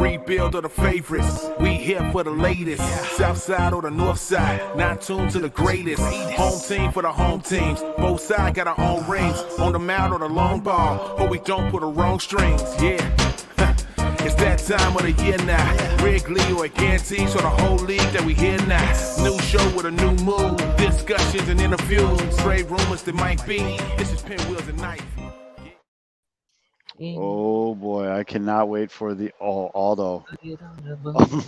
rebuild or the favorites. We here for the latest. South side or the north side, not tuned to the greatest. Home team for the home teams. Both sides got our own rings. On the mound or the long ball, but we don't put the wrong strings. Yeah. It's that time of the year now. Wrigley or guarantee, so the whole league that we here now. New show with a new mood. Discussions and interviews. Straight rumors that might be. This is Pinwheels and Knife. Oh boy, I cannot wait for the Aldo.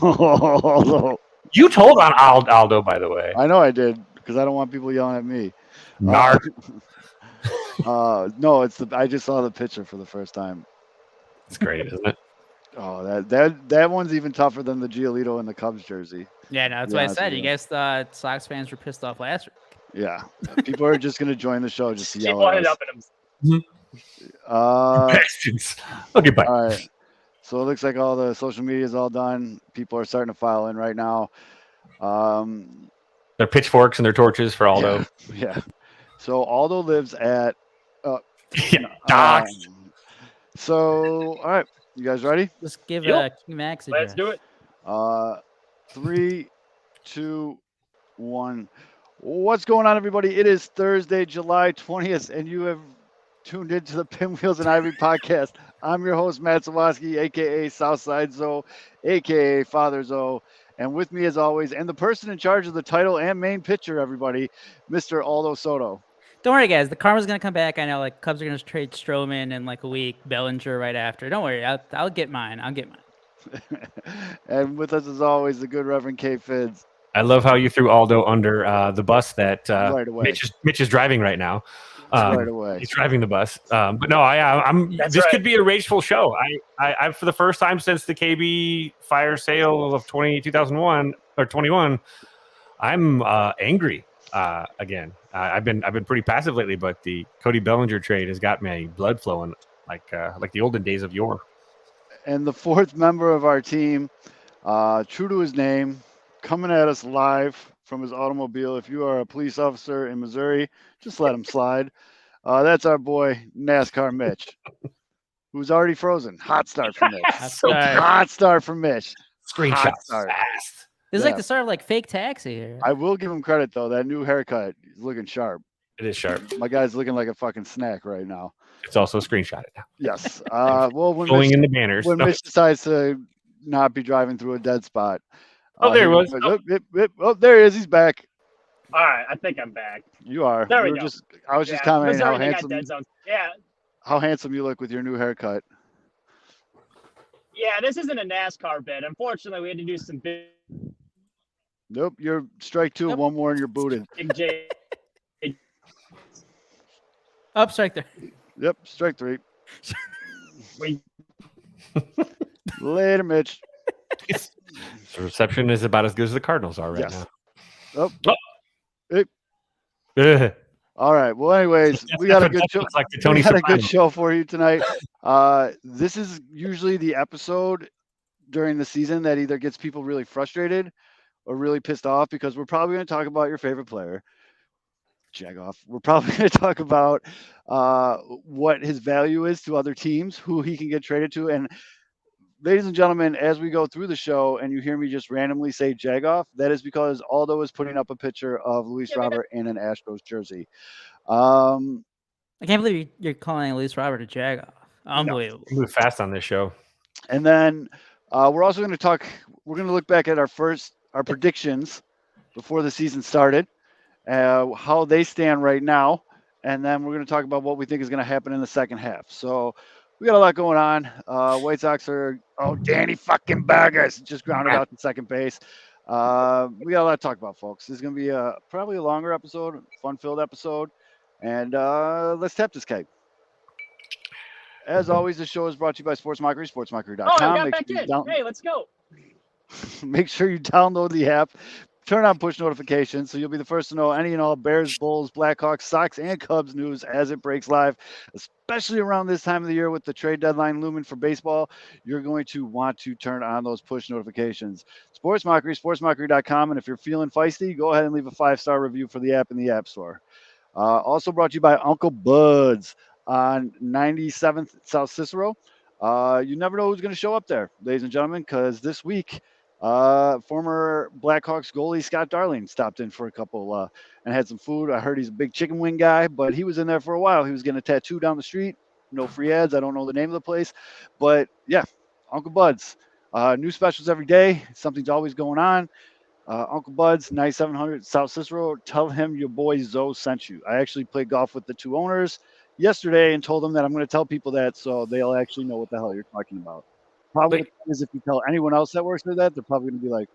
Aldo. You told on Aldo, by the way. I know I did because I don't want people yelling at me. No, it's I just saw the picture for the first time. it's great, isn't it? Oh, that one's even tougher than the Giolito and the Cubs jersey. Yeah, no, that's what I said. You guys thought Sox fans were pissed off last week. Yeah, people are just gonna join the show just to yell People at ended us. up in them. Bastards. Okay, bye. All right. So it looks like all the social media is all done. People are starting to file in right now. Their pitchforks and their torches for Aldo. Yeah. So Aldo lives at. Docs. So all right, you guys ready? Let's give Yep. King Max a Let's do it. 3, 2, 1. What's going on, everybody? It is Thursday, July 20th, and you have tuned into the Pinwheels and Ivy podcast. I'm your host, Matt Zawoski, a.k.a. Southside Zoe, a.k.a. Father Zoe. And with me, as always, and the person in charge of the title and main pitcher, everybody, Mr. Aldo Soto. Don't worry, guys. The karma's going to come back. I know, like, Cubs are going to trade Stroman in, like, a week. Bellinger right after. Don't worry. I'll get mine. And with us, as always, the good Reverend K. Fids. I love how you threw Aldo under the bus that Right away. Mitch is driving right now. Right away. He's driving the bus. But no, I'm. That's this right. could be a rageful show. I for the first time since the KB fire sale of 2001 or 21, I'm angry again. I've been pretty passive lately, but the Cody Bellinger trade has got my blood flowing like the olden days of yore. And the fourth member of our team, true to his name, coming at us live from his automobile. If you are a police officer in Missouri, just let him slide. That's our boy, NASCAR Mitch, who's already frozen. Hot start for Mitch. Hot start for Mitch. Screenshots Hot start. fast. This is like the start of, like, fake taxi here. I will give him credit, though. That new haircut is looking sharp. It is sharp. My guy's looking like a fucking snack right now. It's also screenshotted now. Yes. Well, when Going Mitch, in the banners. when Mitch decides to not be driving through a dead spot. Oh, there he was. Oh, there he is. He's back. All right, I think I'm back. You are. There we were go. I was just commenting Missouri, how they got handsome, dead zones. Yeah, how handsome you look with your new haircut. yeah. This isn't a NASCAR bit. Unfortunately, we had to do some big Nope, you're strike 2. Nope. One more and you're booted. J. Up, strike there. Yep, strike 3. We Later, Mitch. The reception is about as good as the Cardinals are right Yes. now. Hey. All right. Well, anyways, we got a good show. It's like the Tony We got a Soprano. good show for you tonight. This is usually the episode during the season that either gets people really frustrated or really pissed off because we're probably going to talk about your favorite player, Jagoff. We're probably going to talk about what his value is to other teams, who he can get traded to. And ladies and gentlemen, as we go through the show and you hear me just randomly say Jagoff, that is because Aldo is putting up a picture of Luis Robert in an Astros jersey. I can't believe you're calling Luis Robert a Jagoff. Unbelievable. Move fast on this show. And then we're also going to look back at our predictions before the season started, how they stand right now. And then we're going to talk about what we think is going to happen in the second half. So we got a lot going on. White Sox are, Danny fucking Vargas just grounded out to second base. We got a lot to talk about, folks. This is going to be probably a longer episode, fun-filled episode. And let's tap this keg. As always, the show is brought to you by Sports Mockery, sportsmockery.com. Oh, I got back in. Hey, let's go. Make sure you download the app. Turn on push notifications so you'll be the first to know any and all Bears, Bulls, Blackhawks, Sox, and Cubs news as it breaks live, especially around this time of the year with the trade deadline looming for baseball. You're going to want to turn on those push notifications. Sports Mockery, sportsmockery.com. And if you're feeling feisty, go ahead and leave a 5-star review for the app in the App Store. Also brought to you by Uncle Bud's on 97th South Cicero. You never know who's going to show up there, ladies and gentlemen, because this week, former Blackhawks goalie Scott Darling stopped in for a couple and had some food. I heard he's a big chicken wing guy, but he was in there for a while. He was getting a tattoo down the street. No free ads. I don't know the name of the place. But, yeah, Uncle Bud's. New specials every day. Something's always going on. Uncle Bud's, 9700 South Cicero. Tell him your boy Zoe sent you. I actually played golf with the two owners yesterday and told them that I'm going to tell people that so they'll actually know what the hell you're talking about. Probably is if you tell anyone else that works with that, they're probably going to be like,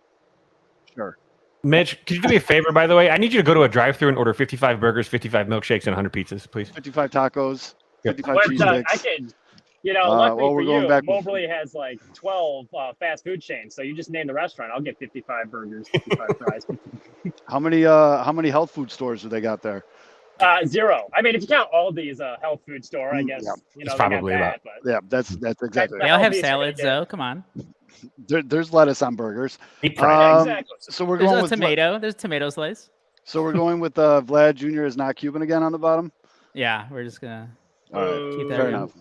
sure. Mitch, could you do me a favor, by the way? I need you to go to a drive-thru and order 55 burgers, 55 milkshakes, and 100 pizzas, please. 55 tacos, 55 But, cheesesteaks. I could, luckily well, we're for going you, back with- Mobley has like 12 fast food chains. So you just name the restaurant. I'll get 55 burgers, 55 fries. How many health food stores do they got there? 0. I mean, if you count Aldi's health food store, I guess Yeah. they It's got probably that. about- But Yeah, that's exactly That- They all have Aldi's salads, really though. Come on. there's lettuce on burgers. Deep fried. exactly. So we're There's going a with tomato. There's a tomato slice. So we're going with Vlad Jr. is not Cuban again on the bottom. Yeah, we're just gonna All right, keep that fair in. enough.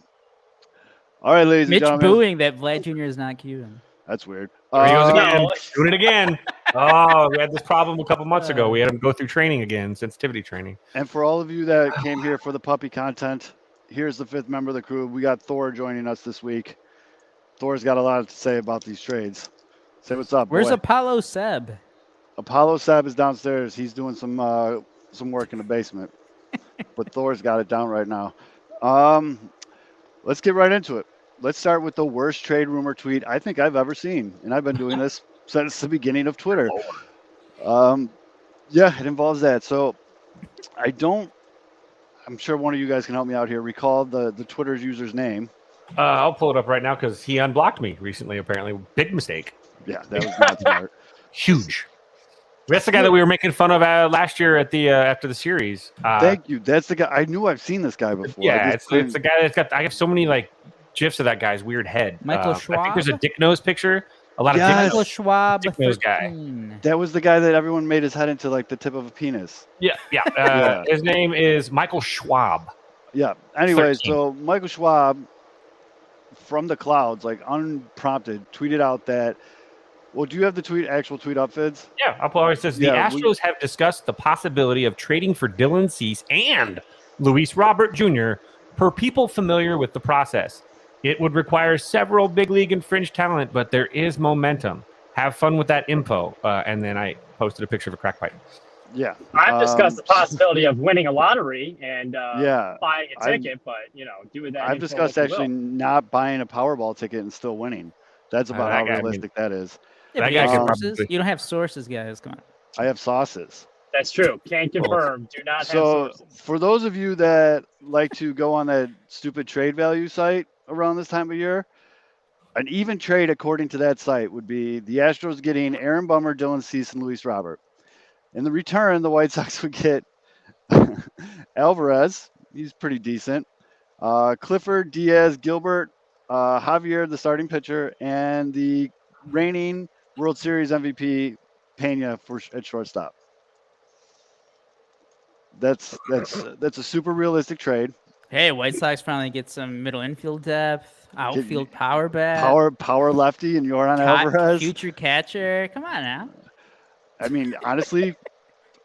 All right, ladies Mitch and gentlemen. booing that Vlad Jr. is not Cuban. That's weird. There he goes Uh, again. No. Doing it again. Oh, we had this problem a couple months ago. We had him go through training again, sensitivity training. And for all of you that came here for the puppy content, here's the 5th member of the crew. We got Thor joining us this week. Thor's got a lot to say about these trades. Say what's up. Where's boy. Apollo Seb? Apollo Sab is downstairs. He's doing some work in the basement. But Thor's got it down right now. Let's get right into it. Let's start with the worst trade rumor tweet I think I've ever seen. And I've been doing this since the beginning of Twitter. Yeah, it involves that. So I'm sure one of you guys can help me out here. Recall the Twitter's user's name. I'll pull it up right now because he unblocked me recently, apparently. Big mistake. Yeah, that was not smart. Huge. That's the guy that we were making fun of last year at the after the series. Thank you. That's the guy. I knew I've seen this guy before. Yeah, it's the guy that's got. I have so many like gifs of that guy's weird head. Michael I think there's a Schwab? dick nose picture. A lot of Yes. dick Michael nose. Schwab. Dick nose guy. 13. That was the guy that everyone made his head into like the tip of a penis. Yeah. Yeah. His name is Michael Schwab. Yeah. Anyway, 13. so Michael Schwab from the clouds, like unprompted, tweeted out that. Well, do you have the actual tweet up, Fids? Yeah, I'll pull it. It says the Yeah, Astros have discussed the possibility of trading for Dylan Cease and Luis Robert Jr. per people familiar with the process. It would require several big league and fringe talent, but there is momentum. Have fun with that info. And then I posted a picture of a crack pipe. Yeah. I've discussed the possibility of winning a lottery and Yeah. buying a ticket, but do with that. I've info discussed what you actually will. not buying a Powerball ticket and still winning. That's about that how guy, I mean- realistic that is. Yeah, That but you guy have could sources. probably- You don't have sources, guys. Come on. I have sauces. That's true. Can't confirm. Do not have So sources. for those of you that like to go on that stupid trade value site around this time of year, an even trade according to that site would be the Astros getting Aaron Bummer, Dylan Cease, and Luis Robert. In the return, the White Sox would get Alvarez. He's pretty decent. Clifford, Diaz, Gilbert, Javier, the starting pitcher, and the reigning World Series MVP Pena at shortstop. That's a super realistic trade. Hey, White Sox finally get some middle infield depth, outfield power back, Power lefty and Yordan Alvarez. future catcher. Come on now. I mean, honestly,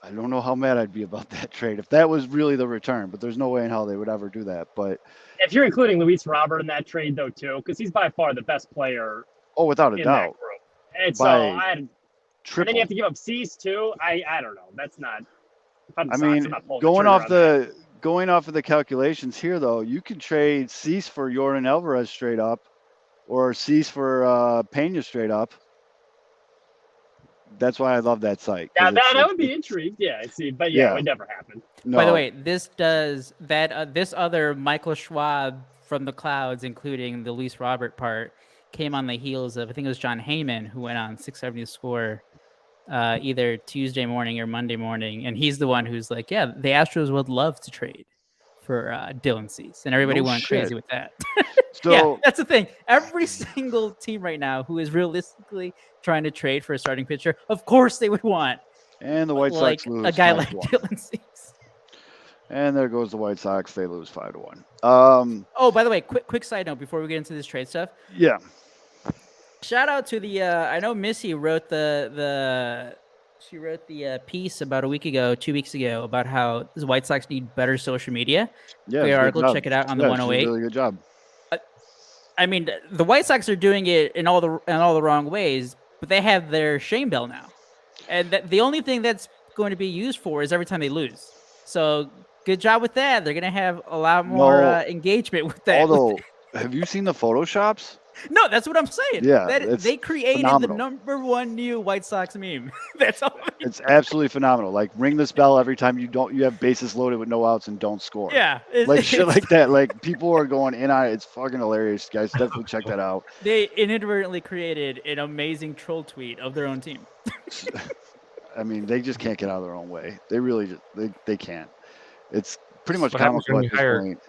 I don't know how mad I'd be about that trade if that was really the return, but there's no way in hell they would ever do that. But If you're including Luis Robert in that trade, though, too, because he's by far the best player without a in that doubt, group. And so, By and then triple. you have to give up Cease, too. I don't know. That's not. If I'm the I Sox, I'm mean, not pulling going trigger off on that. going off of the calculations here, though, you could trade Cease for Yordan Alvarez straight up, or Cease for Pena straight up. That's why I love that site. 'cause Yeah, it's- that would be intrigued. Yeah, I see. But Yeah. it would never happen. no, By the way, this does that. This other Michael Schwab from the clouds, including the Luis Robert part, came on the heels of I think it was John Heyman who went on 670 Score either Tuesday morning or Monday morning, and he's the one who's like, "Yeah, the Astros would love to trade for Dylan Cease," and everybody No went shit. crazy with that. So Yeah, that's the thing. Every single team right now who is realistically trying to trade for a starting pitcher, of course they would want and the White like Sox lose a guy by like one. Dylan Cease. And there goes the White Sox. They lose 5-1. Oh, by the way, quick side note before we get into this trade stuff. Yeah. Shout out to the I know Missy wrote the piece about 2 weeks ago about how the White Sox need better social media. Yeah. Great it's a good article. job. Check it out on Yeah, the she did a 108. really good job. I mean, the White Sox are doing it in all the wrong ways, but they have their shame bell now, and the only thing that's going to be used for is every time they lose. So good job with that. They're going to have a lot more engagement with that. Although, have you seen the Photoshops? No, that's what I'm saying. Yeah, that it's they created phenomenal. the #1 new White Sox meme. That's all. It's absolutely phenomenal. Like ring this bell every time you have bases loaded with no outs and don't score. Yeah, Like shit like that. Like people are going in on it. It's fucking hilarious, guys. Definitely check that out. They inadvertently created an amazing troll tweet of their own team. I mean, they just can't get out of their own way. They really just they can't. It's pretty much What happens comical when at you this point.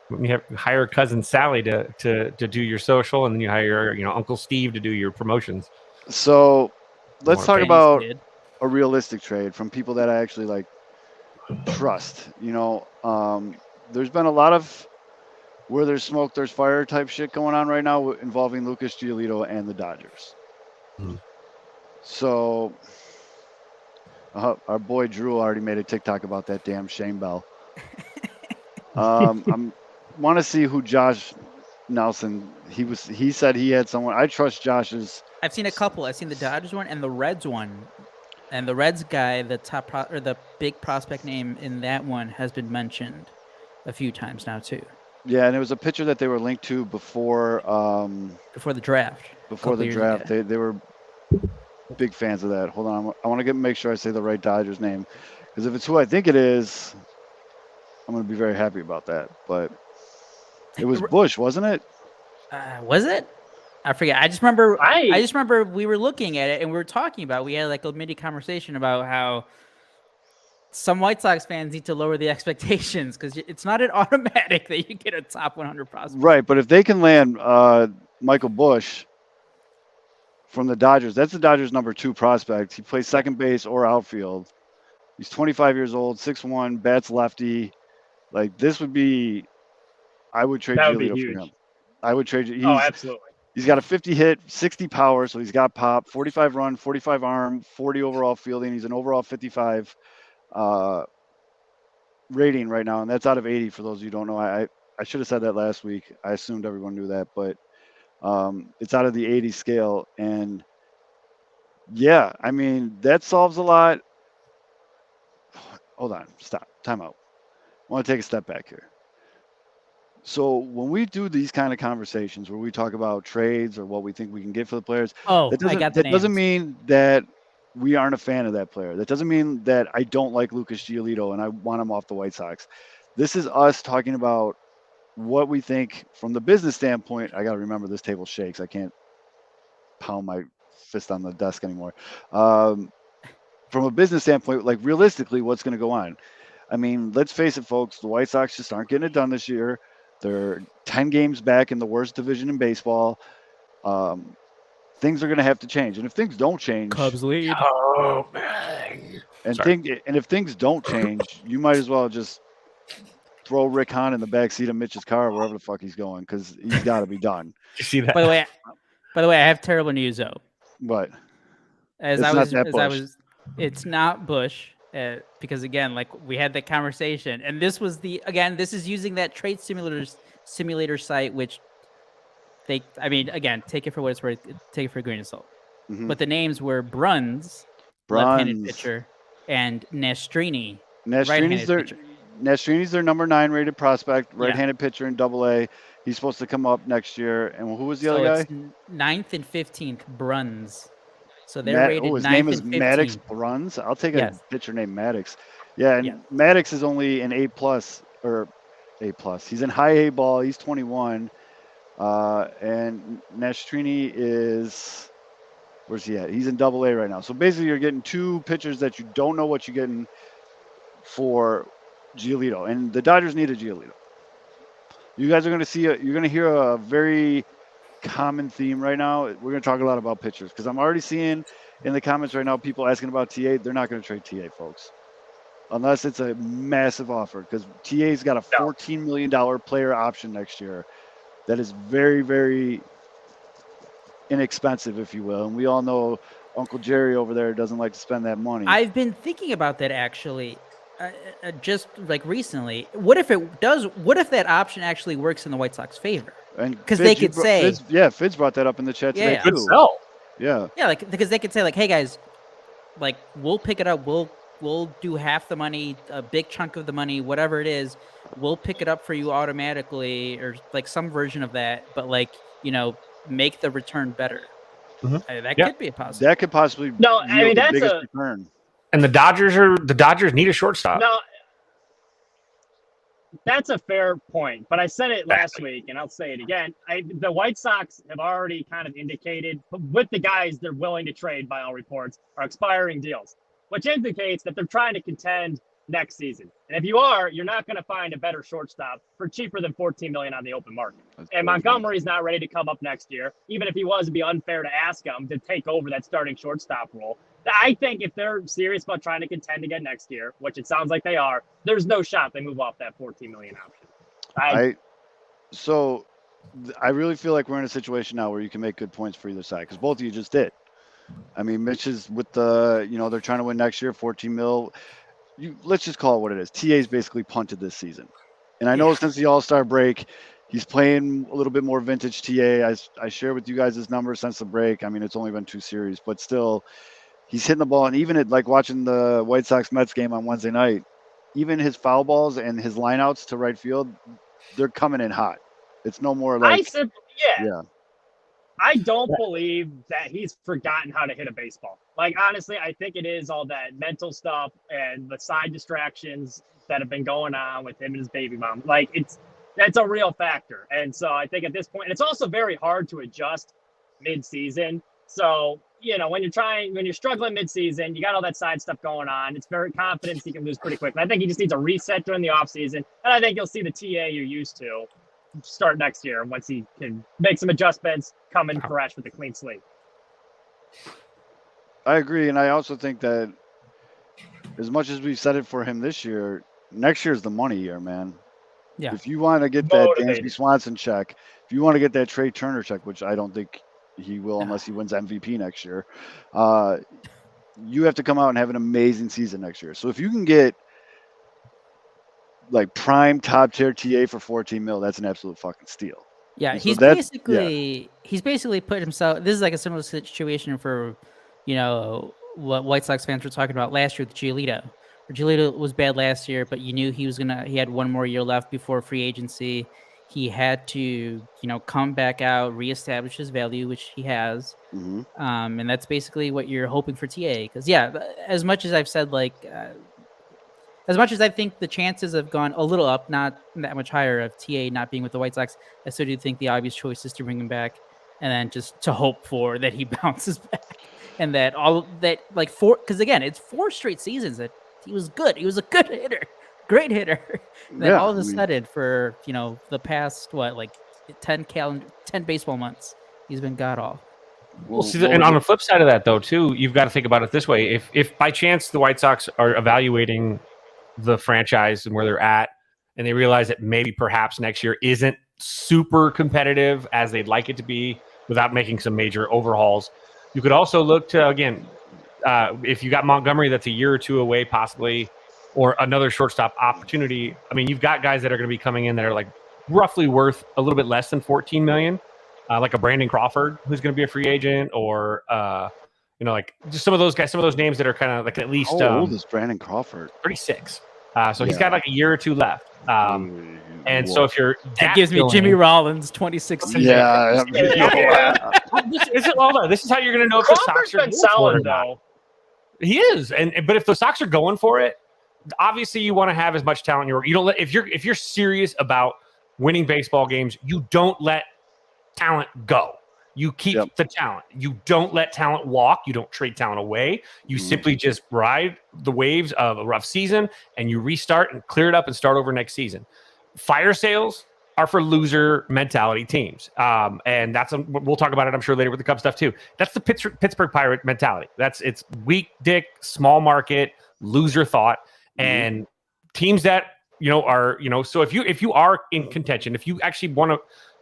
When you hire cousin Sally to do your social, and then you hire Uncle Steve to do your promotions. So let's talk Fans about did. a realistic trade from people that I actually like trust. There's been a lot of where there's smoke, there's fire type shit going on right now involving Lucas Giolito and the Dodgers. So our boy Drew already made a TikTok about that damn shame bell. I'm want to see who Josh Nelson. He said he had someone. I trust Josh's. I've seen a couple. I've seen the Dodgers one and the Reds one. And the Reds guy, the the big prospect name in that one has been mentioned a few times now too. Yeah, and it was a picture that they were linked to before the draft. Before the draft, they were big fans of that. Hold on, I want to make sure I say the right Dodgers name, because if it's who I think it is, I'm going to be very happy about that. But it was Bush, wasn't it? Was it? I forget. I just remember we were looking at it and we were talking about. We had like a mini conversation about how some White Sox fans need to lower the expectations because it's not an automatic that you get a top 100 prospect. Right, but if they can land Michael Bush from the Dodgers, that's the Dodgers' #2 prospect. He plays second base or outfield. He's 25 years old, 6'1", bats lefty. Like this would be, I would trade Giolito for him. I would trade. Absolutely. He's got a 50 hit, 60 power, so he's got pop, 45 run, 45 arm, 40 overall fielding. He's an overall 55 rating right now, and that's out of 80 for those of you who don't know. I should have said that last week. I assumed everyone knew that, but it's out of the 80 scale. And yeah, I mean, that solves a lot. Hold on, stop, time out. I want to take a step back here. So when we do these kind of conversations where we talk about trades or what we think we can get for the players, that doesn't mean that we aren't a fan of that player. That doesn't mean that I don't like Lucas Giolito and I want him off the White Sox. This is us talking about what we think from the business standpoint. I got to remember this table shakes. I can't pound my fist on the desk anymore. From a business standpoint, like realistically, what's going to go on? I mean, let's face it, folks. The White Sox just aren't getting it done this year. They're 10 games back in the worst division in baseball. Things are going to have to change. And if things don't change, Cubs lead. Oh, man. And if things don't change, you might as well just throw Rick Hahn in the backseat of Mitch's car, wherever the fuck he's going, because he's got to be done. You see that? By the way, I have terrible news though. But it's not Bush. Because again, like we had that conversation, and this is using that trade simulator site, which take it for what it's worth, take it for a grain of salt. Mm-hmm. But the names were Bruns, left-handed pitcher, and Nastrini, right-handed pitcher. Nastrini's their #9 rated prospect, right-handed pitcher in AA. He's supposed to come up next year. And who was the other guy? It's 9th and 15th, Bruns. So they're rated 9th his name is 15th. Maddox Bruns. I'll take a pitcher named Maddox. Yeah, and Maddox is only an A+. He's in high A ball. He's 21. And Nastrini is, where's he at? He's in AA right now. So basically you're getting two pitchers that you don't know what you're getting for Giolito. And the Dodgers need a Giolito. You guys are going to see, you're going to hear a very common theme right now. We're going to talk a lot about pitchers because I'm already seeing in the comments right now people asking about TA. They're not going to trade TA, folks. unless it's a massive offer, because TA's got a $14 million player option next year. That is very, very inexpensive, if you will. And we all know Uncle Jerry over there doesn't like to spend that money. I've been thinking about that actually, just like recently. What if it does? What if that option actually works in the White Sox favor? Because they could say, Fidz brought that up in the chat today Yeah. too. Good sell. Yeah, yeah, like because they could say like, hey guys, like we'll pick it up. We'll do half the money, a big chunk of the money, whatever it is. We'll pick it up for you automatically, or like some version of that. But like make the return better. Mhm. That Yeah. could be a possibility. that could possibly No, I mean, yield the that's biggest a- return. And the Dodgers need a shortstop. No, that's a fair point. But I said it last week, and I'll say it again. The White Sox have already kind of indicated, with the guys they're willing to trade, by all reports, are expiring deals, which indicates that they're trying to contend next season. And if you are, you're not going to find a better shortstop for cheaper than $14 million on the open market. And Montgomery's not ready to come up next year. Even if he was, it'd be unfair to ask him to take over that starting shortstop role. I think if they're serious about trying to contend again next year, which it sounds like they are, there's no shot they move off that $14 million option. I really feel like we're in a situation now where you can make good points for either side, because both of you just did. I mean, Mitch is with the, they're trying to win next year, 14 mil. Let's just call it what it is. TA's basically punted this season. And I know since the All-Star break, he's playing a little bit more vintage TA. I share with you guys his numbers since the break. I mean, it's only been 2 series, but still, he's hitting the ball. And even like watching the White Sox-Mets game on Wednesday night, even his foul balls and his lineouts to right field, they're coming in hot. It's no more like I don't believe that he's forgotten how to hit a baseball. Like, honestly, I think it is all that mental stuff and the side distractions that have been going on with him and his baby mom. Like, that's a real factor. And so I think at this point, and it's also very hard to adjust mid-season. So, when you're struggling mid-season, you got all that side stuff going on. It's very confidence he can lose pretty quick. And I think he just needs a reset during the offseason. And I think you'll see the TA you're used to start next year once he can make some adjustments, come in fresh with a clean slate. I agree, and I also think that as much as we've said it for him this year, next year's the money year, man. Yeah. If you want to get that Dansby Swanson check, if you want to get that Trey Turner check, which I don't think he will unless he wins MVP next year, you have to come out and have an amazing season next year. So if you can get like prime top tier TA for 14 mil, that's an absolute fucking steal. Yeah, And he's basically put himself. This is like a similar situation for, what White Sox fans were talking about last year with Giolito. Giolito was bad last year, but you knew he had one more year left before free agency. He had to, come back out, reestablish his value, which he has. Mm-hmm. And that's basically what you're hoping for TA. Because as much as I've said, as much as I think the chances have gone a little up, not that much higher, of TA not being with the White Sox, I still do think the obvious choice is to bring him back and then just to hope for that he bounces back. And that because again, it's 4 straight seasons that he was good. He was a good hitter, great hitter. Then all of a sudden, for the past 10 baseball months, he's been god awful. Well, see, and on the flip side of that, though, too, you've got to think about it this way: if by chance the White Sox are evaluating the franchise and where they're at, and they realize that maybe perhaps next year isn't super competitive as they'd like it to be, without making some major overhauls, you could also look to, again, if you got Montgomery that's a year or 2 away possibly, or another shortstop opportunity. I mean, you've got guys that are going to be coming in that are like roughly worth a little bit less than 14 million, like a Brandon Crawford who's going to be a free agent, or like just some of those guys, some of those names that are kind of like at least how old is Brandon Crawford? 36. So he's got like a year or 2 left. And so if you're that gives me Jimmy Rollins 2016. Yeah. This is how you're going to know if the Sox are been solid though. He is, but if the Sox are going for it, obviously you want to have as much talent in your. You don't let if you're serious about winning baseball games, you don't let talent go. You keep the talent. You don't let talent walk. You don't trade talent away. You simply just ride the waves of a rough season and you restart and clear it up and start over next season. Fire sales are for loser mentality teams. And we'll talk about it, I'm sure, later with the Cubs stuff too. That's the Pittsburgh Pirate mentality. It's weak dick, small market, loser thought. And teams that, are, so if you are in contention, if you actually want to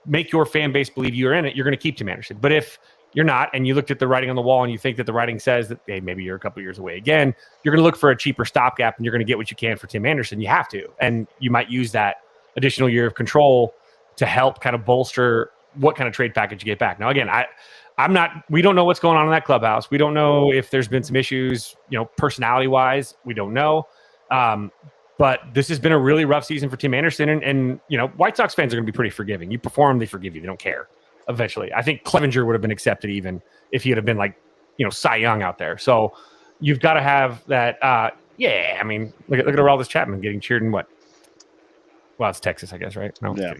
make your fan base believe you're in it, you're going to keep Tim Anderson. But if you're not, and you looked at the writing on the wall and you think that the writing says that, hey, maybe you're a couple years away again, you're going to look for a cheaper stopgap and you're going to get what you can for Tim Anderson. You have to. And you might use that additional year of control to help kind of bolster what kind of trade package you get back. Now, again, we don't know what's going on in that clubhouse. We don't know if there's been some issues, personality wise, we don't know. But this has been a really rough season for Tim Anderson, and White Sox fans are going to be pretty forgiving. You perform, they forgive you. They don't care. Eventually, I think Clevenger would have been accepted even if he had been like, Cy Young out there. So you've got to have that. I mean, look at Aroldis Chapman getting cheered in what? Well, it's Texas, I guess, right? No, Yeah.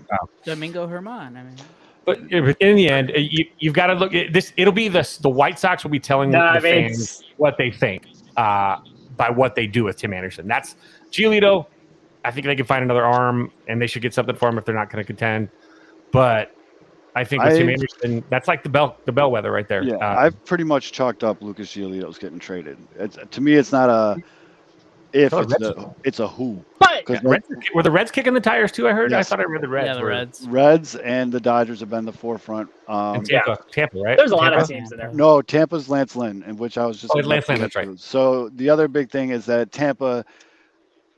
Domingo Herman. I mean, but in the end, you've got to look at this. It'll be the White Sox will be telling the fans what they think by what they do with Tim Anderson. That's Giolito. I think they can find another arm, and they should get something for him if they're not going to contend. But I think with Tim Anderson, that's like the bellwether right there. Yeah, I've pretty much chalked up Lucas Giolito's getting traded. To me, it's not a if, it's a who. But were the Reds kicking the tires too? I heard. Yes. I thought I read the Reds. yeah, the Reds. Reds and the Dodgers have been the forefront. And Tampa, right? there's a lot of teams in there. No, Tampa's Lance Lynn, in which I was just. Oh, Lance Lynn, that's right. So the other big thing is that Tampa,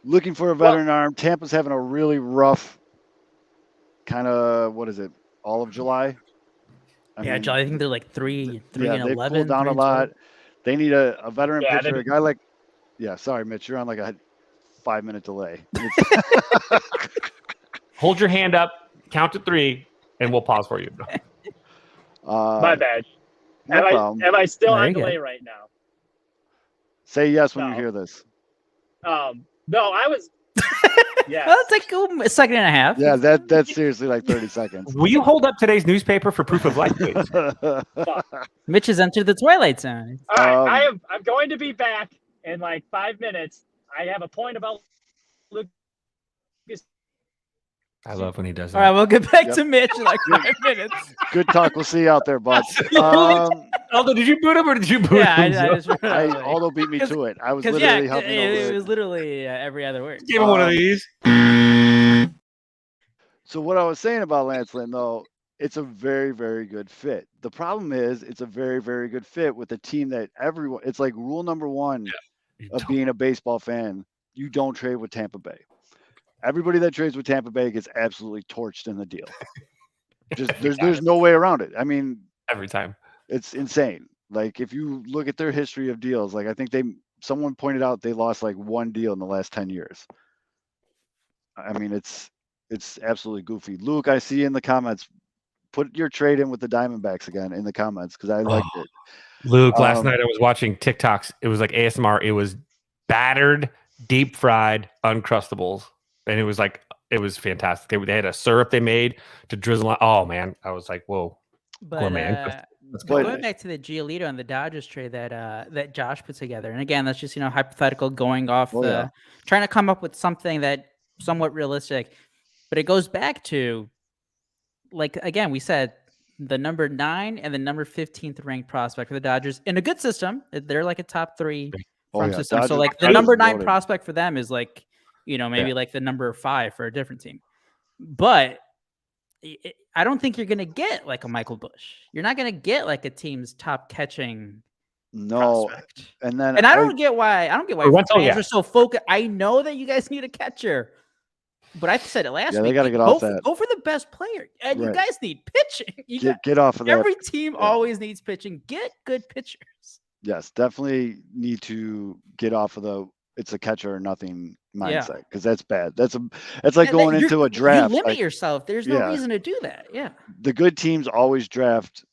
looking for a veteran arm. Tampa's having a really rough kind of, what is it, all of July? I think they're like 3 and 11. They've cooled down a lot. They need a veteran pitcher, a guy like. Yeah, sorry, Mitch, you're on like a 5-minute delay. Hold your hand up, count to 3, and we'll pause for you. My bad. No problem. Am I still Very on delay good. right now? Say yes when No. you hear this. No, I was. Yeah. Well, it's like a second and a half. Yeah, that's seriously like 30 seconds. Will you hold up today's newspaper for proof of life, please? Mitch has entered the Twilight Zone. All right, I'm going to be back in like 5 minutes. I have a point about Lucas. I love when he does All right, that. we'll get back to Mitch in like 5 minutes. Good talk. We'll see you out there, bud. Aldo, did you boot him or did you boot Yeah, him? I just Aldo beat me to it. I was because literally helping it over was literally every other word. Give him one of these. So what I was saying about Lance Lynn, though, it's a very, very good fit. The problem is it's a very, very good fit with a team that everyone, it's like rule number one of being a baseball fan. You don't trade with Tampa Bay. Everybody that trades with Tampa Bay gets absolutely torched in the deal. Just there's no way around it. I mean, Every time. it's insane. Like if you look at their history of deals, like I think someone pointed out they lost like one deal in the last 10 years. I mean, it's absolutely goofy. Luke, I see in the comments, put your trade in with the Diamondbacks again in the comments because I liked it. Luke, last night I was watching TikToks. It was like ASMR. It was battered, deep fried Uncrustables. And it was fantastic. They had a syrup they made to drizzle on. Oh, man. I was like, whoa. But Gourmet. going back to the Giolito and the Dodgers trade that Josh put together, and again, that's just hypothetical, going off trying to come up with something that somewhat realistic, but it goes back to, like, again, we said the number 9 and the number 15th ranked prospect for the Dodgers in a good system. They're like a top 3 farm system. Dodgers, so like the number 9 prospect for them is like, maybe like the number 5 for a different team. But I don't think you're going to get like a Michael Busch. You're not going to get like a team's top catching prospect. And I don't get why fans are so focused. I know that you guys need a catcher, but I said it last week. They got to get off that. Go for the best player. And you guys need pitching. Get off of that. Every team always needs pitching. Get good pitchers. Yes, definitely need to get off of it's a catcher or nothing mindset because that's bad. That's like going into a draft. You limit yourself. There's no reason to do that. Yeah. The good teams always draft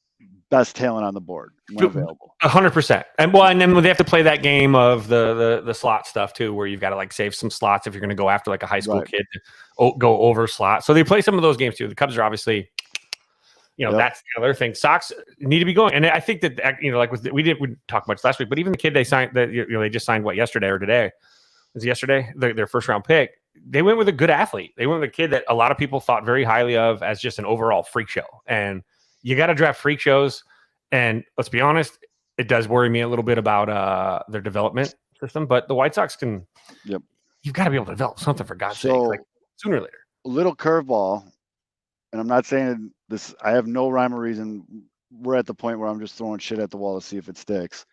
best talent on the board when available. 100%. And then they have to play that game of the slot stuff too, where you've got to like save some slots if you're going to go after like a high school kid to go over slot. So they play some of those games too. The Cubs are obviously, that's the other thing. Sox need to be going. And I think that, like we didn't talk much last week, but even the kid they signed that, they just signed yesterday or today. Was it yesterday? Their first round pick. They went with a good athlete. They went with a kid that a lot of people thought very highly of as just an overall freak show. And you got to draft freak shows. And let's be honest, it does worry me a little bit about their development system. But the White Sox can. Yep. you've got to be able to develop something for God's sake, So like sooner or later. a little curveball, and I'm not saying this. I have no rhyme or reason. We're at the point where I'm just throwing shit at the wall to see if it sticks.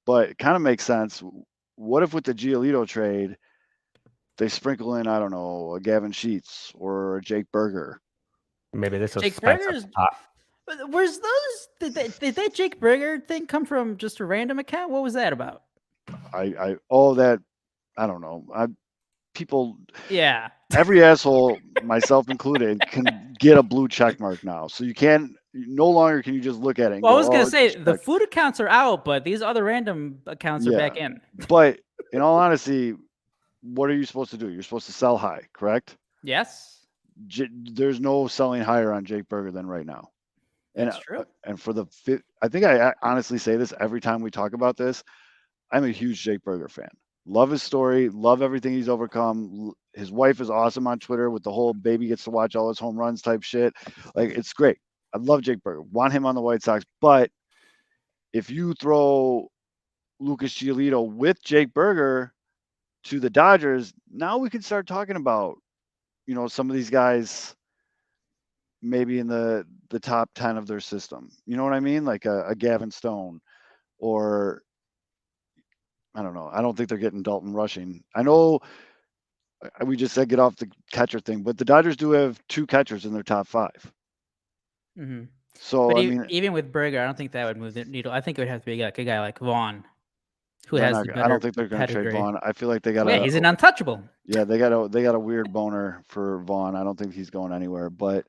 But it kind of makes sense. What if with the Giolito trade, they sprinkle in, I don't know, a Gavin Sheets or a Jake Berger? Maybe this will Jake spice up Berger's- the pot. Where's those? Did that Jake Berger thing come from just a random account? What was that about? I don't know. People, Yeah. every asshole, myself included, can get a blue check mark now. So you can't, no longer can you just look at it. And Well, I go, was gonna "Oh, say it's the check." food accounts are out, but these other random accounts are back Yeah. in. But in all honesty, what are you supposed to do? You're supposed to sell high, correct? Yes, There's no selling higher on Jake Berger than right now. that's true. And for the fit, I think I honestly say this every time we talk about this. I'm a huge Jake Berger fan. Love his story. Love everything he's overcome. His wife is awesome on Twitter with the whole baby gets to watch all his home runs type shit. Like, it's great. I love Jake Berger. Want him on the White Sox. But if you throw Lucas Giolito with Jake Berger to the Dodgers, now we can start talking about, some of these guys maybe in the top 10 of their system. You know what I mean? Like a Gavin Stone, or I don't know. I don't think they're getting Dalton Rushing. I know we just said get off the catcher thing, but the Dodgers do have 2 catchers in their top 5. Mm-hmm. So, But I mean, even with Berger, I don't think that would move the needle. I think it would have to be like a guy like Vaughn, who they're has not the gonna- better I don't think they're going to trade pedigree. Vaughn. I feel like they got Yeah, he's an untouchable. yeah, they got a weird boner for Vaughn. I don't think he's going anywhere. But,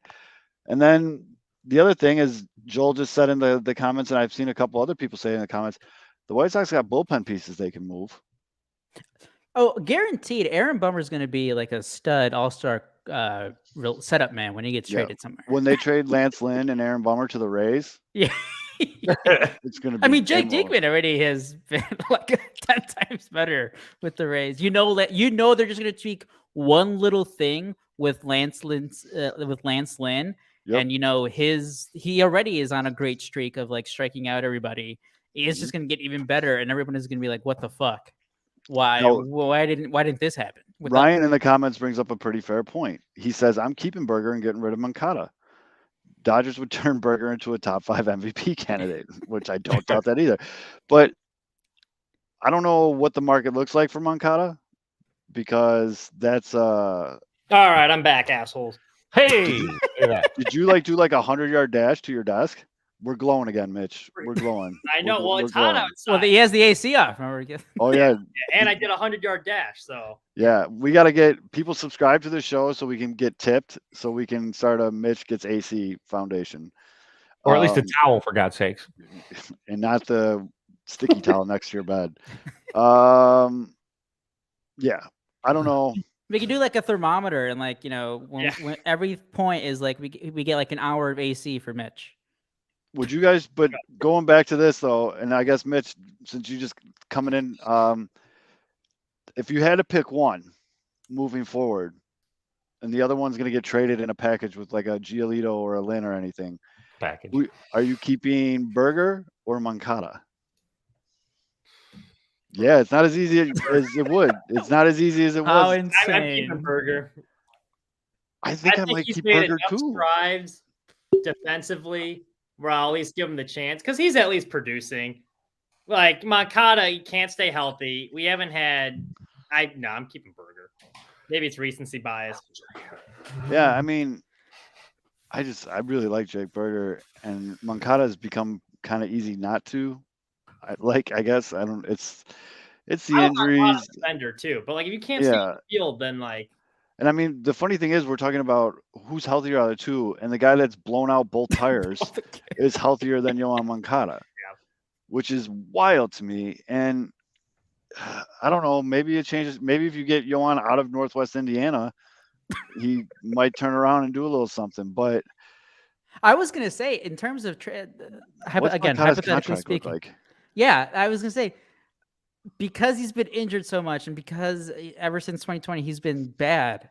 and then the other thing is, Joel just said in the comments, and I've seen a couple other people say in the comments, the White Sox got bullpen pieces they can move. Oh, guaranteed. Aaron Bummer's going to be like a stud all-star real setup man when he gets Yeah. traded somewhere. When they trade Lance Lynn and Aaron Bummer to the Rays, Yeah. it's going to be. I mean, Jake game over. Diekman already has been like 10 times better with the Rays. They're just going to tweak one little thing with Lance Lynn, Yep. and he already is on a great streak of like striking out everybody. It's just going to get even better, and everyone is going to be like, "What the fuck? Why? No. Why didn't this happen?" Ryan in the comments brings up a pretty fair point. He says, I'm keeping Berger and getting rid of Moncada. Dodgers would turn Berger into a top 5 MVP candidate, which I don't doubt that either. But I don't know what the market looks like for Moncada, because that's All right, I'm back, assholes. Hey, look at that. did you do like a 100-yard dash to your desk? We're glowing again, Mitch. We're glowing. I know. We're- Well, we're it's hot glowing. outside. Well, he has the AC off. Remember? Oh yeah. And I did a 100-yard dash. So Yeah, we got to get people subscribed to the show so we can get tipped, so we can start a Mitch Gets AC Foundation. Or at least a towel, for God's sakes. And not the sticky towel next to your bed. Yeah, I don't know. We could do like a thermometer, and when every point is like we get like an hour of AC for Mitch. Would you guys? But going back to this though, and I guess Mitch, since you just coming in, if you had to pick one moving forward, and the other one's going to get traded in a package with like a Giolito or a Lynn or anything, Package. are you keeping Berger or Moncada? Yeah, it's not as easy as it would. It's not as easy as it How was. insane! I'm keeping Berger. I think I might he's keep made Berger enough too. strides defensively where I'll at least give him the chance because he's at least producing. Like Moncada, he can't stay healthy. We haven't had. I'm keeping Berger. Maybe it's recency bias. Yeah, I mean, I really like Jake Berger, and Moncada has become kind of easy not to. I guess I don't. It's the injuries. Defender too, but like if you can't stay on the field, then like. And I mean, the funny thing is, we're talking about who's healthier out of the two, and the guy that's blown out both tires is healthier than Yohan Moncada, which is wild to me. And I don't know, maybe it changes. Maybe if you get Yohan out of Northwest Indiana, he might turn around and do a little something. But I was gonna say, in terms of what's again, Moncada's hypothetically contract look speaking, like? yeah, I was gonna say, because he's been injured so much, and because ever since 2020 he's been bad.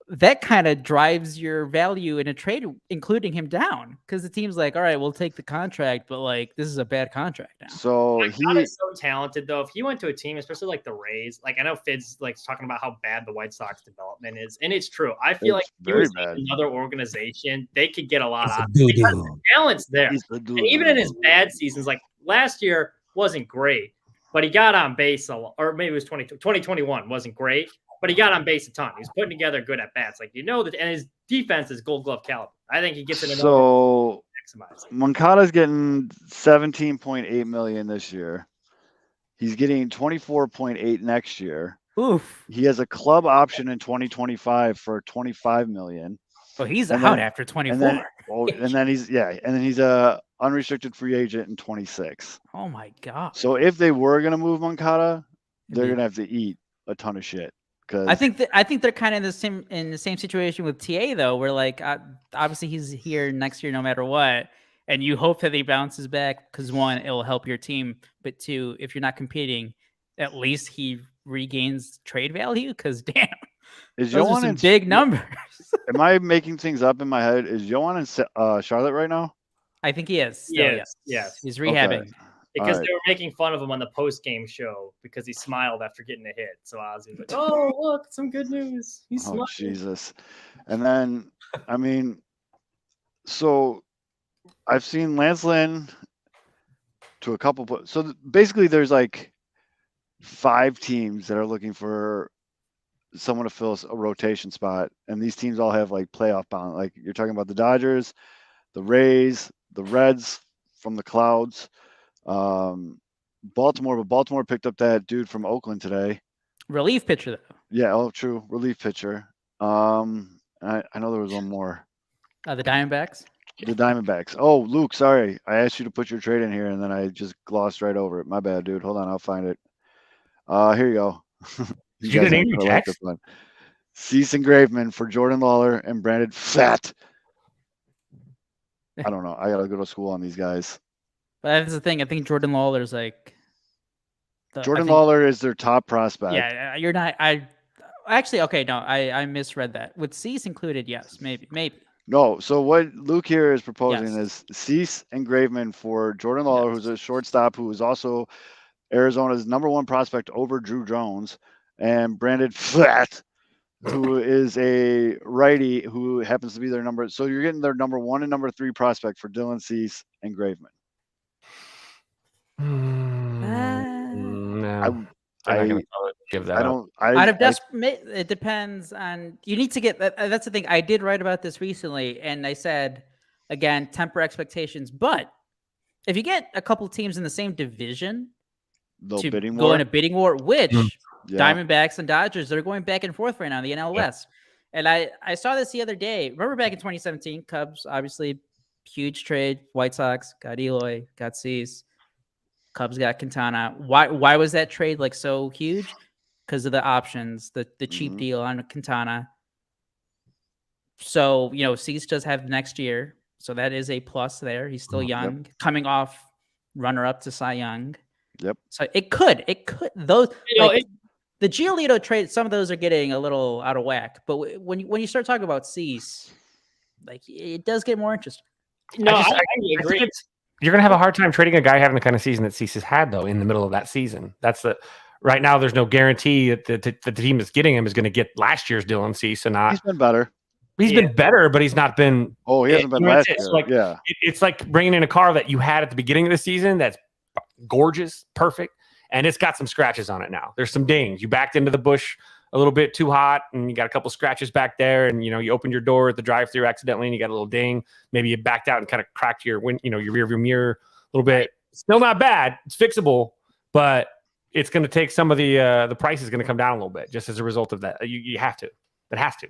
that kind of drives your value in a trade, including him down, because the team's like, all right, we'll take the contract, but like this is a bad contract now. So He's so talented though. If he went to a team, especially like the Rays, like I know Fid's like talking about how bad the White Sox development is, and it's true. I feel like if he was in another organization, they could get a lot out of it because the talent's there. And even in his bad seasons, like last year wasn't great, but he got on base a lot, or maybe it was 2021 wasn't great, but he got on base a ton. He was putting together good at bats, like that, and his defense is Gold Glove caliber. I think he gets it. So Moncada's getting $17.8 million this year. He's getting $24.8 next year. Oof. He has a club option in 2025 for $25 million. Well, he's out after 24. And then he's a unrestricted free agent in 26. Oh my god! So if they were gonna move Moncada, they're gonna have to eat a ton of shit. I think they're kind of in the same situation with TA though, where like obviously he's here next year no matter what, and you hope that he bounces back because one, it will help your team, but two, if you're not competing, at least he regains trade value. Because damn, those are some big numbers. Am I making things up in my head? Is Yohan in Charlotte right now? I think he is. Yes. He's rehabbing. Okay. Because they were making fun of him on the post-game show because he smiled after getting a hit. So Ozzy was like, "Oh, look, some good news." He's smiling. Oh, Jesus. And then, I mean, so I've seen Lance Lynn to a couple. So basically, there's like 5 teams that are looking for someone to fill a rotation spot, and these teams all have like playoff bound. Like you're talking about the Dodgers, the Rays, the Reds from the Clouds. Baltimore, but Baltimore picked up that dude from Oakland today. Relief pitcher, though. Yeah, true. Relief pitcher. I know there was one more. The Diamondbacks. The Diamondbacks. Oh, Luke, sorry. I asked you to put your trade in here, and then I just glossed right over it. My bad, dude. Hold on, I'll find it. Here you go. You get an angry text? Cease and Graveman for Jordan Lawler and Brandon Fat. I don't know. I gotta go to school on these guys. But that's the thing. I think Jordan Lawler's like. Lawler is their top prospect. Yeah, you're not. I misread that. With Cease included, yes, maybe. No, so what Luke here is proposing is Cease and Graveman for Jordan Lawler, who's a shortstop, who is also Arizona's #1 prospect over Drew Jones, and Brandon Flat, who is a righty who happens to be their number. So you're getting their #1 and #3 prospect for Dylan Cease and Graveman. No, I'm not gonna give that up. It depends on. You need to get. That's the thing. I did write about this recently, and I said, again, temper expectations. But if you get a couple teams in the same division to go in a bidding war, which Diamondbacks and Dodgers, they're going back and forth right now in the NL West. And I saw this the other day. Remember back in 2017, Cubs, obviously, huge trade. White Sox got Eloy, got Cease. Cubs got Quintana. Why was that trade like so huge? Because of the options, the cheap deal on Quintana. So, Cease does have next year. So that is a plus there. He's still young, coming off runner-up to Cy Young. Yep. So it could. Those the Giolito trade, some of those are getting a little out of whack. But when you start talking about Cease, like it does get more interesting. No, I agree. You're going to have a hard time trading a guy having the kind of season that Cease has had, though, in the middle of that season. Right now, there's no guarantee that the team that's getting him is going to get last year's Dylan Cease and not. He's been better. He's been better, but he's not been. Oh, he hasn't been last year. It's like bringing in a car that you had at the beginning of the season that's gorgeous, perfect, and it's got some scratches on it now. There's some dings. You backed into the bush a little bit too hot, and you got a couple scratches back there, and you opened your door at the drive-thru accidentally, and you got a little ding. Maybe you backed out and kind of cracked your your rearview mirror a little bit. Still not bad. It's fixable, but it's going to take some of the price is going to come down a little bit just as a result of that. You have to. It has to.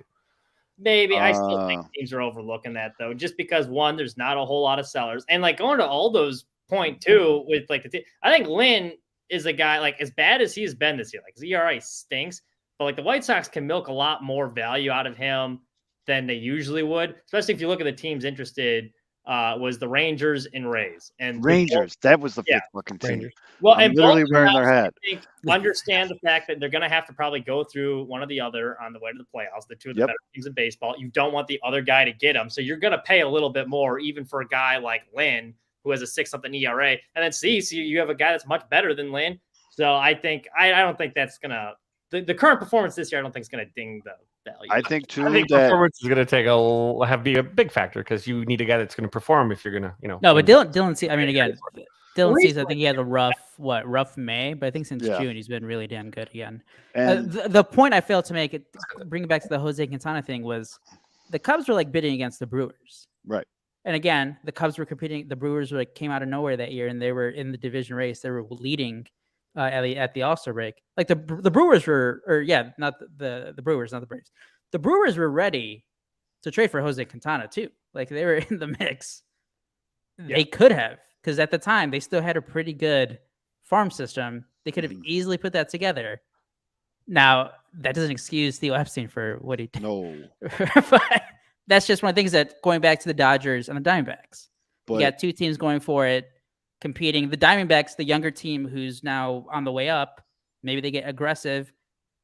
Maybe I still think teams are overlooking that though, just because one, there's not a whole lot of sellers, and like going to Aldo's point too with like I think Lynn is a guy like as bad as he's been this year. Like his ERA stinks. But like the White Sox can milk a lot more value out of him than they usually would, especially if you look at the teams interested. was the Rangers and Rays. And Rangers. That was the fifth Yeah, fucking team. Rangers. Well, I'm and literally both wearing their playoffs, hat. I think, understand the fact that they're going to have to probably go through one or the other on the way to the playoffs. The two of the Yep. better teams in baseball. You don't want the other guy to get them, so you're going to pay a little bit more, even for a guy like Lynn, who has a 6-something ERA, and then so you have a guy that's much better than Lynn. So I think I don't think that's gonna the current performance this year. I don't think is gonna ding the value. I think too I think that performance is going to be a big factor because you need a guy that's going to perform if you're going to, No, but Dylan C. I mean, again, Dylan Recently- Cease, I think he had a rough May, but I think since Yeah. June he's been really damn good again. and The point I failed to make, bring it back to the Jose Quintana thing, was the Cubs were like bidding against the Brewers. right. And again, the Cubs were competing. The Brewers were like came out of nowhere that year, and they were in the division race. They were leading at the All-Star break. Like the Brewers were, or yeah, not the Brewers, not the Braves. The Brewers were ready to trade for Jose Quintana too. Like they were in the mix. They could have, because at the time they still had a pretty good farm system. They could have easily put that together. Now that doesn't excuse Theo Epstein for what he did. No, But that's just one of the things that going back to the Dodgers and the Diamondbacks. but You got two teams going for it, competing. The Diamondbacks, the younger team who's now on the way up, maybe they get aggressive,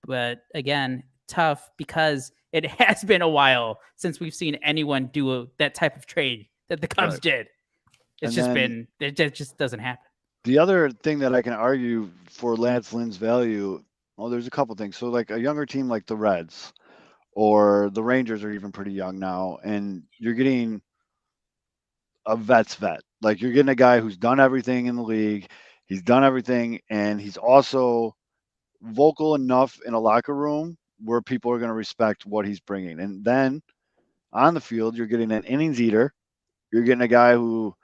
but again, tough because it has been a while since we've seen anyone do that type of trade that the Cubs Right. did. It's And it just doesn't happen. the other thing that I can argue for Lance Lynn's value, well, there's a couple things. So like a younger team like the Reds or the Rangers are even pretty young now, and you're getting a vet's vet. Like you're getting a guy who's done everything in the league. He's done everything, and he's also vocal enough in a locker room where people are going to respect what he's bringing. And then on the field, you're getting an innings eater. You're getting a guy who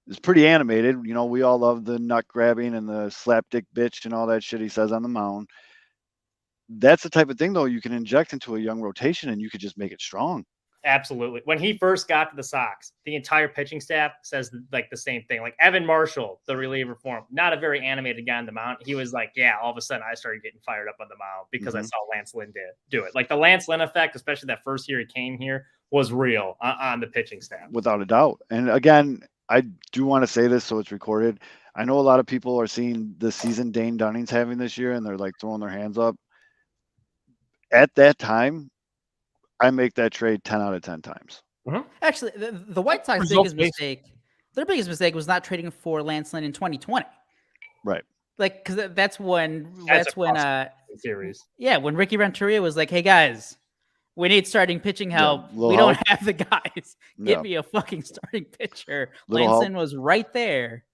is pretty animated. You know, we all love the nut grabbing and the slapdick bitch and all that shit he says on the mound. That's the type of thing, though, you can inject into a young rotation and you could just make it strong. Absolutely. When he first got to the Sox, the entire pitching staff says like the same thing. Like Evan Marshall, the reliever for him, not a very animated guy on the mound. He was like, yeah, all of a sudden I started getting fired up on the mound because I saw Lance Lynn do it. Like the Lance Lynn effect, especially that first year he came here, was real on the pitching staff. Without a doubt. And again, I do want to say this so it's recorded. I know a lot of people are seeing the season Dane Dunning's having this year and they're like throwing their hands up. At that time, I make that trade 10 out of 10 times. Actually, the White Sox Results biggest mistake, their biggest mistake was not trading for Lance Lynn in 2020. Right. Like, because that's when Series. yeah, when Ricky Renteria was like, "Hey guys, we need starting pitching help. little we don't help. have the guys. Yeah. Give me a fucking starting pitcher." Little Lance help. Lynn was right there,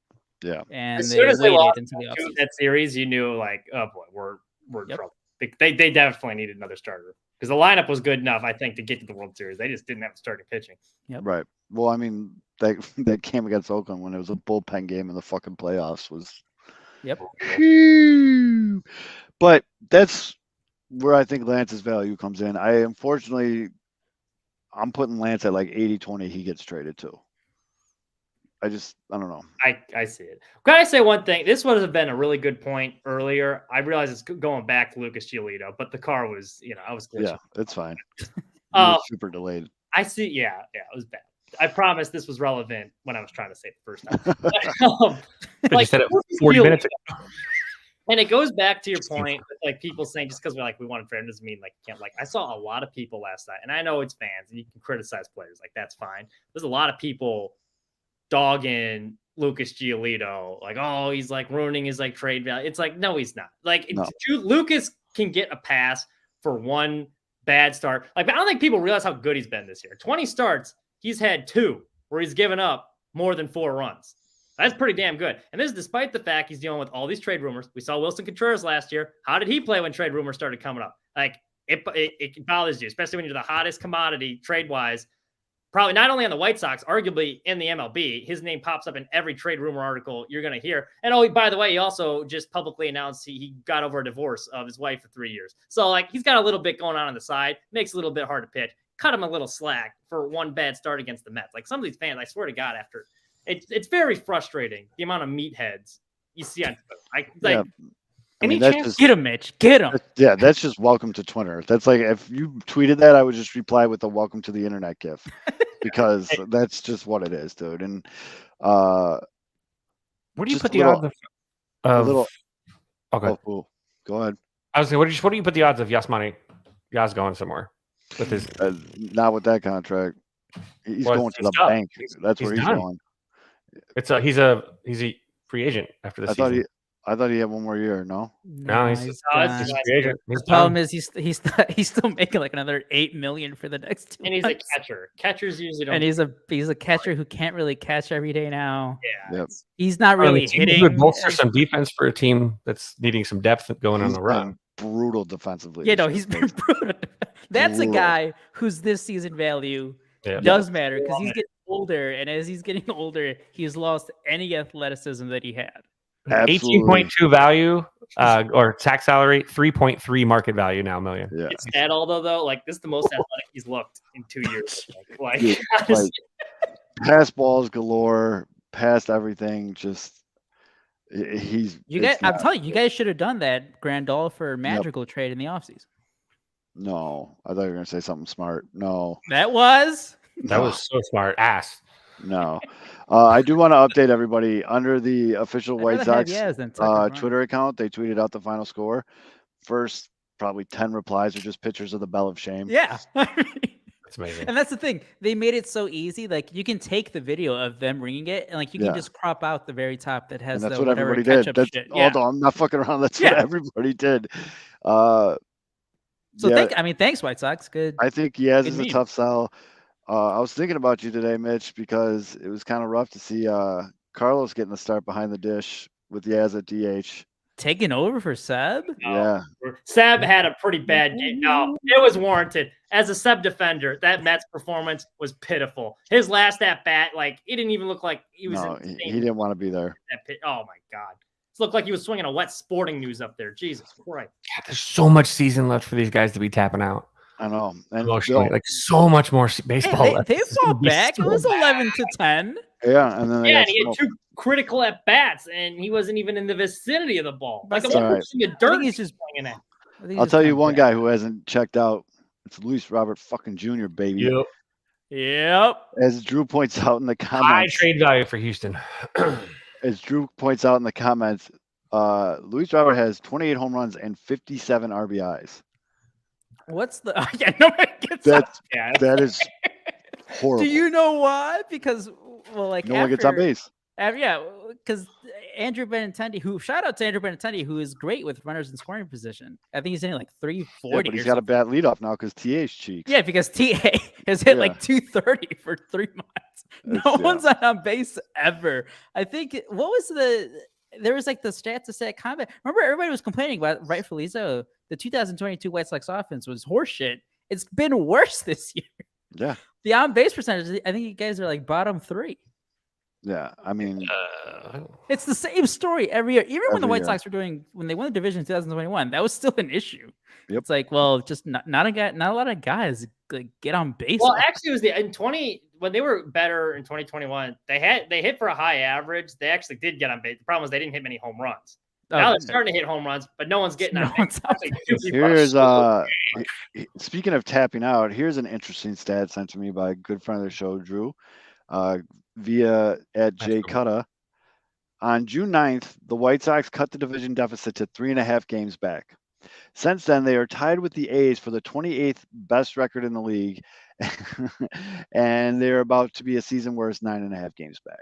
Yeah. and As they soon as they waited lost until the offseason. that series, you knew like, oh boy, we're in Yep. trouble. They definitely needed another starter because the lineup was good enough, I think, to get to the World Series. They just didn't have starting pitching. Right. Well, I mean, that game against Oakland when it was a bullpen game in the fucking playoffs was. Yep. Phew. But that's where I think Lance's value comes in. I'm putting Lance at like 80-20. He gets traded too. I don't know. I see it. Can I say one thing? This would have been a really good point earlier. I realize it's going back to Lucas Giolito, but the car was, I was glitching. Yeah, it's fine. You were Uh, super delayed. I see. Yeah, it was bad. I promise this was relevant when I was trying to say it the first time. But you said it Lucas 40 Giolito- minutes ago. And it goes back to your point, like people saying just because we want to trade him doesn't mean like you can't. Like I saw a lot of people last night, and I know it's fans and you can criticize players, like that's fine. There's a lot of people dogging Lucas Giolito, like, oh, he's like ruining his like trade value. It's like, no, he's not. Like No. Lucas can get a pass for one bad start. Like, I don't think people realize how good he's been this year. 20 starts, he's had 2 where he's given up more than 4 runs. That's pretty damn good. And this is despite the fact he's dealing with all these trade rumors. We saw Wilson Contreras last year. How did he play when trade rumors started coming up? Like, it bothers you, especially when you're the hottest commodity trade-wise. Probably not only on the White Sox, arguably in the MLB. His name pops up in every trade rumor article you're going to hear. And oh, by the way, he also just publicly announced he got over a divorce of his wife for 3 years. So, like, he's got a little bit going on the side. Makes it a little bit hard to pitch. Cut him a little slack for one bad start against the Mets. Like, some of these fans, I swear to God, after it's very frustrating the amount of meatheads you see on Twitter. Yeah. I mean, any that's chance? just, Get him, Mitch. Get him. yeah, that's just welcome to Twitter. That's like if you tweeted that, I would just reply with a welcome to the internet gif. because that's just what it is, dude. And Where do you just put a the little- odds a of? little. Okay. Oh, cool. Go ahead. I was saying, what do you put the odds of Yas going somewhere with his? Not with that contract. He's Well, going to he's the done. bank. That's he's where he's done. going. He's a free agent after the season. I thought he had one more year. No. No, he's he's no, done. it's a free agent. He's The problem done. is he's still making like another $8 million for the next 2 And he's a months. catcher. Catchers usually don't. And he's a catcher who can't really catch every day now. yeah. Yep. He's not really He hitting. would bolster some defense for a team that's needing some depth going on He's the run. been brutal defensively. Yeah, this no, year. he's been brutal. That's a Brutal. guy whose this season value Yeah. does matter because he's getting older, and as he's getting older, he's lost any athleticism that he had. Absolutely. 18.2 value or tax salary, 3.3 market value now, million. Yeah. It's sad, although like this is the most athletic he's looked in 2 years. Like, Dude, like, pass balls galore, past everything. Just he's. You guys, it's I'm not- telling you, you guys should have done that Grandal for Madrigal trade in the offseason. No, I thought you were gonna say something smart. No, That was That was so smart. Ass. no. I do want to update everybody under the official I'd White rather have Sox Yaz than Tucker Barn. Twitter account. They tweeted out the final score. First, probably 10 replies are just pictures of the bell of shame. Yeah. That's amazing. And that's the thing. They made it so easy. Like you can take the video of them ringing it, and like you can Yeah. just crop out the very top that has And that's the what whatever everybody did. ketchup That's, shit. Yeah. although I'm not fucking around. That's what Yeah. everybody did. So yeah, thanks White Sox. Good. I think Yaz Good is a meme. tough sell. I was thinking about you today, Mitch, because it was kind of rough to see Carlos getting the start behind the dish with Yaz at DH. Taking over for Seb. Yeah. Seb had a pretty bad game. No, it was warranted. As a Seb defender, that Mets performance was pitiful. His last at bat, like it didn't even look like he was. No, in the he same didn't want to be there. that pit. Oh my god, it looked like he was swinging a wet Sporting News up there. Jesus Christ! There's so much season left for these guys to be tapping out. I know. And Emotionally, like so much more baseball Hey, left. they It's gonna fought be back. so It was bad. 11-10. yeah, and then they Yeah, got and he had smoked. 2 critical at bats, and he wasn't even in the vicinity of the ball. Like That's a all right. pushing a I dirt. think he's just. swinging at. I think he's I'll just tell you kinda one bad. guy who hasn't checked out. It's Luis Robert fucking Jr., baby. Yep. Yep. As Drew points out in the High comments. trade value for Houston. As Drew points out in the comments, Luis Robert has 28 home runs and 57 RBIs. What's the? Yeah, nobody gets That's Yeah, that is horrible. Do you know why? Because well, like no one gets on base. Yeah, because Andrew Benintendi, who shout out to Andrew Benintendi, who is great with runners in scoring position. I think he's hitting like 340. Yeah, but he's or got a something. bad leadoff now because TA's cheeks. Yeah, because TA has hit Yeah. like 230 for 3 months. No It's- yeah. one's on base ever. I think what was there was like the stat to stat combat. Remember, everybody was complaining about, rightfully so, the 2022 White Sox offense was horseshit. It's been worse this year. Yeah. The on base percentage, I think you guys are like bottom 3. Yeah. I mean, It's the same story every year. Even when the Every White year. Sox were when they won the division in 2021, that was still an issue. Yep. It's like, well, just not a lot of guys like, get on base. Well, actually, it was in 20 when they were better in 2021. They hit for a high average. They actually did get on base. The problem was they didn't hit many home runs. Now they're starting to hit home runs, but no one's getting No on one's base. on Actually, 2 people on here's base. speaking of tapping out, here's an interesting stat sent to me by a good friend of the show, Drew, via at Jay cool. Cutta. On June 9th, the White Sox cut the division deficit to 3.5 games back. Since then, they are tied with the A's for the 28th best record in the league, and they're about to be a season worst 9.5 games back.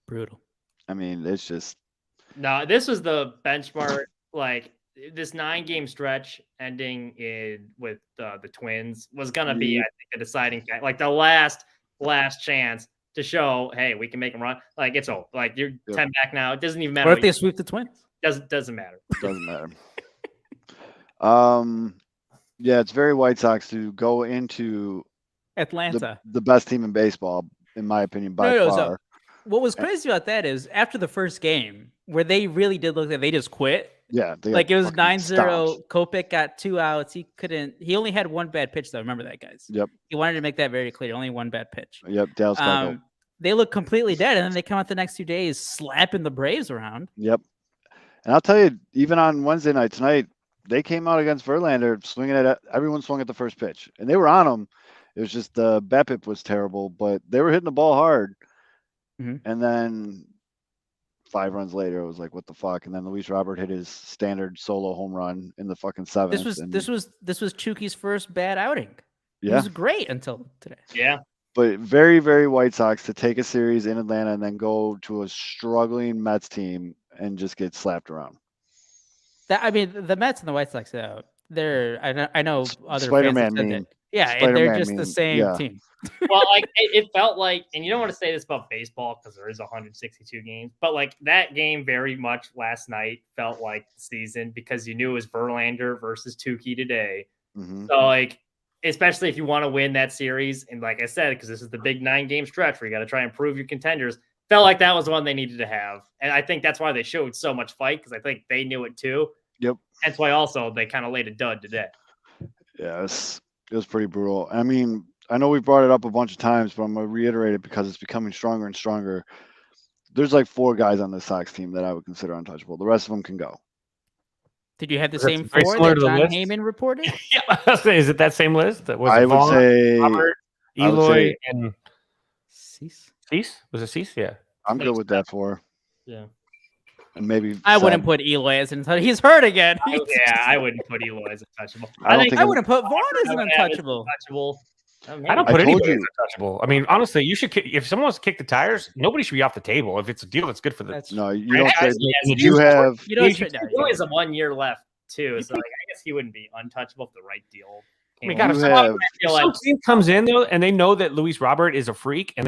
brutal. I mean, it's just No, this was the benchmark. Like this 9-game stretch ending with the Twins was gonna be, I think, a deciding fact. Like the last chance to show, hey, we can make them run. Like it's over. Like you're 10 back now. It doesn't even matter. What if they sweep the Twins? Doesn't matter. doesn't matter. Yeah, it's very White Sox to go into Atlanta. the best team in baseball, in my opinion, by No, so- far. What was crazy about that is after the first game, where they really did look like they just quit. Yeah, they Like got it was fucking 9-0. stomped. Kopech got 2 outs. He only had 1 bad pitch though. Remember that, guys. Yep, He wanted to make that very clear. Only 1 bad pitch. yep. Dale Steichel. They look completely dead, and then they come out the next 2 days slapping the Braves around. Yep. And I'll tell you, even on Wednesday night tonight, they came out against Verlander swinging at everyone swung at the first pitch, and they were on him. It was just the BABIP was terrible, but they were hitting the ball hard. Mhm. And then 5 runs later, it was like, what the fuck? And then Luis Robert hit his standard solo home run in the fucking seventh. This was Chuki's first bad outing. He yeah. was great until today. Yeah. But very, very White Sox to take a series in Atlanta and then go to a struggling Mets team and just get slapped around. That I mean, the Mets and the White Sox, they're I know other Spider-Man fans have said meme. that. Yeah, Spider-Man they're just the meme. same Yeah. team. Well, like it felt like, and you don't want to say this about baseball because there is 162 games, but like that game very much last night felt like the season because you knew it was Verlander versus Tukey today. Mhm. So like, especially if you want to win that series, and like I said, because this is the big 9-game stretch where you got to try and prove your contenders. Felt like that was the one they needed to have, and I think that's why they showed so much fight because I think they knew it too. Yep. That's why also they kind of laid a dud today. Yeah, it was pretty brutal. I mean, I know we've brought it up a bunch of times, but I'm going to reiterate it because it's becoming stronger and stronger. There's like 4 guys on the Sox team that I would consider untouchable. The rest of them can go. Did you have the That's same very 4 similar that to the John list. Heyman reported? Yeah, I was saying, is it that same list? That was I would Vaughn, say Robert, I would Eloy, say- and Cease? Cease. Was it Cease? Yeah. I'm good with that 4. Yeah. And maybe I wouldn't Seb. put Eloy as an untouchable. He's hurt again. I wouldn't put Eloy as untouchable. I don't think I wouldn't put Vaughn as an would have untouchable. untouchable. I don't I put told anybody you. as untouchable. I mean, honestly, you should. If someone wants to kick the tires, nobody should be off the table. If it's a deal that's good for the. That's No, you don't franchise say. and the You juice- have you know, you should- He only has a 1 year left too, so like, I guess he wouldn't be untouchable if the right deal. I mean, came God, along. if You someone- have- I feel Some like team comes in though, and they know that Luis Robert is a freak, and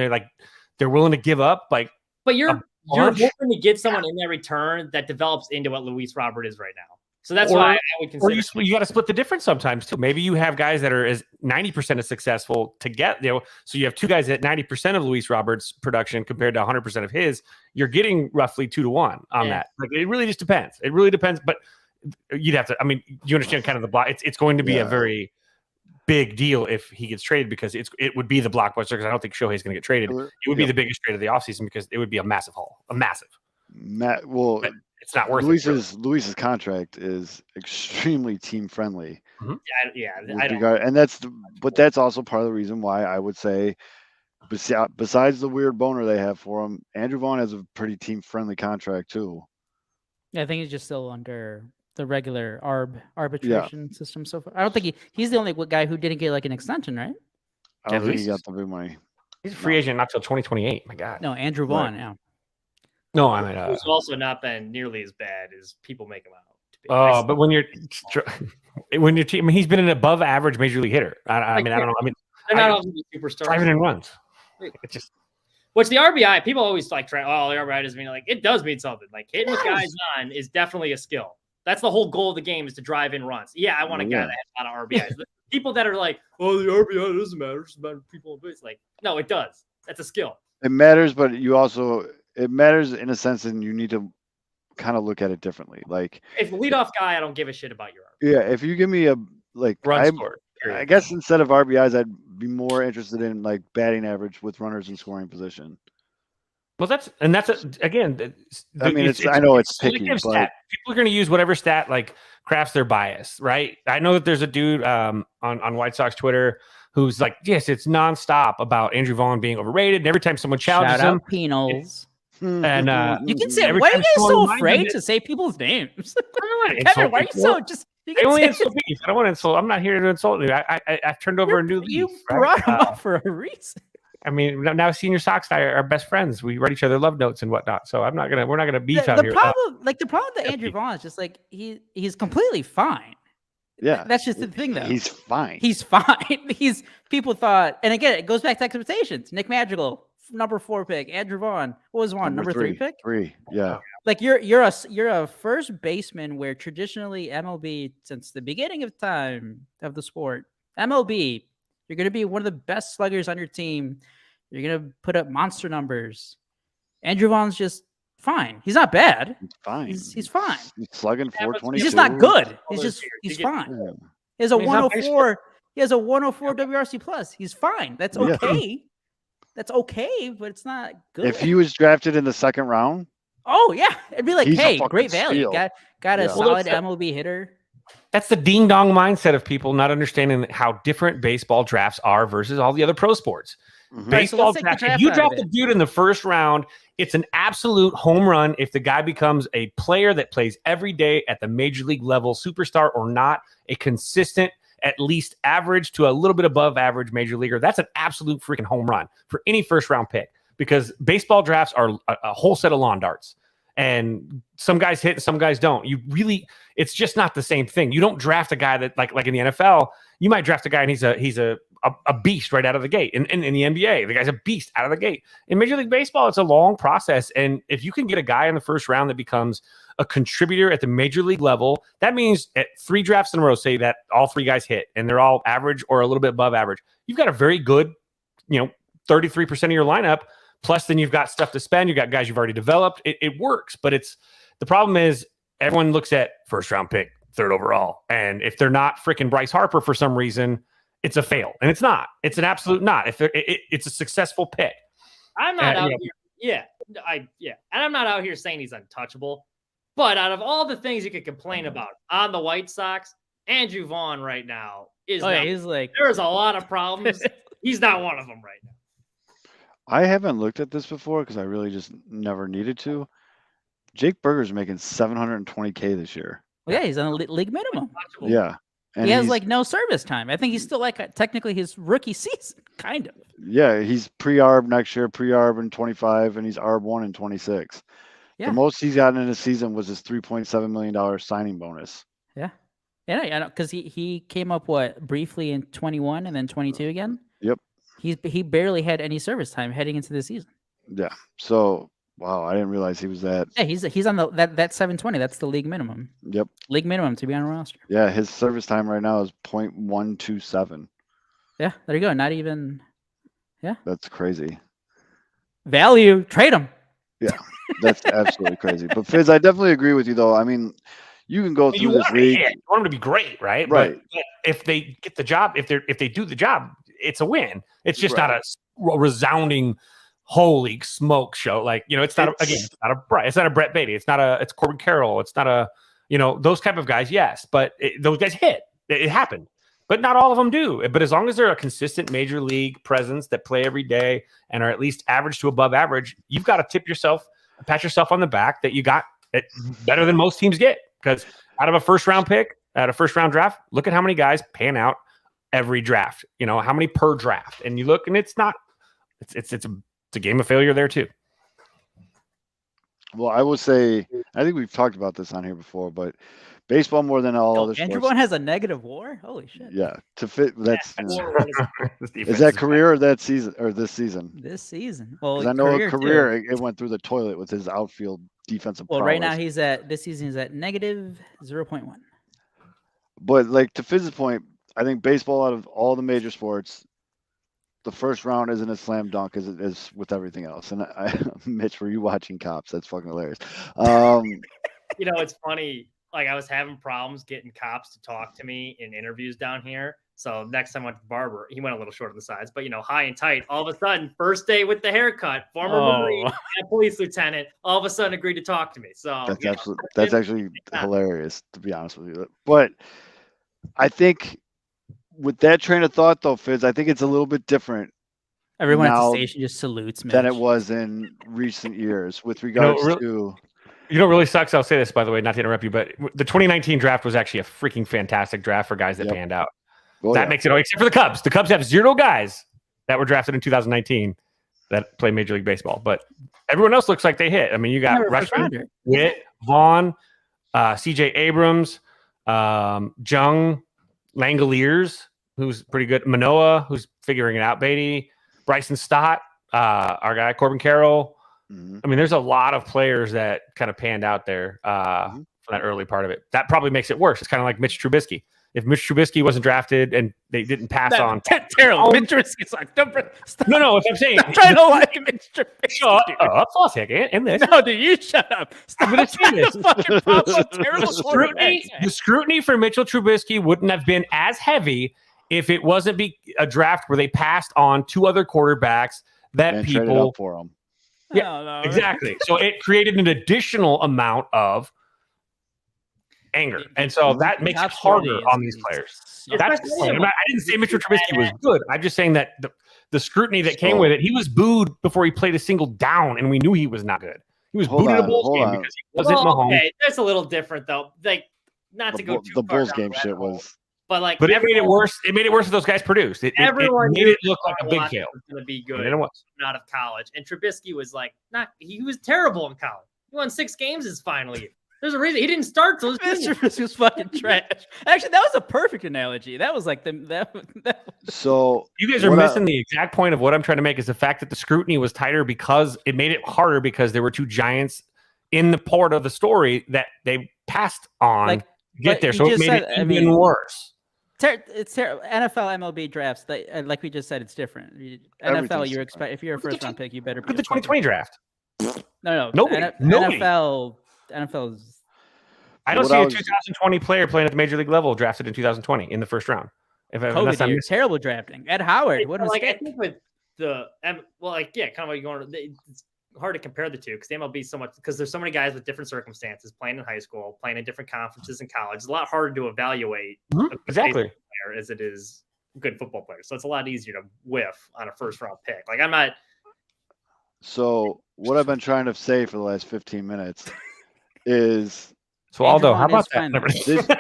they're willing to give up. Like, But you're bunch. hoping to get someone in that return that develops into what Luis Robert is right now. So that's Or- why I would or consider. you got to split the difference sometimes too. Maybe you have guys that are as 90% as successful to get so you have 2 guys at 90% of Luis Robert's production compared to 100% of his. You're getting roughly 2 to 1 on Yeah. that. Like, it really just depends. It really depends. But you'd have to. I mean, you understand kind of the block. It's going to be a Yeah. very big deal if he gets traded because it would be the blockbuster because I don't think Shohei's going to get traded. It would be Yep. the biggest trade of the offseason because it would be a massive haul, a massive. Matt. Well, But it's not worth it. really. Luis's contract is extremely team friendly. I don't. And but that's also part of the reason why I would say, besides the weird boner they have for him, Andrew Vaughn has a pretty team friendly contract too. Yeah, I think he's just still under the regular arbitration system so far. I don't think he's the only guy who didn't get like an extension, right? I don't At think he least- got the big money. He's a free agent not till 2028. My God. No, Andrew Vaughn. Yeah. No, I mean, Who's also not been nearly as bad as people make him out. To be honest. but when your team, I mean, he's been an above average major league hitter. I mean, I don't know. I mean, they're not I- all gonna be superstars. driving in runs. It's just Which the RBI, people always like try. Oh, the RBI doesn't mean like it does mean something. Like hitting with guys on is definitely a skill. That's the whole goal of the game is to drive in runs. Yeah, I want a guy Yeah. that has a lot of RBIs. The people that are like, oh, the RBI doesn't matter. It's about people in base. Like, no, it does. That's a skill. It matters, but it matters in a sense, and you need to kind of look at it differently. Like, If leadoff guy, I don't give a shit about your RBI. yeah, if you give me a run I score. I guess instead of RBIs, I'd be more interested in like batting average with runners in scoring position. Well, that's again. I mean, I know it's picky, subjective but- stat. People are going to use whatever stat like crafts their bias, right? I know that there's a dude on White Sox Twitter who's like, yes, it's nonstop about Andrew Vaughn being overrated, and every time someone challenges Shout him, out Penals. and You can say, every why are time you guys someone so reminds afraid him to say people's names? I don't want to Kevin, insult why are you people. so just? You I can only say insult me. I don't want to insult. I'm not here to insult you. I've turned over a new leaf. you right? brought him up for a reason. I mean, now Senior Sox and I are best friends. We write each other love notes and whatnot. So we're not gonna beef out The here. problem with Andrew Vaughn is just like he's completely fine. Yeah, That's just the thing, though. he's fine. He's fine. People thought, and again, it goes back to expectations. Nick Madrigal, number 4 pick. Andrew Vaughn, what was Vaughn? Number 3 pick. 3, yeah. Like you're a first baseman where traditionally MLB, since the beginning of time of the sport, MLB, you're going to be one of the best sluggers on your team. You're going to put up monster numbers. Andrew Vaughn's just fine. He's not bad. He's fine. He's fine. He's slugging Yeah, but 422. He's just not good. All those years, He's you get- fine. Yeah. He has a He's not 104. He has a 104 WRC plus. He's fine. That's Yeah. okay. That's okay, but it's not good. If he was drafted in the second round, Oh yeah, it'd be like, He's a hey, fucking great value. steal. Got a Yeah. solid Well, MLB hitter. That's the ding dong mindset of people not understanding how different baseball drafts are versus all the other pro sports. Mhm. Baseball let's take the draft, draft if you out of draft it. a dude in the first round, it's an absolute home run if the guy becomes a player that plays every day at the major league level, superstar or not, a consistent, at least average to a little bit above average major leaguer. That's an absolute freaking home run for any first round pick, because baseball drafts are a whole set of lawn darts. And some guys hit and some guys don't. It's just not the same thing. You don't draft a guy that like in the NFL, you might draft a guy and he's a beast right out of the gate. In the NBA, the guy's a beast out of the gate. In Major League Baseball, it's a long process. And if you can get a guy in the first round that becomes a contributor at the major league level, that means at 3 drafts in a row, say that all 3 guys hit and they're all average or a little bit above average. You've got a very good, 33% of your lineup. Plus, then you've got stuff to spend. You've got guys you've already developed. It works, but the problem is everyone looks at first round pick, 3rd overall. And if they're not freaking Bryce Harper for some reason, it's a fail. And it's not. It's an absolute not. It's a successful pick. I'm not out here. And I'm not out here saying he's untouchable. But out of all the things you could complain about on the White Sox, Andrew Vaughn right now is he's like, there's a lot of problems. He's not one of them right now. I haven't looked at this before because I really just never needed to. Jake Berger's making $720K this year. well, yeah, he's on a league minimum. Untouchable. Yeah. And He has he's- like no service time. I think he's still like technically his rookie season, kind of. Yeah, he's pre-arb next year, pre-arb in 25, and he's arb 1 in 26. Yeah. The most he's gotten in a season was his $3.7 million signing bonus. Yeah, I know, because he came up briefly in 21 and then 22 again. Yep. He barely had any service time heading into the season. Yeah. So, wow, I didn't realize he was that. Yeah, he's on that 720. That's the league minimum. Yep. League minimum to be on a roster. Yeah, his service time right now is 0.127. Yeah, there you go. Not even That's crazy. value. Trade him. That's absolutely crazy. But Fizz, I definitely agree with you, though. I mean, you can go You through this want, league. you want them to be great, right? Right. But if they get the job, if they do the job, it's a win. It's just not a resounding holy smoke show. Like, it's not it's not a Brett Beatty. It's Corbin Carroll. It's not a those type of guys. Yes, but those guys hit. It happened. But not all of them do. But as long as they're a consistent major league presence that play every day and are at least average to above average, you've got to pat yourself on the back that you got it better than most teams get. Because out of a first round pick, out of first round draft, look at how many guys pan out every draft. How many per draft, and you look, and it's a game of failure there too. Well, I will say, I think we've talked about this on here before, but baseball more than all other Andrew sports. Vaughn has a negative WAR. Holy shit! Yeah, to fit that's This defense is that career or that season or this season? This season. Well, Because I know a too. career it went through the toilet with his outfield defensive. Well, right now prowess. this season he's at negative 0.1. But like to Fizz's point, I think baseball out of all the major sports, the first round isn't a slam dunk as it is with everything else. And Mitch, were you watching Cops? That's fucking hilarious. It's funny. Like, I was having problems getting cops to talk to me in interviews down here. So next time I went to the barber, he went a little short on the sides, but high and tight. All of a sudden, first day with the haircut, former Marine and police lieutenant, all of a sudden agreed to talk to me. So that's actually hilarious, to be honest with you. But I think with that train of thought, though, Fizz, I think it's a little bit different Everyone at now the station just salutes me. than it was in recent years with regards to. Really sucks. I'll say this, by the way, not to interrupt you, but the 2019 draft was actually a freaking fantastic draft for guys that panned out. Well, Makes it, except for the Cubs. The Cubs have 0 guys that were drafted in 2019 that play Major League Baseball, but everyone else looks like they hit. I mean, you got Rushman, Witt, Vaughn, C.J. Abrams, Jung, Langoliers, who's pretty good, Manoah, who's figuring it out, Beatty, Bryson Stott, our guy Corbin Carroll. I mean, there's a lot of players that kind of panned out there for that early part of it. That probably makes it worse. It's kind of like Mitch Trubisky. If Mitch Trubisky wasn't drafted and they didn't pass on, terrible. Mitch Trubisky's like, no. What I'm saying, I'm trying to like Mitch Trubisky. Shut up for a second. And this, No, dude, you shut up. Stop I'm going to say this. fucking pop up terrible The scrutiny for Mitchell Trubisky wouldn't have been as heavy if it wasn't a draft where they passed on 2 other quarterbacks that and traded people up for him. Yeah, exactly. So it created an additional amount of anger, and so that makes it harder on these players. That's the point. I didn't say Mr. Trubisky was good. I'm just saying that the scrutiny that came with it, he was booed before he played a single down, and we knew he was not good. He was booed in a Bulls game because he wasn't Mahomes. Okay, that's a little different though. Like, not to go too the far Bulls down game the shit rabbit hole, was. but it made it worse. It made it worse if those guys produced. It made it look like a big fail. Was going to be good. And it was out of college, and Trubisky was like he was terrible in college. He won 6 games his final year. There's a reason he didn't start till his Trubisky was fucking trash. Actually, that was a perfect analogy. That was like So you guys are missing the exact point of what I'm trying to make is the fact that the scrutiny was tighter because it made it harder because there were 2 giants in the part of the story that they passed on to get there. So it made it even worse. It's terrible. NFL, MLB drafts, like we just said, it's different. NFL, you expect if you're a first round pick, you better. Look at the 2020 draft. No. Nobody. NFL is. I don't see a 2020 player playing at the major league level drafted in 2020 in the first round. COVID year, terrible drafting. Ed Howard, what a mistake. I think with the kind of what you're going. It's hard to compare the two because the MLB is so much because there's so many guys with different circumstances playing in high school, playing in different conferences in college. It's a lot harder to evaluate exactly player as it is good football players. So it's a lot easier to whiff on a first round pick. Like I'm not. So what I've been trying to say for the last 15 minutes is. So Aldo, how about that?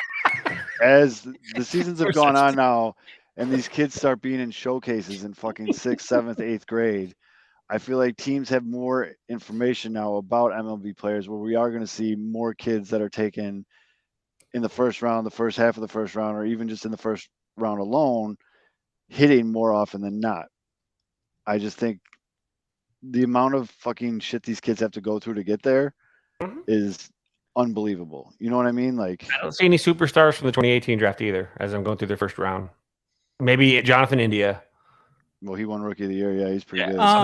As the seasons have gone on now, and these kids start being in showcases in fucking 6th, 7th, 8th grade, I feel like teams have more information now about MLB players where we are going to see more kids that are taken in the first round, the first half of the first round, or even just in the first round alone, hitting more often than not. I just think the amount of fucking shit these kids have to go through to get there is unbelievable. You know what I mean? Like, I don't see any superstars from the 2018 draft either as I'm going through their first round. Maybe Jonathan India. Well, he won Rookie of the Year. Yeah, he's pretty good. So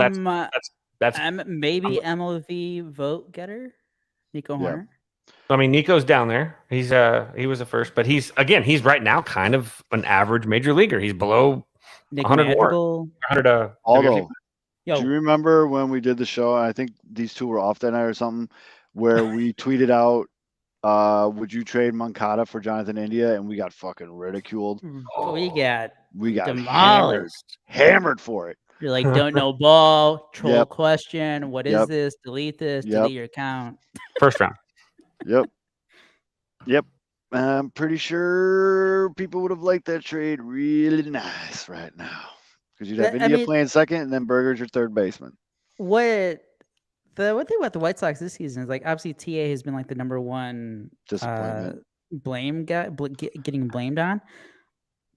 that's maybe MLB vote getter, Nico Horner. I mean, Nico's down there. He's he was the first, but he's right now kind of an average major leaguer. He's below 100 WAR. 100. Although, do you remember when we did the show? I think these two were off that night or something, where we tweeted out, "Would you trade Moncada for Jonathan India?" And we got fucking ridiculed. We got demolished, hammered for it. You're like, don't know ball, troll question. What is this? Delete this. Delete your account. First round. Yep. I'm pretty sure people would have liked that trade really nice right now because you'd have India playing second and then Berger's your third baseman. What thing about the White Sox this season is like obviously TA has been like the number one blame guy, getting blamed on.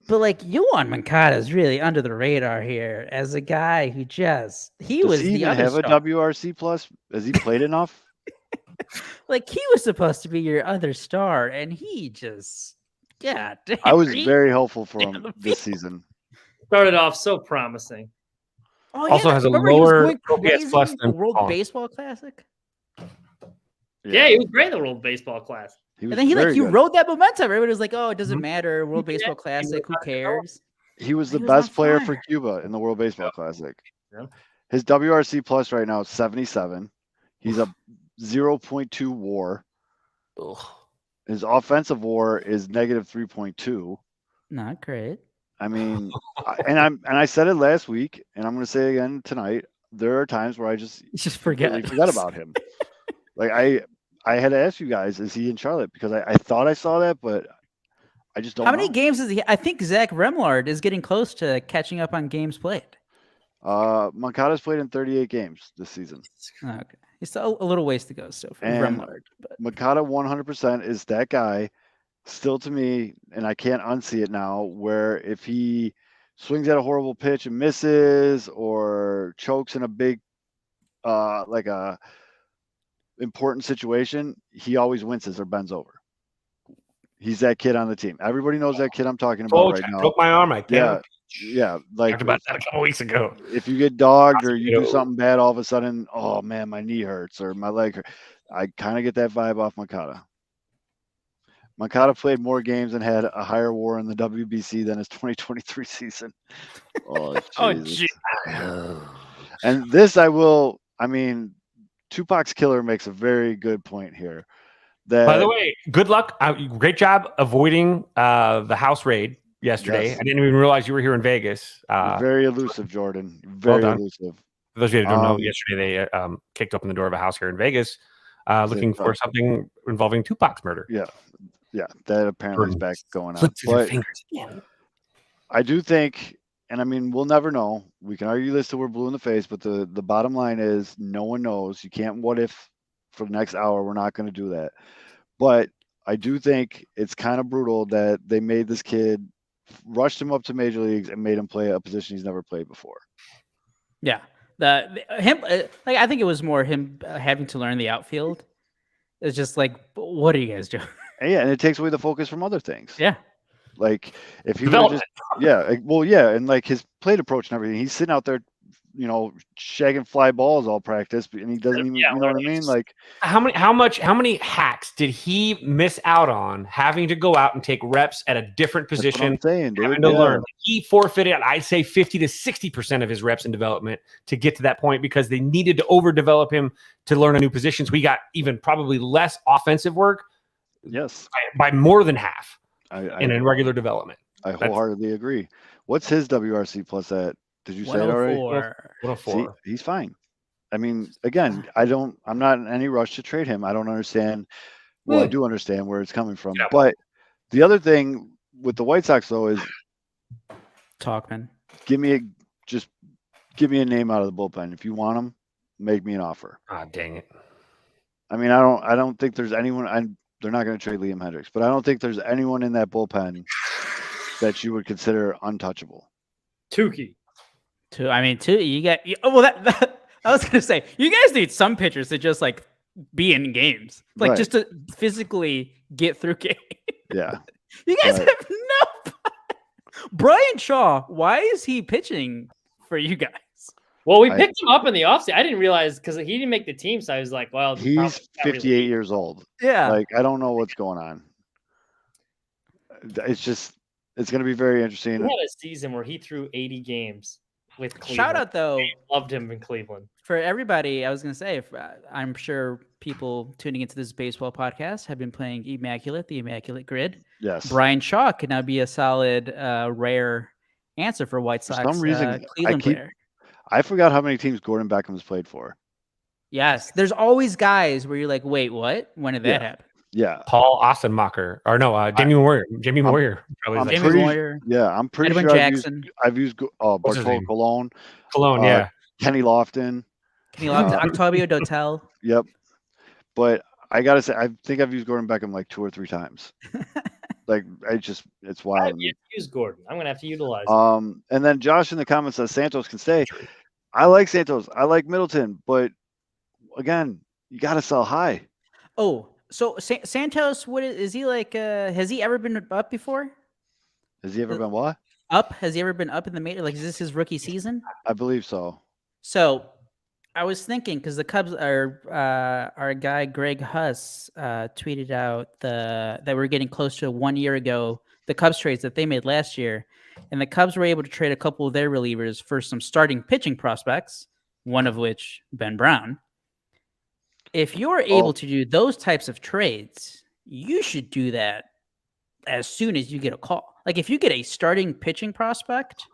But like Yohan Moncada is really under the radar here as a guy who does he even have a WRC plus? Has he played enough? Like he was supposed to be your other star, and he just I was very helpful for him this season. Started off so promising. Oh, also has a lower OPS plus than World Baseball Classic. Yeah, he was great in the World Baseball Classic. And then he rode that momentum. Everybody was like, "Oh, it doesn't matter. World Baseball Classic, who cares?" He was the best player for Cuba in the World Baseball Classic. Yeah. His WRC plus right now is 77. He's a 0.2 WAR. Ugh. His offensive WAR is negative 3.2. Not great. I mean, I said it last week, and I'm going to say it again tonight. There are times where I just forgot about him. Like I had to ask you guys, is he in Charlotte? Because I thought I saw that, but I just don't know. How many games is he? I think Zach Remillard is getting close to catching up on games played. Moncada's played in 38 games this season. Okay. He's still a little ways to go still for Remillard. But Moncada 100% is that guy still to me, and I can't unsee it now, where if he swings at a horrible pitch and misses or chokes in a big like a important situation, he always winces or bends over. He's that kid on the team. Everybody knows that kid I'm talking about right now. Broke my arm. Yeah. Like talked about that a couple weeks ago. If you get dogged or you do something bad, all of a sudden, oh man, my knee hurts or my leg hurts. I kind of get that vibe off Moncada. Moncada played more games and had a higher WAR in the WBC than his 2023 season. Oh, geez. And this Tupac's killer makes a very good point here. that. By the way, good luck. Great job avoiding the house raid yesterday. Yes. I didn't even realize you were here in Vegas. You're very elusive, Jordan. Very done. elusive. For those of you that don't know, Um, yesterday they kicked open the door of a house here in Vegas, Is looking it, for something involving Tupac's murder. Yeah, that apparently is Jordan, back going on. Slip through their But fingers again. I do think, and I mean, we'll never know. We can argue this till we're blue in the face, but the bottom line is no one knows. You can't what if for the next hour. We're not going to do that. But I do think it's kind of brutal that they made this kid, rushed him up to major leagues and made him play a position he's never played before. Yeah. I think it was more him having to learn the outfield. It's just like, what are you guys doing? And it takes away the focus from other things. Yeah. Like if he would just, and like his plate approach and everything, he's sitting out there, shagging fly balls all practice, and he doesn't even, you know what I mean? Like How many hacks did he miss out on having to go out and take reps at a different that's what position? I'm saying, dude. Having to learn. He forfeited, I'd say 50 to 60% of his reps in development to get to that point because they needed to overdevelop him to learn a new position. So he got even probably less offensive work. Yes. By more than half in regular development. I wholeheartedly agree. What's his WRC plus at? Did you say it already? 104. See, he's fine. I mean, again, I'm not in any rush to trade him. I don't understand. Well, I do understand where it's coming from. Yeah. But the other thing with the White Sox, though, is Talkman. give me a name out of the bullpen. If you want him, make me an offer. Ah, dang it. I mean, I don't think there's anyone. They're not going to trade Liam Hendricks, but I don't think there's anyone in that bullpen that you would consider untouchable. Tukey. You got. Well, that I was gonna say you guys need some pitchers to just like be in games, like Right. just to physically get through games. Yeah. You guys Right. have no. Brian Shaw, why is he pitching for you guys? Well, we picked him up in the offseason. I didn't realize because he didn't make the team, so I was like, well, He's 58 years old. Yeah. Like, I don't know what's going on. It's going to be very interesting. He had a season where he threw 80 games with Cleveland. Shout out though, I loved him in Cleveland. for everybody. I was gonna say, I'm sure people tuning into this baseball podcast have been playing Immaculate, the Immaculate Grid. Yes. Brian Shaw could now be a solid, rare answer for White Sox. For some reason, Cleveland player. I forgot how many teams Gordon Beckham has played for. Yes, there's always guys where you're like, wait, what? When did that happen? Yeah. Paul Ostenmacher. Or no, Jamie Moyer. Jamie Moyer. I'm Jamie Moyer. Yeah, I'm pretty Edwin sure Jackson. I've used What's his Bartolo name? Colon, Cologne, yeah. Kenny Lofton. Can you lock to Octavio Dotel? Yep. But I gotta say, I think I've used Gordon Beckham like 2 or 3 times. Like it's wild. I've used Gordon. I'm gonna have to utilize him. And then Josh in the comments says Santos can stay. I like Santos. I like Middleton, but again, you got to sell high. Oh, so Santos, what is he like? Has he ever been up before? Has he ever been what? Up? Has he ever been up in the major? Like, is this his rookie season? I believe so. So I was thinking because the Cubs our guy Greg Huss tweeted out that we're getting close to 1 year ago the Cubs trades that they made last year, and the Cubs were able to trade a couple of their relievers for some starting pitching prospects, one of which Ben Brown. If you're able to do those types of trades, you should do that as soon as you get a call. Like if you get a starting pitching prospect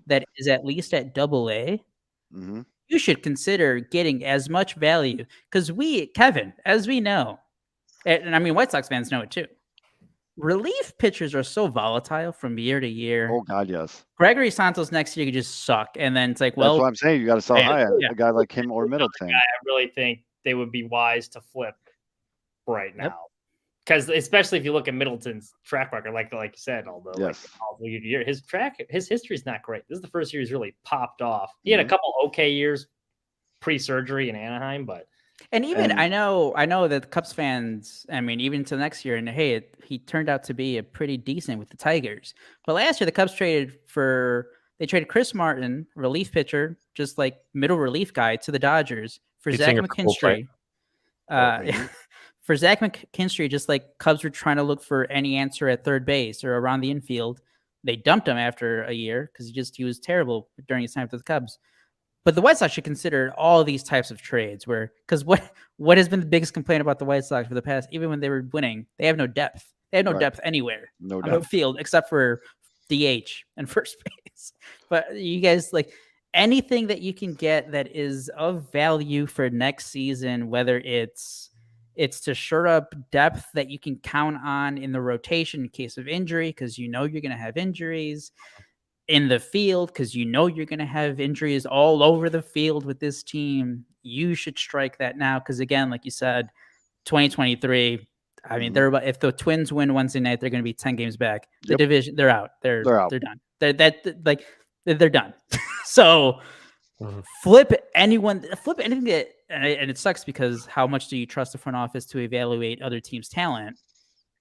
that is at least at AA, you should consider getting as much value because Kevin, as we know, and I mean, White Sox fans know it too. Relief pitchers are so volatile from year to year. Oh God, yes. Gregory Santos next year could just suck, and then it's like, well, that's what I'm saying. You got to sell high. A guy like him or Middleton. I really think they would be wise to flip right now, because especially if you look at Middleton's track record, like you said, although his history is not great. This is the first year he's really popped off. He had a couple okay years pre-surgery in Anaheim, but. And I know that the Cubs fans, I mean, even to next year, and hey, he turned out to be a pretty decent with the Tigers. But last year, the Cubs traded Chris Martin, relief pitcher, just like middle relief guy, to the Dodgers for Zach McKinstry. For Zach McKinstry, just like Cubs were trying to look for any answer at third base or around the infield. They dumped him after a year because he was terrible during his time with the Cubs. But the White Sox should consider all these types of trades because what has been the biggest complaint about the White Sox for the past, even when they were winning, they have no depth. They have no Right. depth anywhere No on the doubt. field except for DH and first base. But you guys, like, anything that you can get that is of value for next season, whether it's to shore up depth that you can count on in the rotation in case of injury, because you know you're going to have injuries in the field, because you know you're going to have injuries all over the field with this team. You should strike that now, because again, like you said, 2023. I mean, they're if the Twins win Wednesday night, they're going to be 10 games back. The Yep. division, they're out. They're out. They're done. They're done. So flip anything that, and it sucks because how much do you trust the front office to evaluate other teams' talent?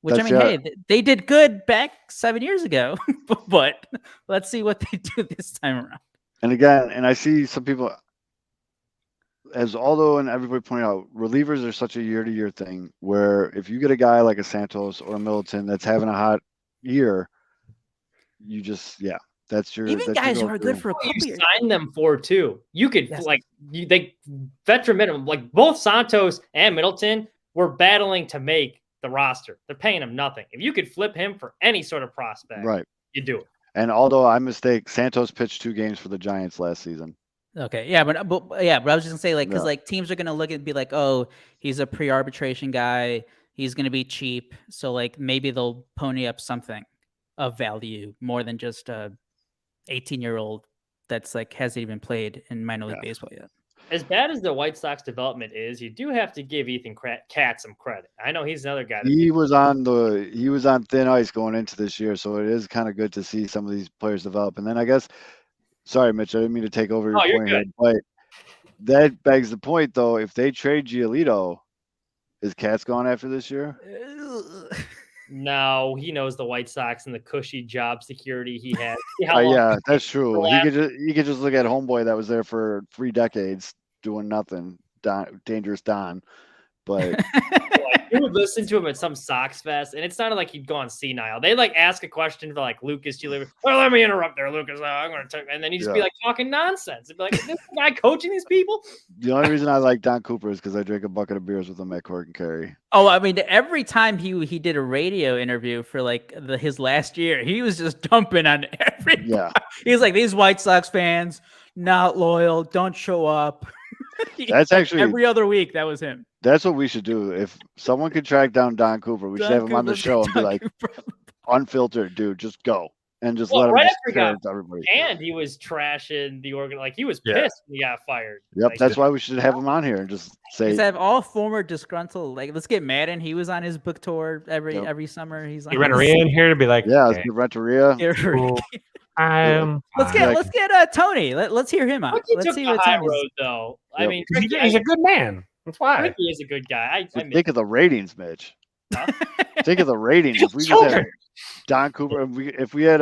Which, That's I mean, hey, they did good back 7 years ago, but let's see what they do this time around. And again, and I see some people, as Aldo and everybody pointed out, relievers are such a year-to-year thing where if you get a guy like a Santos or a Middleton that's having a hot year, you just, that's your. Even that's guys your who are go-to. good for a couple You years. signed them for too. You could Yes. they veteran minimum, like both Santos and Middleton were battling to make the roster. They're paying him nothing. If you could flip him for any sort of prospect, Right. you do it. And although I mistake, Santos pitched 2 games for the Giants last season. Okay, yeah, but I was just gonna say, like, because Yeah. like teams are gonna look and be like, oh, he's a pre-arbitration guy, he's gonna be cheap, so like maybe they'll pony up something of value more than just a 18-year-old that's like hasn't even played in minor league baseball yet. As bad as the White Sox development is, you do have to give Ethan Katz some credit. I know he's another guy. He was on thin ice going into this year, so it is kind of good to see some of these players develop. And then I guess, sorry, Mitch, I didn't mean to take over your you're point here, but that begs the point, though. If they trade Giolito, is Katz gone after this year? No, he knows the White Sox and the cushy job security he has. See how long Yeah, that's true. the He could just look at homeboy that was there for 3 decades doing nothing. Dangerous Don, but you would listen to him at some Sox fest, and it sounded like he'd gone senile. They like ask a question for like Lucas Giolito. Well, let me interrupt there, Lucas. I'm going to, and then he'd just be like talking nonsense. It'd be like, is this guy coaching these people? the only reason I like Don Cooper is because I drink a bucket of beers with him at Cork and Kerry. Oh, I mean, every time he did a radio interview for like his last year, he was just dumping on everybody. Yeah. He was like, these White Sox fans, not loyal, don't show up. That's actually every other week. That was him. That's what we should do. If someone could track down Don Cooper, we should have him on the show and be like, unfiltered, dude, just go. And just let him right just after he compare got it to everybody. And he was trashing the organ. Like he was pissed when he got fired. Yep, Like, that's why we should have him on here and just say, Let's have all former disgruntled. Like, let's get Madden. He was on his book tour every summer. He's on. You Renneria in here to be like, yeah, okay, let's get Renteria. cool. Let's get Tony. Let's hear him out. Ricky Let's took see the what high Tony's. road, though. I Yep. mean, He's a good man. That's why. Ricky is a good guy. I mean, Think of the ratings, Mitch. Huh? Think of the ratings. If we just had Don Cooper, if we had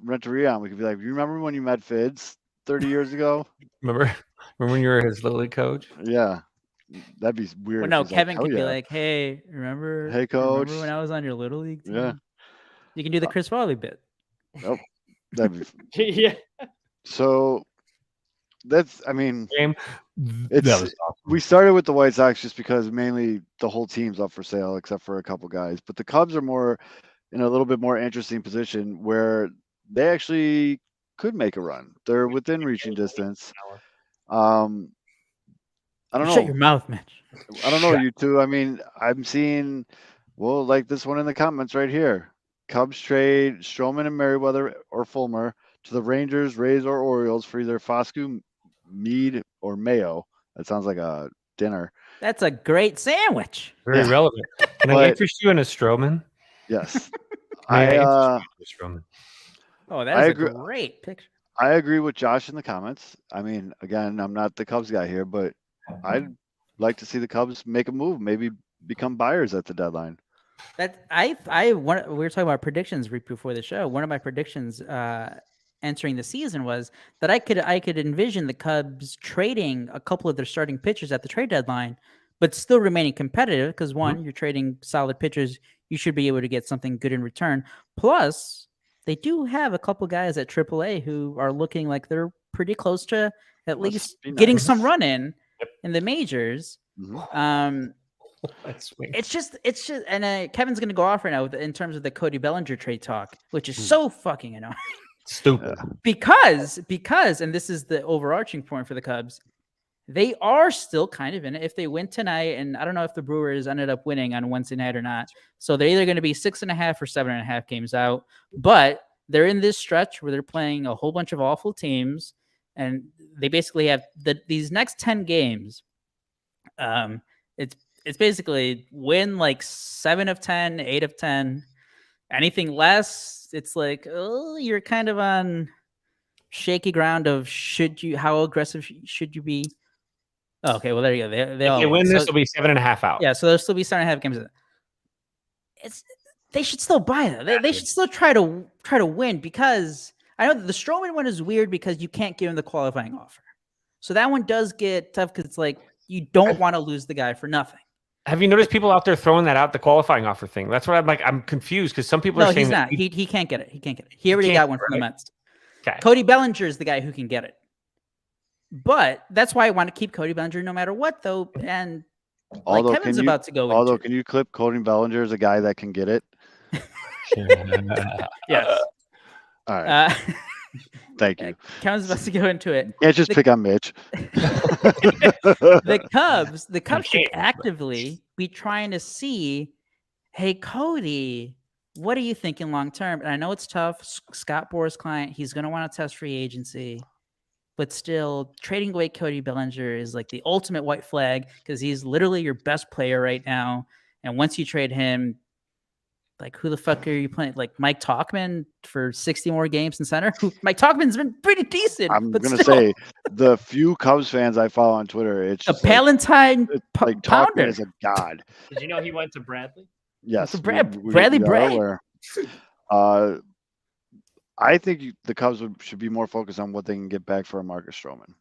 Renteria on, we could be like, you remember when you met Fids 30 years ago? Remember when you were his little league coach? Yeah. That'd be weird. Well, if no, he's like, Kevin "Hell could be yeah." like, "Hey, remember? Hey, coach. Remember when I was on your little league team? Yeah. You can do the Chris Farley bit." Nope. That'd be yeah. so. That's. I mean, Game. It's- That was awesome. we started with the White Sox just because mainly the whole team's up for sale except for a couple guys. But the Cubs are more in a little bit more interesting position where they actually could make a run. They're within reaching distance. I don't know. Shut your mouth, Mitch. I don't know, you two. I mean, I'm seeing, well, like this one in the comments right here. Cubs trade Stroman and Merriweather or Fulmer to the Rangers, Rays, or Orioles for either Foscue, Mead, or Mayo. That sounds like a dinner. That's a great sandwich. Very Yeah. relevant. Can I But- interest you in a Stroman? Yes. May I interest you in a Stroman? Oh, I that's a agree- great picture. I agree with Josh in the comments. I mean, again, I'm not the Cubs guy here, but I'd like to see the Cubs make a move, maybe become buyers at the deadline. That we were talking about predictions before the show. One of my predictions entering the season was that I could envision the Cubs trading a couple of their starting pitchers at the trade deadline, but still remaining competitive because one, you're trading solid pitchers, you should be able to get something good in return. Plus, they do have a couple guys at AAA who are looking like they're pretty close to at Must least be getting nice. some run in the majors. Mhm. That's sweet. It's just, and Kevin's gonna go off right now in terms of the Cody Bellinger trade talk, which is so fucking annoying. Stupid. because, and this is the overarching point for the Cubs, they are still kind of in it. If they win tonight, and I don't know if the Brewers ended up winning on Wednesday night or not, so they're either going to be 6.5 or 7.5 games out. But they're in this stretch where they're playing a whole bunch of awful teams, and they basically have these next 10 games. It's basically win like 7 of 10, 8 of 10. Anything less, it's like, oh, you're kind of on shaky ground of how aggressive should you be? Oh, okay, well there you go. They If all they win so, this, will be 7.5 out. yeah, so there'll still be 7.5 games. They should still buy it. They should still try to win, because I know that the Stroman one is weird because you can't give him the qualifying offer. So that one does get tough because it's like you don't want to lose the guy for nothing. Have you noticed people out there throwing that out, the qualifying offer thing? That's what I'm like. I'm confused because some people are saying he's not. He can't get it. He can't get it. He already got one from the Mets. Okay. Cody Bellinger is the guy who can get it. But that's why I want to keep Cody Bellinger no matter what, though. And Although, Kevin's about to go. Although, can you clip Cody Bellinger as a guy that can get it? Yes. All right. Thank you. Kevin's about to go into it. Can't just pick on Mitch. The Cubs should actively be trying to see, hey, Cody, what are you thinking long term? And I know it's tough. Scott Boras' client, he's going to want to test free agency. But still, trading away Cody Bellinger is like the ultimate white flag because he's literally your best player right now. And once you trade him, like, who the fuck are you playing? Like Mike Tauchman for 60 more games in center? Mike Tauchman's been pretty decent. I'm but going to still, say, the few Cubs fans I follow on Twitter, it's a just like, Palantine like pounder. Tauchman is a god. Did you know he went to Bradley? Yes. So Bradley we are Bray. aware. I think the Cubs should be more focused on what they can get back for a Marcus Stroman.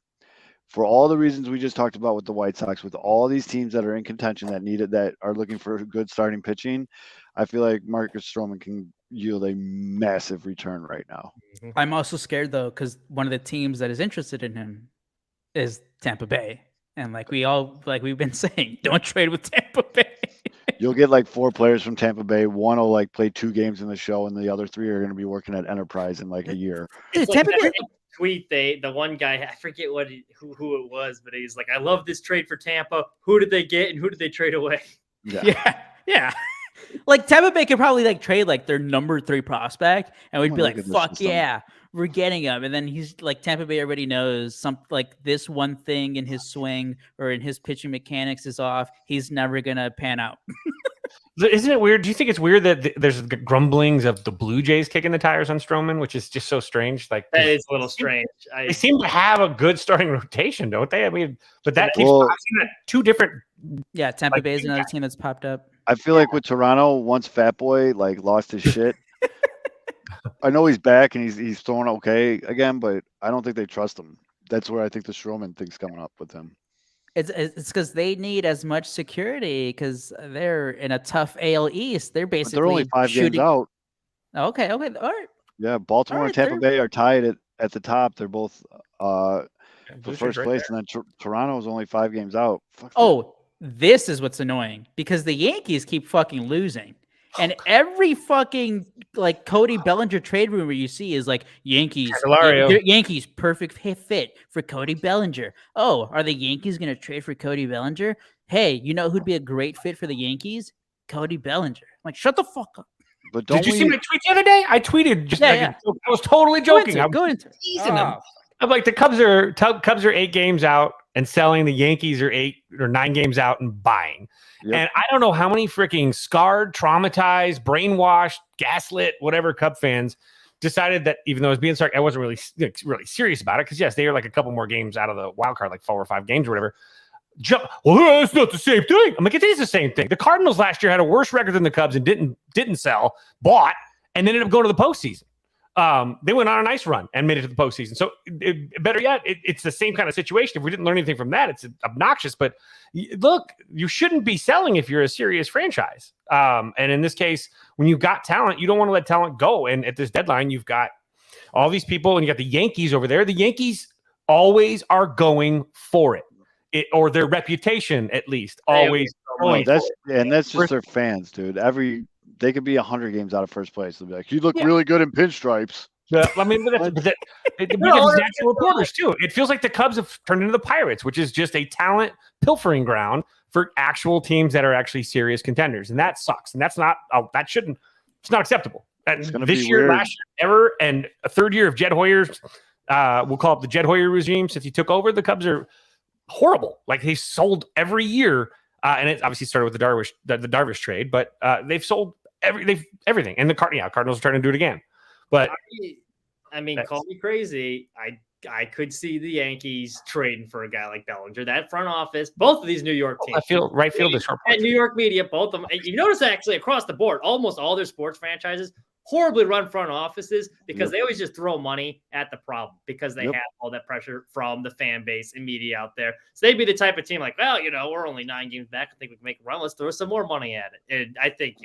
For all the reasons we just talked about with the White Sox, with all these teams that are in contention that are looking for good starting pitching, I feel like Marcus Stroman can yield a massive return right now. I'm also scared though, because one of the teams that is interested in him is Tampa Bay, and we've been saying, don't trade with Tampa Bay. You'll get like 4 players from Tampa Bay. One will like play 2 games in the show, and the other 3 are going to be working at Enterprise in like a year. Dude, It's Tampa like Bay. that tweet the one guy, I forget who it was, but he's like, I love this trade for Tampa. Who did they get and who did they trade away? Yeah. Like Tampa Bay could probably like trade like their number 3 prospect, and we'd be Look like, at this fuck system. yeah, we're getting him. And then he's like, Tampa Bay already knows some like this one thing in his swing or in his pitching mechanics is off. He's never gonna pan out. Isn't it weird? Do you think it's weird that there's grumblings of the Blue Jays kicking the tires on Stroman, which is just so strange? Like, That is a little strange. they seem to have a good starting rotation, don't they? I mean, but that keeps Well- I've seen that 2 different. Yeah, Tampa Like, Bay is another team that's popped up. I feel like with Toronto, once Fat Boy like lost his shit, I know he's back and he's throwing okay again, but I don't think they trust him. That's where I think the Stroman thing's coming up with him. It's because they need as much security because they're in a tough AL East. They're But basically they're only 5 shooting. games out. Okay, all right. Yeah, Baltimore All and right, Tampa Bay are tied at the top. They're both for Blue Jays first right place, and then Toronto is only 5 games out. Fuck that. Oh, this is what's annoying because the Yankees keep fucking losing. And every fucking like Cody Bellinger trade rumor you see is like Yankees, Candelario. Yankees perfect fit for Cody Bellinger. Oh, are the Yankees going to trade for Cody Bellinger? Hey, you know who'd be a great fit for the Yankees? Cody Bellinger. I'm like, shut the fuck up. But don't Did you we? see my tweet the other day? I tweeted just Yeah. I was totally joking. Go into it. teasing them. I'm like, the Cubs are 8 games out and selling. The Yankees are 8 or 9 games out and buying. Yep. And I don't know how many freaking scarred, traumatized, brainwashed, gaslit, whatever Cub fans decided that even though I was being sarcastic, I wasn't really serious about it because yes, they are like a couple more games out of the wild card, like 4 or 5 games or whatever. Well, it's not the same thing. I'm like, it is the same thing. The Cardinals last year had a worse record than the Cubs and didn't sell, bought, and then ended up going to the postseason. They went on a nice run and made it to the postseason. So better yet, it's the same kind of situation. If we didn't learn anything from that, it's obnoxious. But look, you shouldn't be selling if you're a serious franchise. And in this case, when you've got talent, you don't want to let talent go. And at this deadline, you've got all these people, and you got the Yankees over there. The Yankees always are going for it, or their reputation at least always going for it. That's just their fans, dude. They could be 100 games out of first place. They'll be like, "You look really good in pinstripes." I mean, because it's national reporters too. It feels like the Cubs have turned into the Pirates, which is just a talent pilfering ground for actual teams that are actually serious contenders, and that sucks. And that's not it's not acceptable. This year, last year, ever, and a third year of Jed Hoyer's. We'll call it the Jed Hoyer regime. Since he took over, the Cubs are horrible. Like they sold every year, and it obviously started with the Darvish trade, but they've sold everything. And the Cardinals are trying to do it again. But I mean, call me crazy. I could see the Yankees trading for a guy like Bellinger. That front office, both of these New York teams, I feel right field is sharp. And New York media, both of them. You notice actually across the board, almost all their sports franchises horribly run front offices because they always just throw money at the problem because they have all that pressure from the fan base and media out there. So they'd be the type of team like, well, we're only 9 games back. I think we can make a run. Let's throw some more money at it. And I think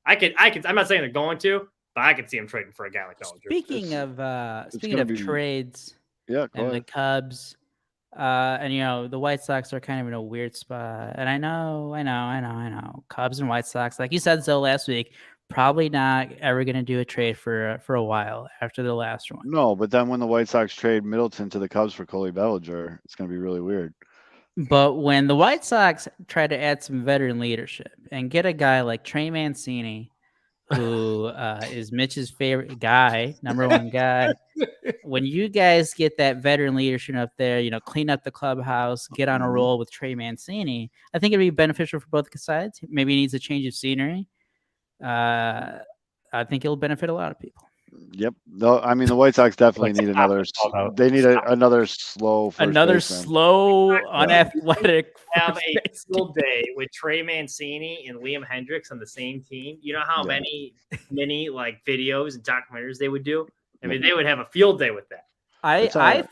I could. I'm not saying they're going to, but I could see them trading for a guy like Bellinger. Speaking of trades, and the Cubs, and the White Sox are kind of in a weird spot. And I know, Cubs and White Sox, like you said so last week, probably not ever going to do a trade for a while after the last one. No, but then when the White Sox trade Middleton to the Cubs for Cody Bellinger, it's going to be really weird. But when the White Sox try to add some veteran leadership and get a guy like Trey Mancini, who is Mitch's favorite guy, number one guy, when you guys get that veteran leadership up there, clean up the clubhouse, get on a roll with Trey Mancini, I think it'd be beneficial for both sides. Maybe he needs a change of scenery. I think it'll benefit a lot of people. Yep. No, I mean the White Sox definitely need another. They need another slow. Unathletic. Have a full day with Trey Mancini and Liam Hendricks on the same team. You know how many like videos and documentaries they would do? I mean, they would have a field day with that. I thought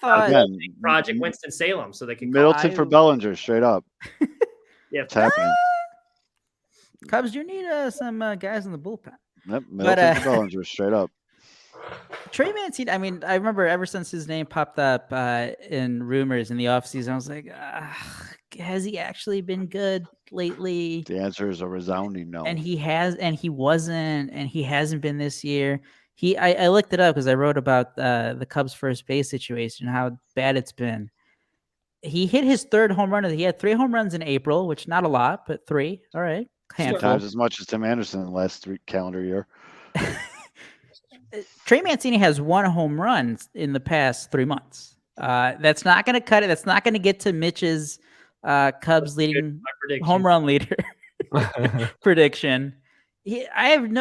Project Winston-Salem, so they could Middleton for Bellinger straight up. Yeah, it's happening. Cubs, you need some guys in the bullpen. Yep, Middleton for Bellinger straight up. Trey Mancini, I mean, I remember ever since his name popped up in rumors in the offseason, I was like, has he actually been good lately? The answer is a resounding no. And he hasn't been this year. I looked it up because I wrote about the Cubs first base situation, how bad it's been. He hit his 3rd home run. He had 3 home runs in April, which not a lot, but 3. All right. Sometimes as much as Tim Anderson in the last 3 calendar year. Trey Mancini has 1 home run in the past 3 months. That's not going to cut it. That's not going to get to Mitch's Cubs leading home run leader prediction. I have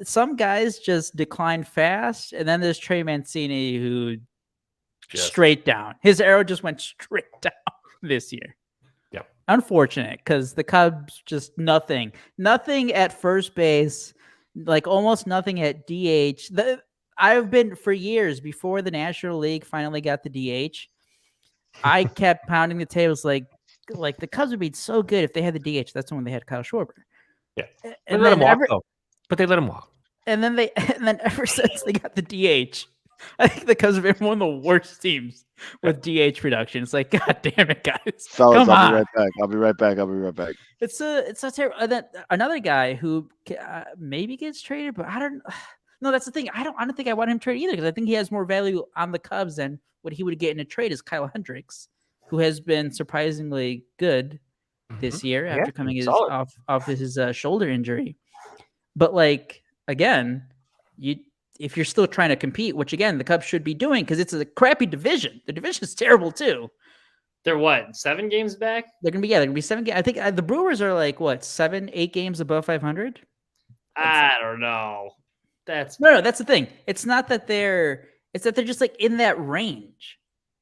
some guys just decline fast, and then there's Trey Mancini who straight down. His arrow just went straight down this year. Yep. Unfortunate because the Cubs just nothing at first base. Like almost nothing at DH. I've been for years before the National League finally got the DH. I kept pounding the tables like the Cubs would be so good if they had the DH. That's when they had Kyle Schwarber. Yeah, and let him walk though. But they let him walk. And then ever since they got the DH, I think the Cubs have been one of the worst teams with DH production. It's like, God damn it, guys! Fellas, Come on. I'll be right back. It's so terrible. And then another guy who maybe gets traded, but I don't. No, that's the thing. I don't think I want him traded either because I think he has more value on the Cubs than what he would get in a trade. Is Kyle Hendricks, who has been surprisingly good this year after coming off his shoulder injury. But again, if you're still trying to compete, which again the Cubs should be doing because it's a crappy division. The division is terrible too. They're what, 7 games back? They're gonna be 7 games. I think the Brewers are 7, 8 games above 500. I don't know. That's the thing. It's not that it's that they're just in that range.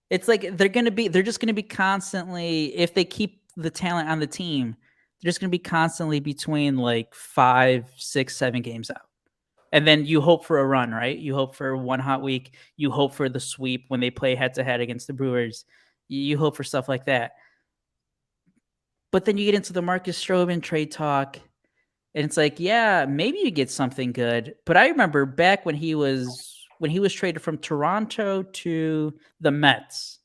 It's they're just gonna be constantly, if they keep the talent on the team, they're just gonna be constantly between 5, 6, 7 games out. And then you hope for a run, right? You hope for one hot week. You hope for the sweep when they play head-to-head against the Brewers. You hope for stuff like that. But then you get into the Marcus Stroman trade talk, and it's maybe you get something good. But I remember back when he was traded from Toronto to the Mets,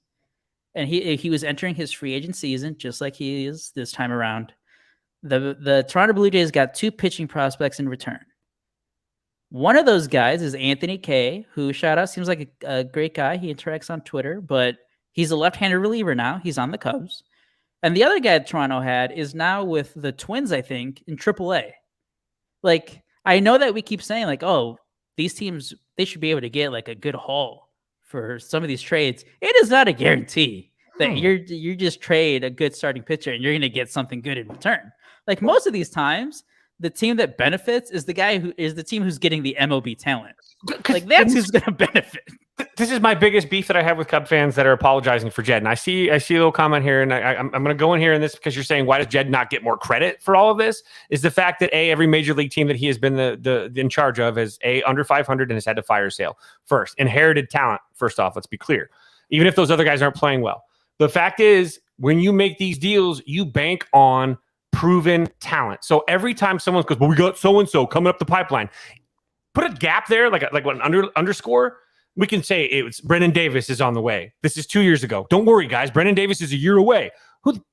and he was entering his free agent season just like he is this time around. The Toronto Blue Jays got 2 pitching prospects in return. One of those guys is Anthony Kay, who, shout out, seems like a great guy. He interacts on Twitter, but he's a left-handed reliever now. He's on the Cubs. And the other guy that Toronto had is now with the Twins, I think, in AAA. Like, I know that we keep saying, like, oh, these teams, they should be able to get, like, a good haul for some of these trades. It is not a guarantee that you just trade a good starting pitcher and you're going to get something good in return. Like, most of these times, the team that benefits is the guy who is the team who's getting the MLB talent. Like, that's who's going to benefit. This is my biggest beef that I have with Cub fans that are apologizing for Jed. And I see a little comment here, and I'm going to go in here in this because you're saying, why does Jed not get more credit for all of this? Is the fact that every major league team that he has been the in charge of is under 500 and has had to fire sale first. Inherited talent, first off, let's be clear. Even if those other guys aren't playing well. The fact is, when you make these deals, you bank on proven talent. So every time someone goes, well, we got so-and-so coming up the pipeline, put a gap there, like an underscore. We can say it's Brendan Davis is on the way. This is 2 years ago. Don't worry, guys. Brendan Davis is a year away.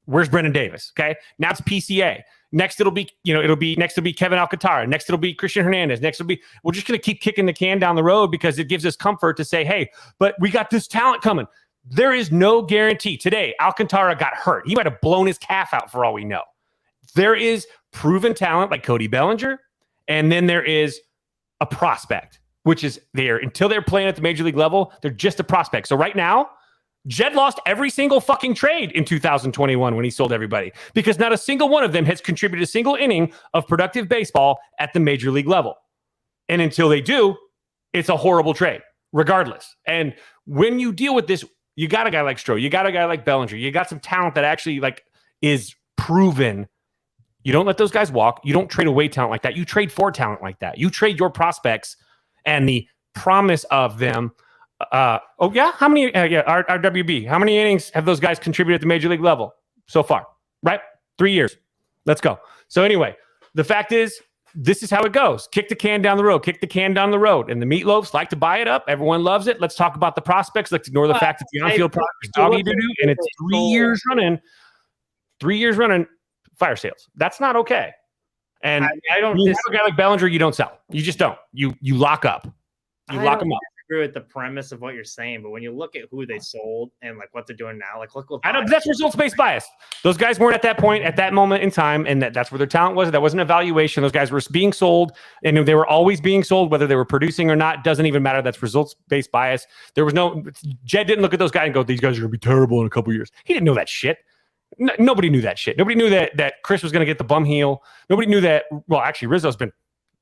Where's Brendan Davis? Okay. Now it's PCA. Next it'll be Kevin Alcantara. Next it'll be Christian Hernandez. We're just going to keep kicking the can down the road because it gives us comfort to say, hey, but we got this talent coming. There is no guarantee. Today, Alcantara got hurt. He might have blown his calf out for all we know. There is proven talent like Cody Bellinger, and then there is a prospect, which is there until they're playing at the major league level. They're just a prospect. So right now, Jed lost every single fucking trade in 2021 when he sold everybody because not a single one of them has contributed a single inning of productive baseball at the major league level. And until they do, it's a horrible trade, regardless. And when you deal with this, you got a guy like Stroh, you got a guy like Bellinger, you got some talent that actually is proven. You don't let those guys walk. You don't trade away talent like that. You trade for talent like that. You trade your prospects and the promise of them. How many? RWB. How many innings have those guys contributed at the major league level so far? Right, 3 years. Let's go. So anyway, the fact is, this is how it goes. Kick the can down the road. Kick the can down the road. And the Meatloafs like to buy it up. Everyone loves it. Let's talk about the prospects. Let's ignore the fact that the on-field product is doggy doo-doo, and it's 3 years running. 3 years running. Fire sales. That's not okay. And I don't you have a guy like Bellinger, you don't sell. You just don't. You lock up. You lock them up. I agree with the premise of what you're saying, but when you look at who they sold and like what they're doing now, like look what that's results-based bias. Those guys weren't at that point, at that moment in time, and that's where their talent was. That wasn't an evaluation. Those guys were being sold, and they were always being sold, whether they were producing or not. Doesn't even matter. That's results-based bias. Jed didn't look at those guys and go, these guys are going to be terrible in a couple years. He didn't know that shit. Nobody knew that shit. Nobody knew that Chris was going to get the bum heel. Nobody knew that. Well, actually, Rizzo's been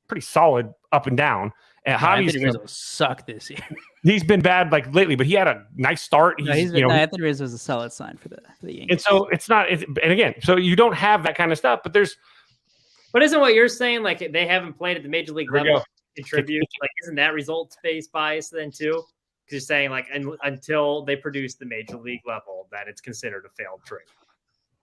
pretty solid up and down. And Anthony Rizzo sucked this year. He's been bad like lately, but he had a nice start. Anthony Rizzo was a solid sign for the Yankees. And so it's not. And again, so you don't have that kind of stuff. But isn't what you're saying like they haven't played at the major league level to contribute? Like, isn't that results-based bias then too? Because you're saying like until they produce the major league level, that it's considered a failed trade.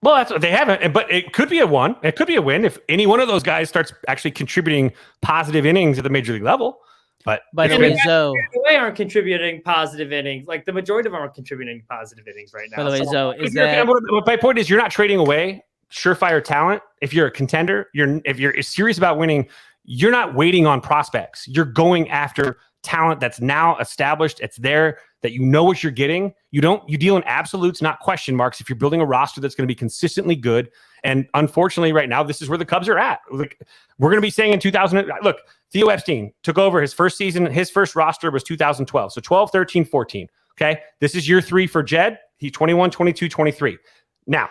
Well, that's what they haven't, but it could be a one. It could be a win if any one of those guys starts actually contributing positive innings at the major league level. But by the way, Zoe, they aren't contributing positive innings. Like the majority of them aren't contributing positive innings right now. By the way, Zoe, my point is, you're not trading away surefire talent. If you're a contender, if you're serious about winning, you're not waiting on prospects. You're going after talent that's now established. It's there, that you know what you're getting. You deal in absolutes, not question marks. If you're building a roster that's going to be consistently good, and unfortunately, right now, this is where the Cubs are at. Like, we're going to be saying in 2000. Look, Theo Epstein took over his first season. His first roster was 2012. So 12, 13, 14. Okay, this is year 3 for Jed. He's 21, 22, 23. Now,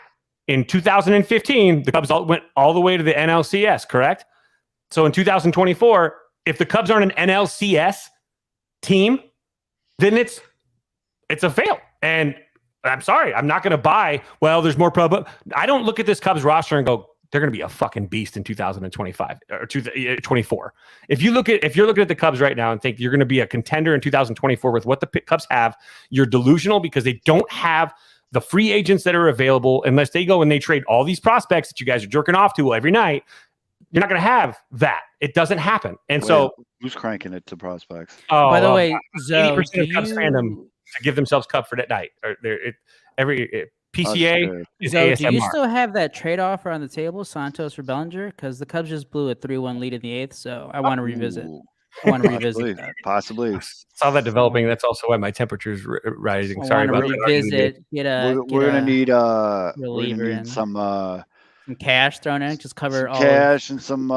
in 2015, the Cubs went all the way to the NLCS. Correct. So in 2024, if the Cubs aren't an NLCS team, then it's a fail. And I'm sorry, I'm not going to buy, well, there's more problem. I don't look at this Cubs roster and go, they're going to be a fucking beast in 2025 or 2024. If you're looking at the Cubs right now and think you're going to be a contender in 2024 with what the Cubs have, you're delusional because they don't have the free agents that are available unless they go and they trade all these prospects that you guys are jerking off to every night. You're not going to have that. It doesn't happen. And so who's cranking it to prospects? By the way, Zoe, 80% of Cubs fandom to give themselves Cub for that night. Every PCA Sure. is So, do you ASMR. still have that trade offer on the table, Santos for Bellinger? Because the Cubs just blew a 3-1 lead in the 8th, so I want to revisit. Ooh, I want to revisit possibly. that. Saw that developing. That's also why my temperature's rising. I Sorry want about to that. revisit. We're gonna need reliever in. some Cash thrown in, just cover all cash and some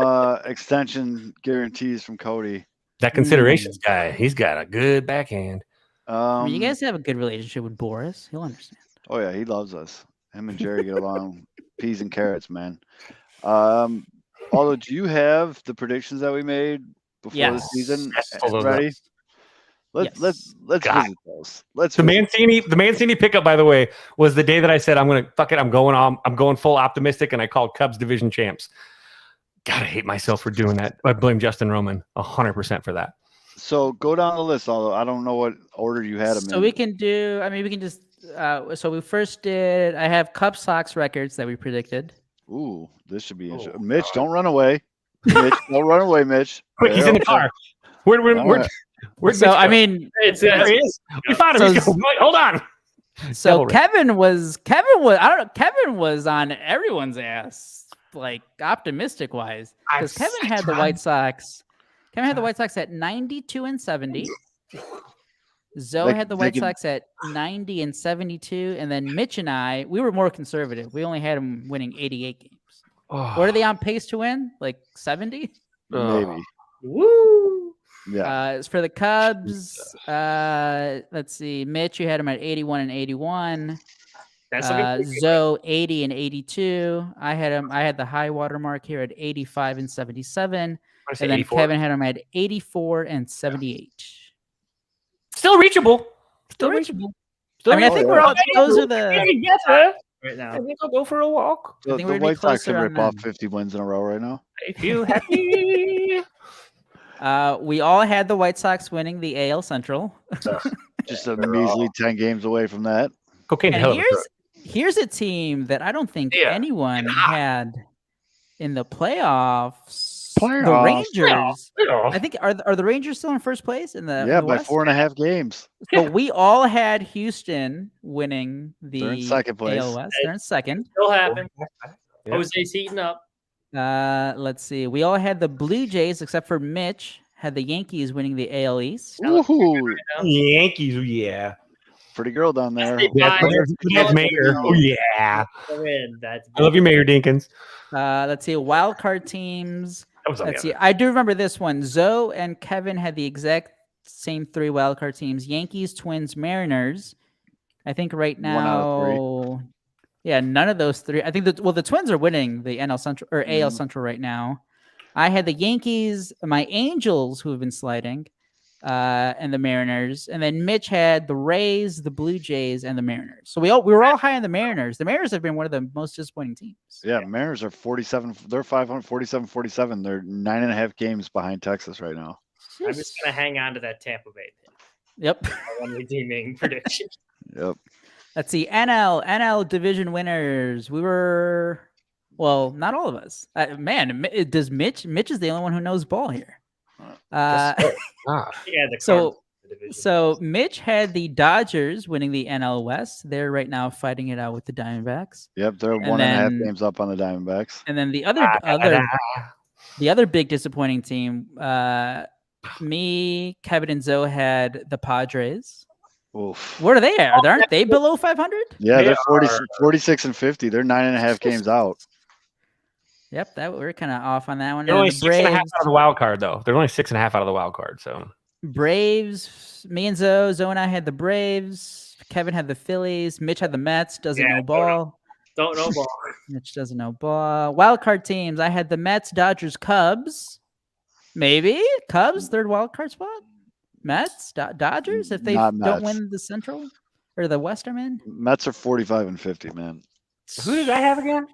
extension guarantees from Cody. That considerations guy. He's got a good backhand. I mean, you guys have a good relationship with Boris. He'll understand. Oh yeah, he loves us. Him and Jerry get along peas and carrots, man. Although, do you have the predictions that we made before the Yes. season Yes, pull those ready? up. Let's God. visit those. Let's The visit. Mancini pickup, by the way, was the day that I said I'm going full optimistic, and I called Cubs division champs. God, I hate myself for doing that. I blame Justin Roman 100% for that. So go down the list. Although I don't know what order you had them So in. we can do. I mean, we can just. So we first did. I have Cubs Sox records that we predicted. Ooh, this should be interesting. Oh, Mitch, God. don't run away. Mitch, don't run away, Mitch. Quick, he's in the car. Where's So Mitch I go? mean, There he is. We found him. He's So- going, wait, hold on. so Devil Ray. Kevin was. I don't know. Kevin was on everyone's ass, like optimistic wise, because Kevin had the White Sox. Kevin had the White Sox at 92 and 70. Zoe They- had the they White can- Sox at 90 and 72, and then Mitch and I, we were more conservative. We only had them winning 88 games. Oh, What are they on pace to win? Like 70? Maybe. Woo! Yeah. As for the Cubs, let's see. Mitch, you had him at 81 and 81. That's looking pretty good. Zoe 80 and 82. I had the high water mark here at 85 and 77. I say And then 84. Kevin had him at 84 and 78. Still reachable. Still reachable. Still I mean, I Oh, think yeah. we're all. Those are the. Right now. I think I'll go for a walk. The, think the we're gonna be White Sox can closer rip on off them. 50 wins in a row right now. I feel happy. We all had the White Sox winning the AL Central. Just a measly 10 games away from that. Cocaine And hell of a drug. here's a team that I don't think Yeah. anyone had in the playoffs. The Playoffs? Rangers. Yeah. I think are the Rangers still in first place in the Yeah, the by West? 4.5 games. So we all had Houston winning the They're in second place. AL West. They're in second. Still happen. Yeah. Jose's heating up. Let's see. We all had the Blue Jays except for Mitch had the Yankees winning the AL East. Woohoo! Yankees, oh yeah. Pretty girl down there. Yeah, Fine. that's Mayor. Oh yeah. Win. That's I love you, Mayor Dinkins. Let's see. Wild card teams. That was on Let's the see. I do remember this one. Zoe and Kevin had the exact same 3 wildcard teams: Yankees, Twins, Mariners. I think right One out of now, yeah, none of those 3. I think the Twins are winning the NL Central or AL Central right now. I had the Yankees, my Angels, who have been sliding, and the Mariners, and then Mitch had the Rays, the Blue Jays, and the Mariners. So we were all high on the Mariners. The Mariners have been one of the most disappointing teams. Yeah, Mariners are 47. They're 547. They're 9.5 games behind Texas right now. I'm just gonna hang on to that Tampa Bay pick. Yep. One redeeming prediction. Yep. Let's see. NL division winners. We were, well, not all of us. Does Mitch is the only one who knows ball here. Yeah, the So- Cardinals in the division. So Mitch had the Dodgers winning the NL West. They're right now fighting it out with the Diamondbacks. Yep. They're And 1.5 then- games up on the Diamondbacks. And then the other big disappointing team, me, Kevin, and Zoe had the Padres. Oof. What are they at? Aren't they below 500? Yeah, They they're 46 and 50. They're 9.5 games out. Yep, we're kind of off on that one. They're And only the 6.5 out Braves, of the wild card, though. They're only 6.5 out of the wild card. So Braves, me and Zoe and I had the Braves. Kevin had the Phillies. Mitch had the Mets. Doesn't Yeah, know ball. Don't know ball. Mitch doesn't know ball. Wild card teams. I had the Mets, Dodgers, Cubs. Maybe Cubs third wild card spot. Mets, Dodgers if they Not don't Mets. win the Central or the West. I'm in. Mets are 45 and 50, man. who did I have again?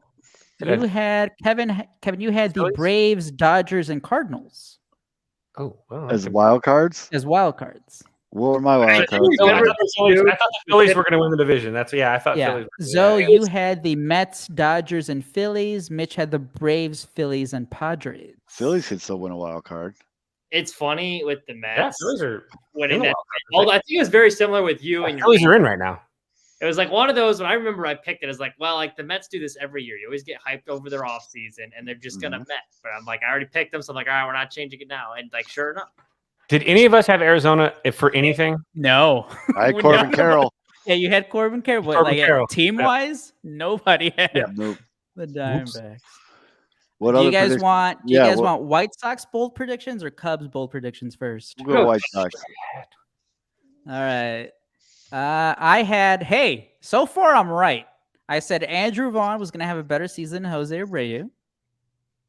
You had Kevin. Kevin, you had the Phillies? Braves, Dodgers, and Cardinals Oh, well, As wild cards? as wild cards. What were my wild cards? I thought the Phillies were going to win the division. I thought Yeah. Phillies. Were, Zoe, you had the Mets, Dodgers, and Phillies. Mitch had the Braves, Phillies, and Padres. Phillies could still win a wild card. It's funny with the Mets Yeah, Phillies are. winning in the that. wild card. Although I think it was very similar with you and your Phillies are in right now. It was like one of those when I remember I picked it as like, well, like the Mets do this every year. You always get hyped over their offseason and they're just gonna Met. But I'm like, I already picked them, so I'm like, all right, we're not changing it now. And like, sure enough. Did any of us have Arizona for anything? No. I had Corbin Carroll. Yeah, you had Corbin Carroll, but Corbin like Carroll. team wise, nobody had Nope. the Diamondbacks. What Do other you guys prediction- want? Do Yeah, you guys what- want White Sox bold predictions or Cubs bold predictions first? We'll go White Sox. All right. I had. Hey, so far I'm right. I said Andrew Vaughn was going to have a better season than Jose Abreu.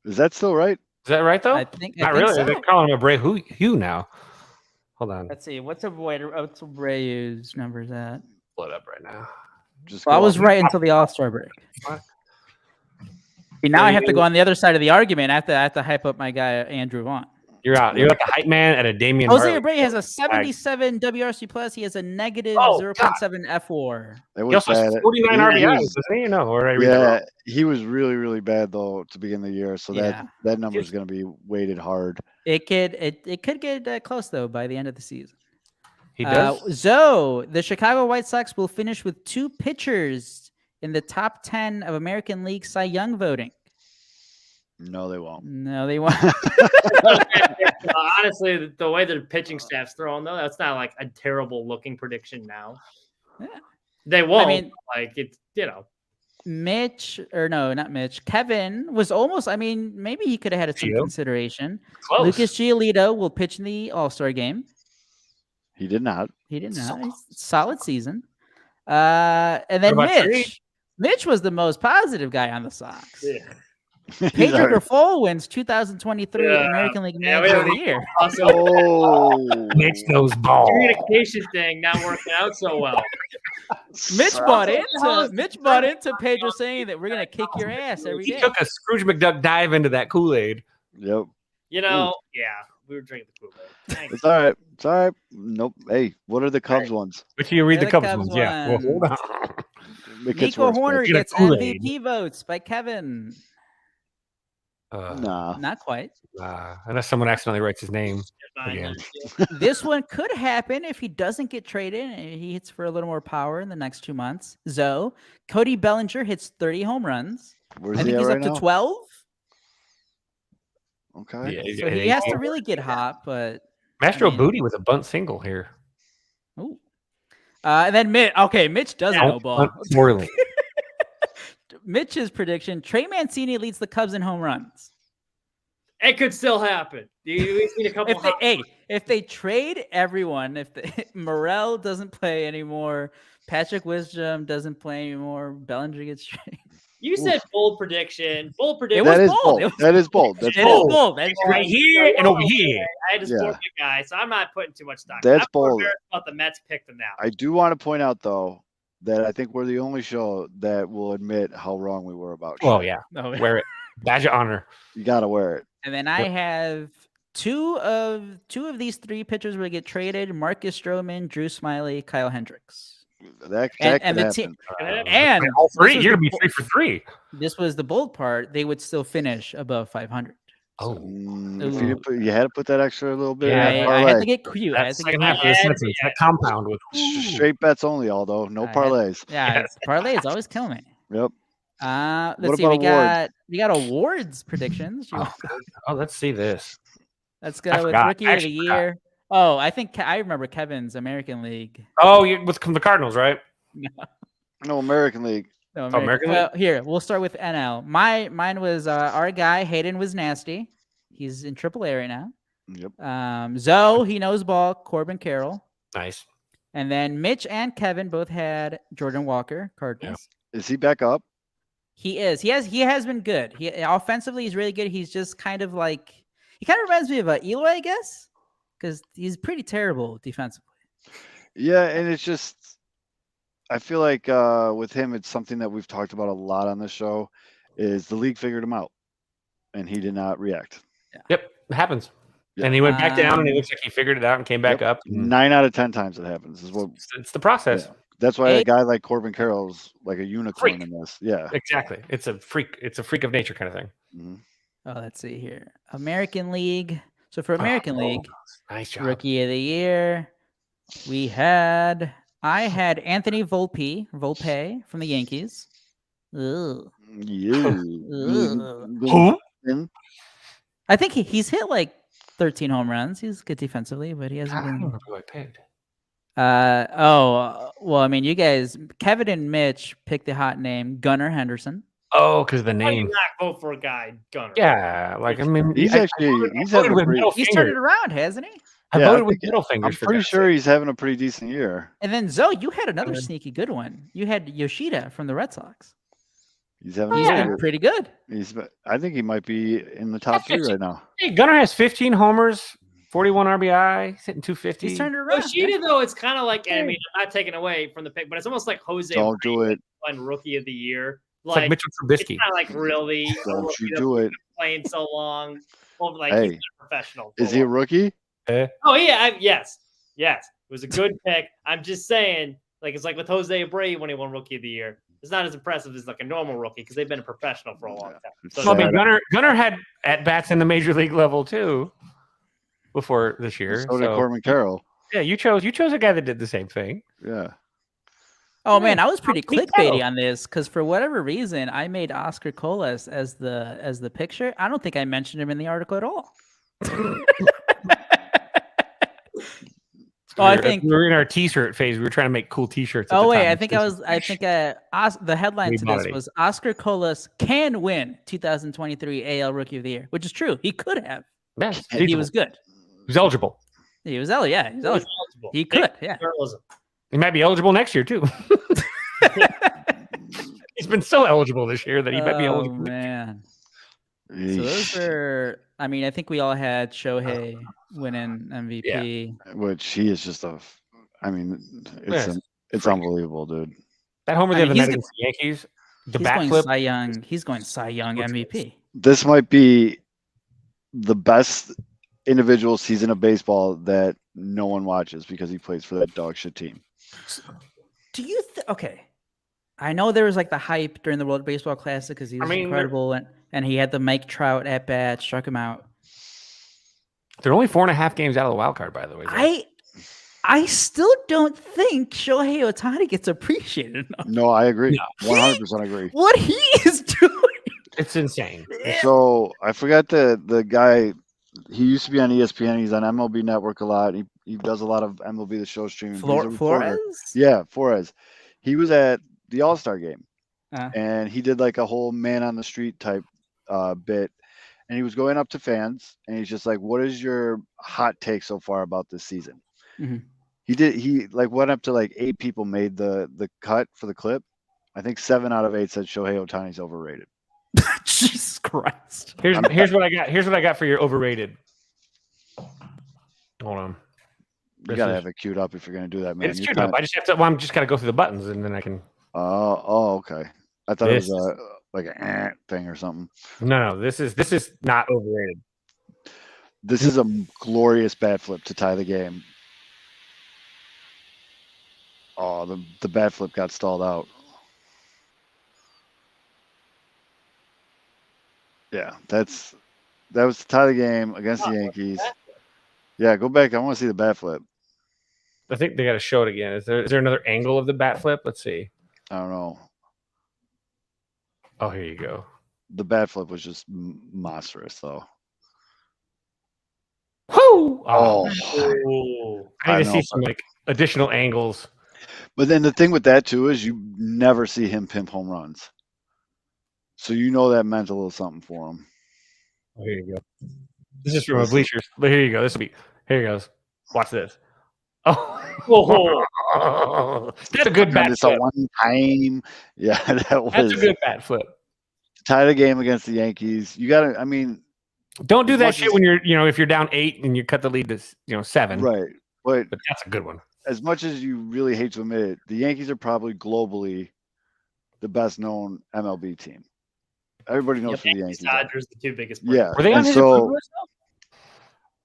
Is that still right? Is that right though? I think. Not I think really. so. They're calling him Hugh now. Hold on. Let's see. What's Abreu's numbers at? Pull it up right now. Just Well, I go was off- right until the All-Star break. See, now I have to go on the other side of the argument. I have to hype up my guy Andrew Vaughn. You're out. You're like the hype man at a Damian. Jose Harley. Abreu has a 77 WRC plus. He has a negative Oh, 0.7 F4. It He was also has bad. 49 He RBIs, was- doesn't he? No, or did I read that Yeah, wrong? he was really, really bad though to begin the year. So Yeah. that number is going to be weighted hard. It could get close though by the end of the season. He does. So the Chicago White Sox will finish with 2 pitchers in the top 10 of American League Cy Young voting. No, they won't. No, they won't. Honestly, the way their pitching staff's throwing though, that's not like a terrible looking prediction now. Yeah. They won't. mean- like it's not Mitch. Kevin was almost. I mean, maybe he could have had some Gio? consideration. Close. Lucas Giolito will pitch in the All-Star game. He did not. He did not. Solid season. And then What about Mitch. Mitch was the most positive guy on the Sox. Yeah. Pedro Grifol wins 2023 Yeah. American League Yeah, Manager we of the don't Year. Also, Oh, Mitch those balls. communication thing not working out so well. Mitch bought hell into Pedro saying that we're gonna kick your ass every He day. took a Scrooge McDuck dive into that Kool-Aid. Yep. You know, we were drinking the Kool-Aid. It's all right. It's all right. Nope. Hey, what are the Cubs ones? Which you read They're the the Cubs Cubs ones. Yeah. Well, hold on. It gets Nico worse, Horner Get a gets Kool-Aid. MVP votes by Kevin. but- Nah. Not quite. Unless someone accidentally writes his name. Again. This one could happen if he doesn't get traded and he hits for a little more power in the next 2 months. Cody Bellinger hits 30 home runs. Where's I he think at he's right up to now? 12. Okay. Yeah, So he has to really get hot, but Mastro I mean- Booty with a bunt single here. ooh. And then Mitch doesn't know ball. Bunt swirling. Mitch's prediction: Trey Mancini leads the Cubs in home runs. It could still happen. We've seen a couple. If they trade everyone, if Morel doesn't play anymore, Patrick Wisdom doesn't play anymore, Bellinger gets traded. You said bold prediction. Bold It prediction. was That is bold. bold. It was- That is bold. That's It is bold. bold. That's Right here and over here. I had to support Yeah. the guy, so I'm not putting too much stock. That's I'm more bold. embarrassed about the Mets picked them now. I do want to point out though that I think we're the only show that will admit how wrong we were about. Oh shit. yeah. No. Wear it. Badge of honor. You gotta wear it. And then I have two of these 3 pitchers will get traded: Marcus Stroman, Drew Smyly, Kyle Hendricks. That And could the happen. team, And and All three. this was You're the gonna be bo- 3 for 3. This was the bold part. They would still finish above 500. Oh. If you had to put that extra little bit. Yeah, in that I had to parlay. get cute. I had That's to second get half of the Yeah. sentence. That compound with Straight bets only, Aldo. No I had- parlays. Yeah, parlay is always killing me. Yep. Let's What see. We about got awards predictions. Oh, let's see this. Let's I go with forgot. rookie I of the actually forgot. year. Oh, I think I remember Kevin's American League. Oh, you're with the Cardinals, right? No American League. No, American League? Well, here we'll start with NL. Mine was our guy Hayden was nasty. He's in AAA right now. Yep. Zoe, he knows ball. Corbin Carroll, Nice. and then Mitch and Kevin both had Jordan Walker, Cardinals. Is he back up? He is. He has been good. He offensively he's really good. He's just kind of like he kind of reminds me of Eloy, I guess, because he's pretty terrible defensively. Yeah, and it's just I feel like with him it's something that we've talked about a lot on this show is the league figured him out and he did not react. Yep, it happens. Yeah. And he went back down, and he Um, looks like he figured it out and came back Yep. up. 9 out of 10 times it happens. Is what It's the process. yeah. That's why a Eight- guy like Corbin Carroll's like a unicorn Freak. in this. Yeah. Exactly. It's a freak. It's a freak of nature kind of thing. Mhm. Oh, let's see here. American League. So for American Oh, League, nice job. rookie of the year, we had I had Anthony Volpe from the Yankees. Ugh. Yeah. Ugh. I think he's hit like 13 home runs. He's good defensively, but he hasn't I don't been. remember who I picked. Well, I mean, you guys, Kevin and Mitch picked the hot name Gunnar Henderson. Oh, because the Why do you name. not vote for a guy, Gunner? Yeah, like I mean, He's I actually he's voted having a with pretty. middle He's finger. turned it around, hasn't he? I Yeah, I voted with think- middle I'm fingers. for pretty God's sure sake. he's having a pretty decent year. And then Zoe, you had another then- sneaky good one. You had Yoshida from the Red Sox. He's having. He's a been good- pretty good. I think he might be in the top 3 right now. Hey, Gunnar has 15 homers, 41 RBI, he's hitting 250. He's turned it around. Yoshida, though, it's kind of like, I mean, I'm not taking away from the pick, but it's almost like Jose Don't do it. won Rookie of the Year. It's like Mitchell It's Trubisky. kind of like really Don't rookie you that's do it. been playing so long. Well, like Hey, he's been a professional. for Is he a long. rookie? Oh yeah, yes. It was a good pick. I'm just saying, like it's like with Jose Abreu when he won Rookie of the Year. It's not as impressive as like a normal rookie because they've been a professional for a long time. So Well, I mean, Sad. Gunnar had at bats in the major league level too before this year. So did Corbin Carroll. Yeah, you chose a guy that did the same thing. Yeah. Oh man, I was pretty Me too. clickbaity on this because for whatever reason I made Oscar Colas as the picture. I don't think I mentioned him in the article at all. Oh, I think. we were in our T-shirt phase. We were trying to make cool T-shirts. at Oh the wait, time. I think the headline to this Commodity. was Oscar Colas can win 2023 AL Rookie of the Year, which is true. He could have. Yes, He was good. He was eligible. He was eligible. Yeah, he was eligible. eligible. He could. Yeah. Journalism. He might be eligible next year too. He's been so eligible this year that he might be Oh eligible. man. So those Yeesh. were. I mean, I think we all had Shohei winning MVP. Which he is just a. I mean, Yes. it's unbelievable, dude. That homer I the mean, other he's night against the Yankees, the He's bat going flip. Cy Young. He's going Cy Young What's MVP. This might be the best individual season of baseball that no one watches because he plays for that dog shit team. Do you okay? I know there was like the hype during the World Baseball Classic because he was incredible and he had the Mike Trout at bat, struck him out. They're only 4.5 games out of the wild card, by the way. Zach. I still don't think Shohei Ohtani gets appreciated enough. No, I agree. No. 100% agree. What he is doing. It's insane. So I forgot the guy. He used to be on ESPN. He's on MLB Network a lot. He does a lot of MLB The Show streaming. but he's a reporter. Flores? Yeah, Flores. He was at the All-Star game, Uh. and he did like a whole man on the street type bit, and he was going up to fans, and he's just like, "What is your hot take so far about this season?" Mhm. He like went up to like 8 people made the cut for the clip. I think 7 out of 8 said Shohei Ohtani's overrated. Jesus Christ. Here's what I got. Here's what I got for your overrated. Hold on. You This gotta is- have it queued up if you're gonna do that, man. It's You're queued up. kinda- I just have to. Well, I'm just gotta go through the buttons and then I can. Oh, okay. I thought This it was like a thing or something. No. This is not overrated. This is a glorious bat flip to tie the game. Oh, the bat flip got stalled out. Yeah, that was to tie the game against the Yankees. Yeah, go back. I want to see the bat flip. I think they got to show it again. Is there another angle of the bat flip? Let's see. I don't know. Oh, here you go. The bat flip was just monstrous, though. Whoo! Oh, Ooh. I need to I see know, some like additional angles. but then the thing with that too is you never see him pimp home runs, so you know that meant a little something for him. Oh, here you go. This is from a bleachers. But here you go. This will be. Here he goes. Watch this. Oh, that's a good bat Just a flip. one time. Yeah, that was That's a good bat flip. tie the game against the Yankees. You got to. I mean, Don't do As that much shit as- when you're if you're down 8 and you cut the lead to 7. right. But But that's a good one. as much as you really hate to admit it, the Yankees are probably globally the best known MLB team. Everybody knows who the Yankees are. Dodgers, the 2 biggest. Yeah, Were they on and his so improvement list, though?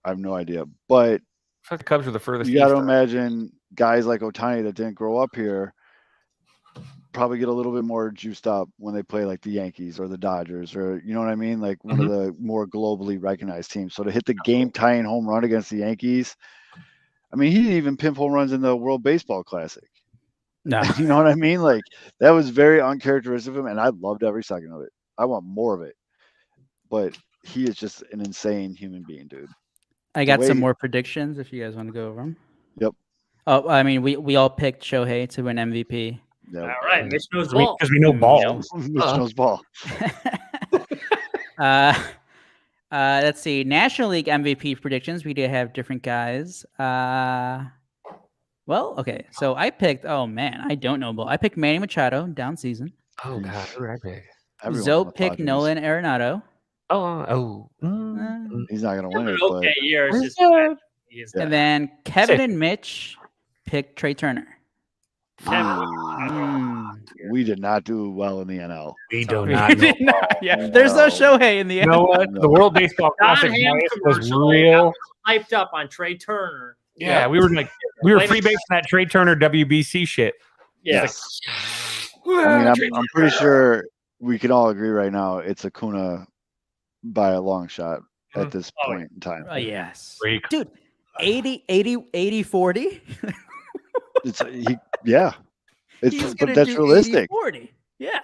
I have no idea, but I thought the Cubs were the furthest. you got to east. imagine guys like Ohtani that didn't grow up here probably get a little bit more juiced up when they play like the Yankees or the Dodgers or you know what I mean, like one of the more globally recognized teams. So to hit the game tying home run against the Yankees, I mean he didn't even pimp home runs in the World Baseball Classic. No. You know what I mean? Like that was very uncharacteristic of him, and I loved every second of it. I want more of it. But he is just an insane human being, dude. I got some more predictions if you guys want to go over them. Yep. Oh, I mean, we all picked Shohei to win MVP. Yep. All right, Mitch knows ball. Because we know ball. Mitch knows ball. Let's see. National League MVP predictions. We did have different guys. Well, okay. So I picked. Oh man, I don't know ball. I picked Manny Machado down season. Oh God, who did I pick? Zoe picked Nolan Arenado. He's not gonna win it. Okay, year. It's just And then Kevin and Mitch picked Trey Turner. We did not do well in the NL. We do not know. Yeah, there's no Shohei in the You know what? The World Baseball Classic was real. Hyped up on Trey Turner. Yeah, we were freebasing that Trey Turner WBC shit. Yes. I mean, I'm pretty sure we can all agree right now it's Acuna by a long shot at this point in time. Yes. Freak. Dude, 80, 40. But that's realistic. 40. Yeah.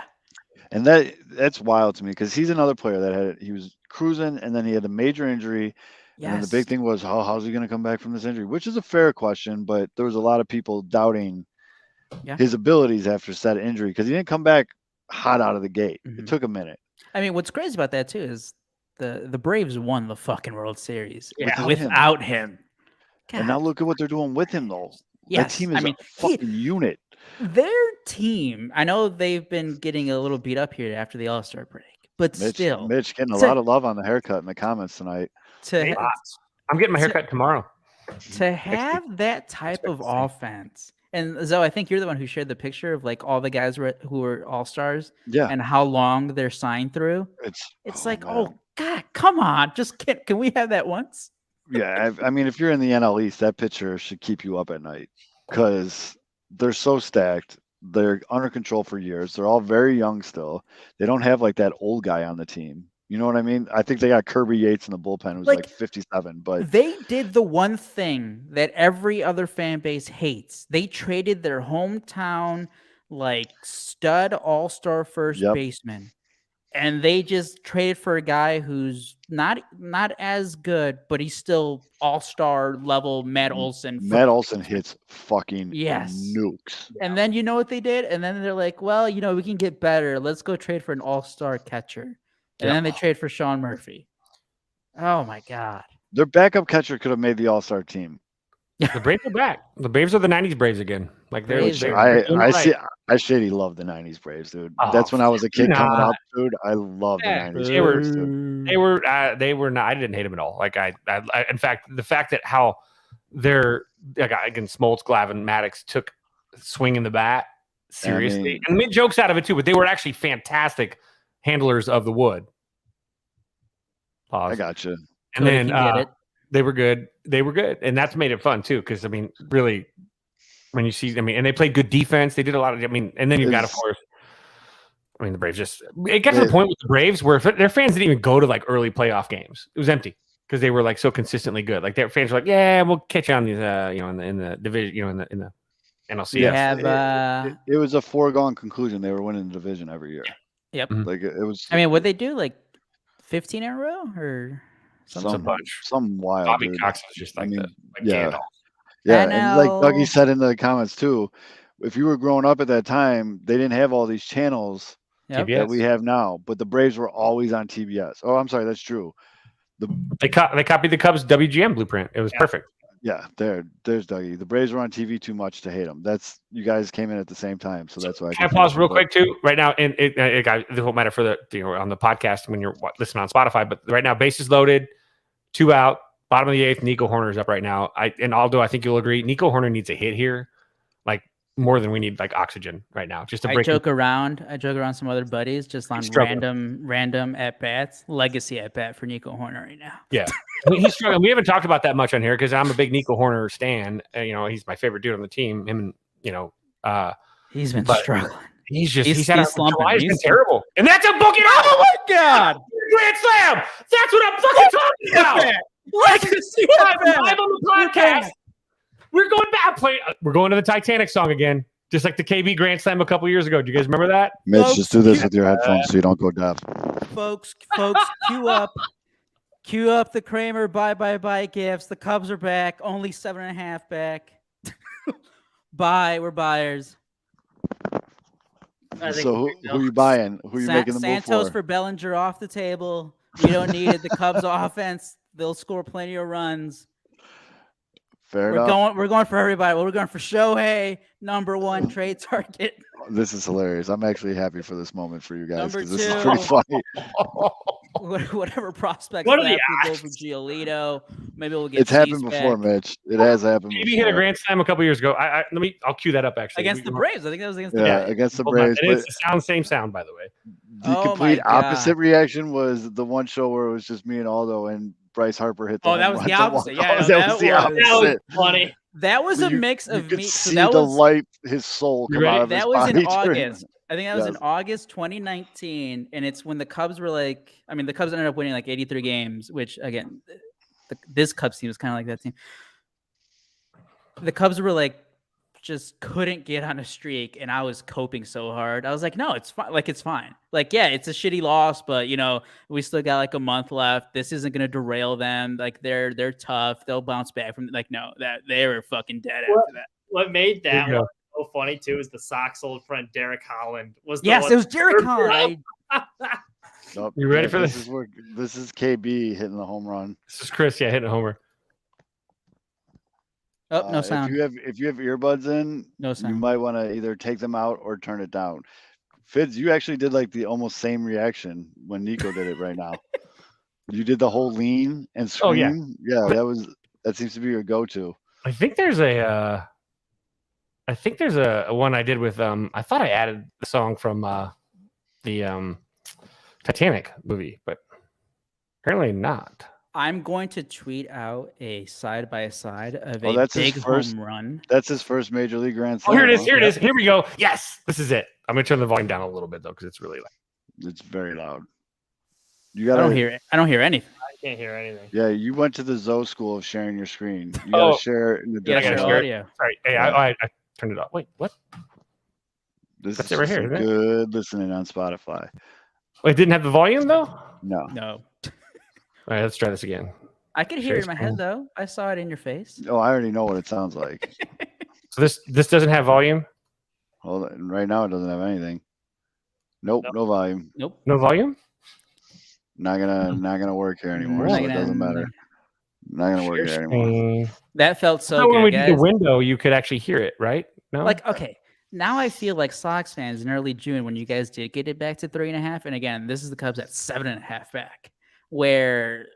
And that's wild to me because he's another player that he was cruising and then he had a major injury. Yes. And the big thing was, how's he going to come back from this injury? Which is a fair question, but there was a lot of people doubting his abilities after said injury because he didn't come back hot out of the gate. It took a minute. I mean, what's crazy about that too is the Braves won the fucking World Series without him. And now look at what they're doing with him, though. Yes. That team is a fucking unit. Their team, I know they've been getting a little beat up here after the All-Star break, but still. Mitch getting a lot of love on the haircut in the comments tonight. I'm getting my haircut tomorrow. To have that type of offense. And Zoe, I think you're the one who shared the picture of like all the guys who were all-stars and how long they're signed through. It's like, man. Oh God, come on. Just can we have that once? Yeah. I mean, if you're in the NL East, that picture should keep you up at night because they're so stacked. They're under control for years. They're all very young still. They don't have like that old guy on the team. You know what I mean? I think they got Kirby Yates in the bullpen who's like 57, but they did the one thing that every other fan base hates. They traded their hometown like stud all-star first baseman. And they just traded for a guy who's not as good, but he's still all-star level Matt Olson. Matt Olson hits fucking nukes. And then you know what they did? And then they're like, well, we can get better. Let's go trade for an all-star catcher. And then they trade for Sean Murphy. Oh my God! Their backup catcher could have made the All-Star team. The Braves are back. The Braves are the '90s Braves again. Like I shady love the '90s Braves, dude. That's when I was a kid coming up, dude. I love the '90s Braves. They were not. I didn't hate them at all. Like I in fact, the fact that how they're again Smoltz, Glavine, Maddox took swinging the bat seriously and made jokes out of it too. But they were actually fantastic handlers of the wood. Pause. I got you. And then they were good. And that's made it fun too. Cause I mean, really when you see, and they played good defense. They did a lot of, and then you've got, of course, the Braves it got to the point with the Braves where their fans didn't even go to like early playoff games. It was empty because they were like so consistently good. Like their fans were like, yeah, we'll catch you on these, in the division, in the NLCS. It was a foregone conclusion. They were winning the division every year. Yep. Like it was. Would they do like 15 in a row or some wild? Bobby Cox is just like Gandalf. Yeah, and like Dougie said in the comments too, if you were growing up at that time, they didn't have all these channels that we have now. But the Braves were always on TBS. Oh, I'm sorry, that's true. They copied the Cubs WGM blueprint. It was perfect. Yeah, there's Dougie. The Braves were on TV too much to hate them. You guys came in at the same time, so that's why. Can I pause real quick too? Right now, and it won't matter for on the podcast when you're listening on Spotify, but right now, bases loaded, 2 out, bottom of the 8th. Nico Horner's up right now. And Aldo, I think you'll agree, Nico Horner needs a hit here, like more than we need like oxygen right now. Just to break. I joke around some other buddies just on random at bats. Legacy at bat for Nico Horner right now. Yeah. He's struggling. We haven't talked about that much on here because I'm a big Nico Horner stan. He's my favorite dude on the team. Him and he's been struggling. He's had a slumping. He's been terrible. And that's a book it out. Oh my God! Grand slam. That's what I'm fucking talking about. Live on the podcast. We're going back. We're going to the Titanic song again. Just like the KB Grand Slam a couple years ago. Do you guys remember that? Mitch, Folks, just do this with your headphones so you don't go deaf. Folks, queue up the Kramer bye gifts. The Cubs are back, only 7.5 back. Buy, we're buyers. I think So who you buying? Who you making the move Santos for? for Bellinger off the table. We don't need it. The Cubs offense, they'll score plenty of runs. Fair enough. We're going for everybody. Well, we're going for Shohei, #1 trade target. This is hilarious. I'm actually happy for this moment for you guys Number because this is 2. pretty funny. Whatever prospects What are left, the we'll go for Giolito. Maybe we'll get It's happened Cease before, back. Mitch. It has happened KB hit a before. Grand Slam a couple years ago. I'll cue that up actually. Against the Braves. I think that was against the Yeah, Braves. against the Hold on. Braves. And But it's the same sound, by the way. the Oh complete my God. opposite reaction was the one show where it was just me and Aldo and Bryce Harper hit the Oh, that home was run the to opposite. walk Yeah, off. no, that was the that was- that was opposite. funny. That was a You- mix you of could me. see So that the was light, his soul You come ready? out of his that was in body during- August. I think that was in Yes. August 2019, and it's when the Cubs were like, I mean, the Cubs ended up winning like 83 games, which again, this Cubs team was kind of like that team. The Cubs were like, just couldn't get on a streak, and I was coping so hard. I was like, no, it's fine. Like, it's fine. Like, yeah, it's a shitty loss, but you know, we still got like a month left. This isn't gonna derail them. Like, they're tough. They'll bounce back from. Like, no, that they were fucking dead What? after that. What made There that you one go. so funny too is the Sox old friend Derek Holland was the Yes, one it was Jerry Con. Nope. You ready for this? this? This is KB hitting the home run. This is Chris, hitting a homer. Oh, no sound. If you have earbuds in, No you sound. might want to either take them out or turn it down. Fids, you actually did like the almost same reaction when Nico did it right now. You did the whole lean and Oh, yeah. scream. Yeah, that seems to be your go-to. I think there's a one I did with I thought I added the song from the Titanic movie, but apparently not. I'm going to tweet out a side by side of Oh, a that's his big first- home run. That's his first major league grand Oh, slam. here it is. huh? Here it is. Here we go. Yes, this is it. I'm gonna turn the volume down a little bit though, because it's really loud. It's very loud. You I gotta don't hear it. I don't hear anything. I can't hear anything. Yeah, you went to the Zoe school of sharing your screen. You gotta Oh. share it in the Yeah, I gotta different share it. audio. Sorry. Hey, Yeah. I turned it off. Wait, what? This That's is it right just here, some isn't it? good listening on Spotify. Wait, it didn't have the volume though. All No. No, right, let's try this again. I could hear Share it in my head screen. though. I saw it in your face. Oh, I already know what it sounds like. So this doesn't have volume. Hold on. Right now it doesn't have anything. Nope, no volume. Nope. No volume. Not gonna work here anymore. Not So it gonna- doesn't matter. Not gonna work Share here anymore. screen. That felt So so when good, we did the guys. window, you could actually hear it, right? No. Like, okay, now I feel like Sox fans in early June when you guys did get it back to 3.5, and again, this is the Cubs at 7.5 back, where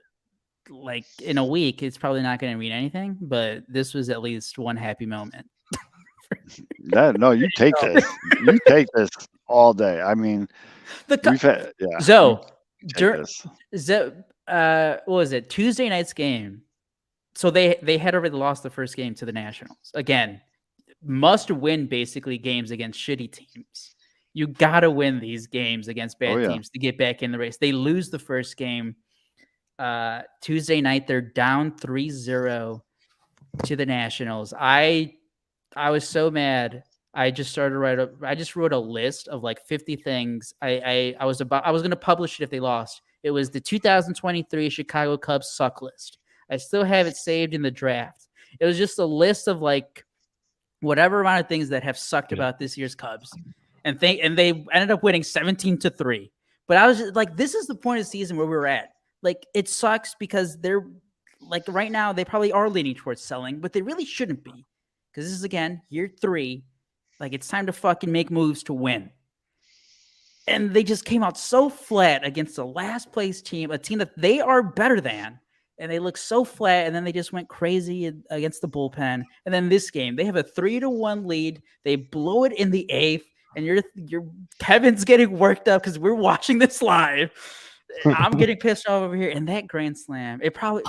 like in a week it's probably not going to mean anything, but this was at least one happy moment. No, you take this. You take this all day. I mean, The Cubs, we've had yeah. so you take dur- this. what was it? Tuesday night's game. So they had already lost the first game to the Nationals. Again, must win basically games against shitty teams. You got to win these games against bad Oh, yeah. teams to get back in the race. They lose the first game. Tuesday night they're down 3-0 to the Nationals. I was so mad. I just wrote a list of like 50 things. I was going to publish it if they lost. It was the 2023 Chicago Cubs suck list. I still have it saved in the draft. It was just a list of like whatever amount of things that have sucked about this year's Cubs. And they ended up winning 17-3. But I was just like, this is the point of the season where we're at. Like, it sucks because they're like right now they probably are leaning towards selling, but they really shouldn't be. Because this is again year 3. Like, it's time to fucking make moves to win. And they just came out so flat against the last place team, a team that they are better than. And they look so flat, and then they just went crazy against the bullpen. And then this game, they have a 3-1 lead. They blow it in the 8th, and you're Kevin's getting worked up because we're watching this live. I'm getting pissed off over here. And that grand slam,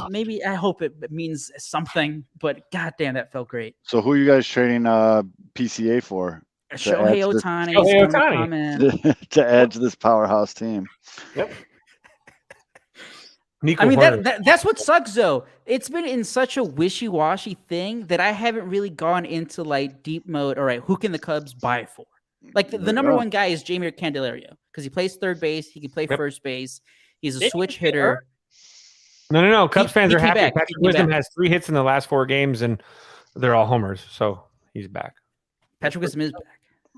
maybe I hope it means something, but goddamn, that felt great. So who are you guys trading PCA for Shohei add to this- Ohtani. Shohei is coming to Ohtani. come in. to add to this powerhouse team? Yep. Nico I mean, Horner. that's what sucks, though. It's been in such a wishy-washy thing that I haven't really gone into like deep mode. All right, who can the Cubs buy for? Like the number one guy is Jeimer Candelario because he plays third base. He can play first base. He's a switch hitter. No. Cubs fans are came happy. back. Patrick He came Wisdom back. has 3 hits in the last 4 games, and they're all homers. So he's back. Patrick Wisdom is back.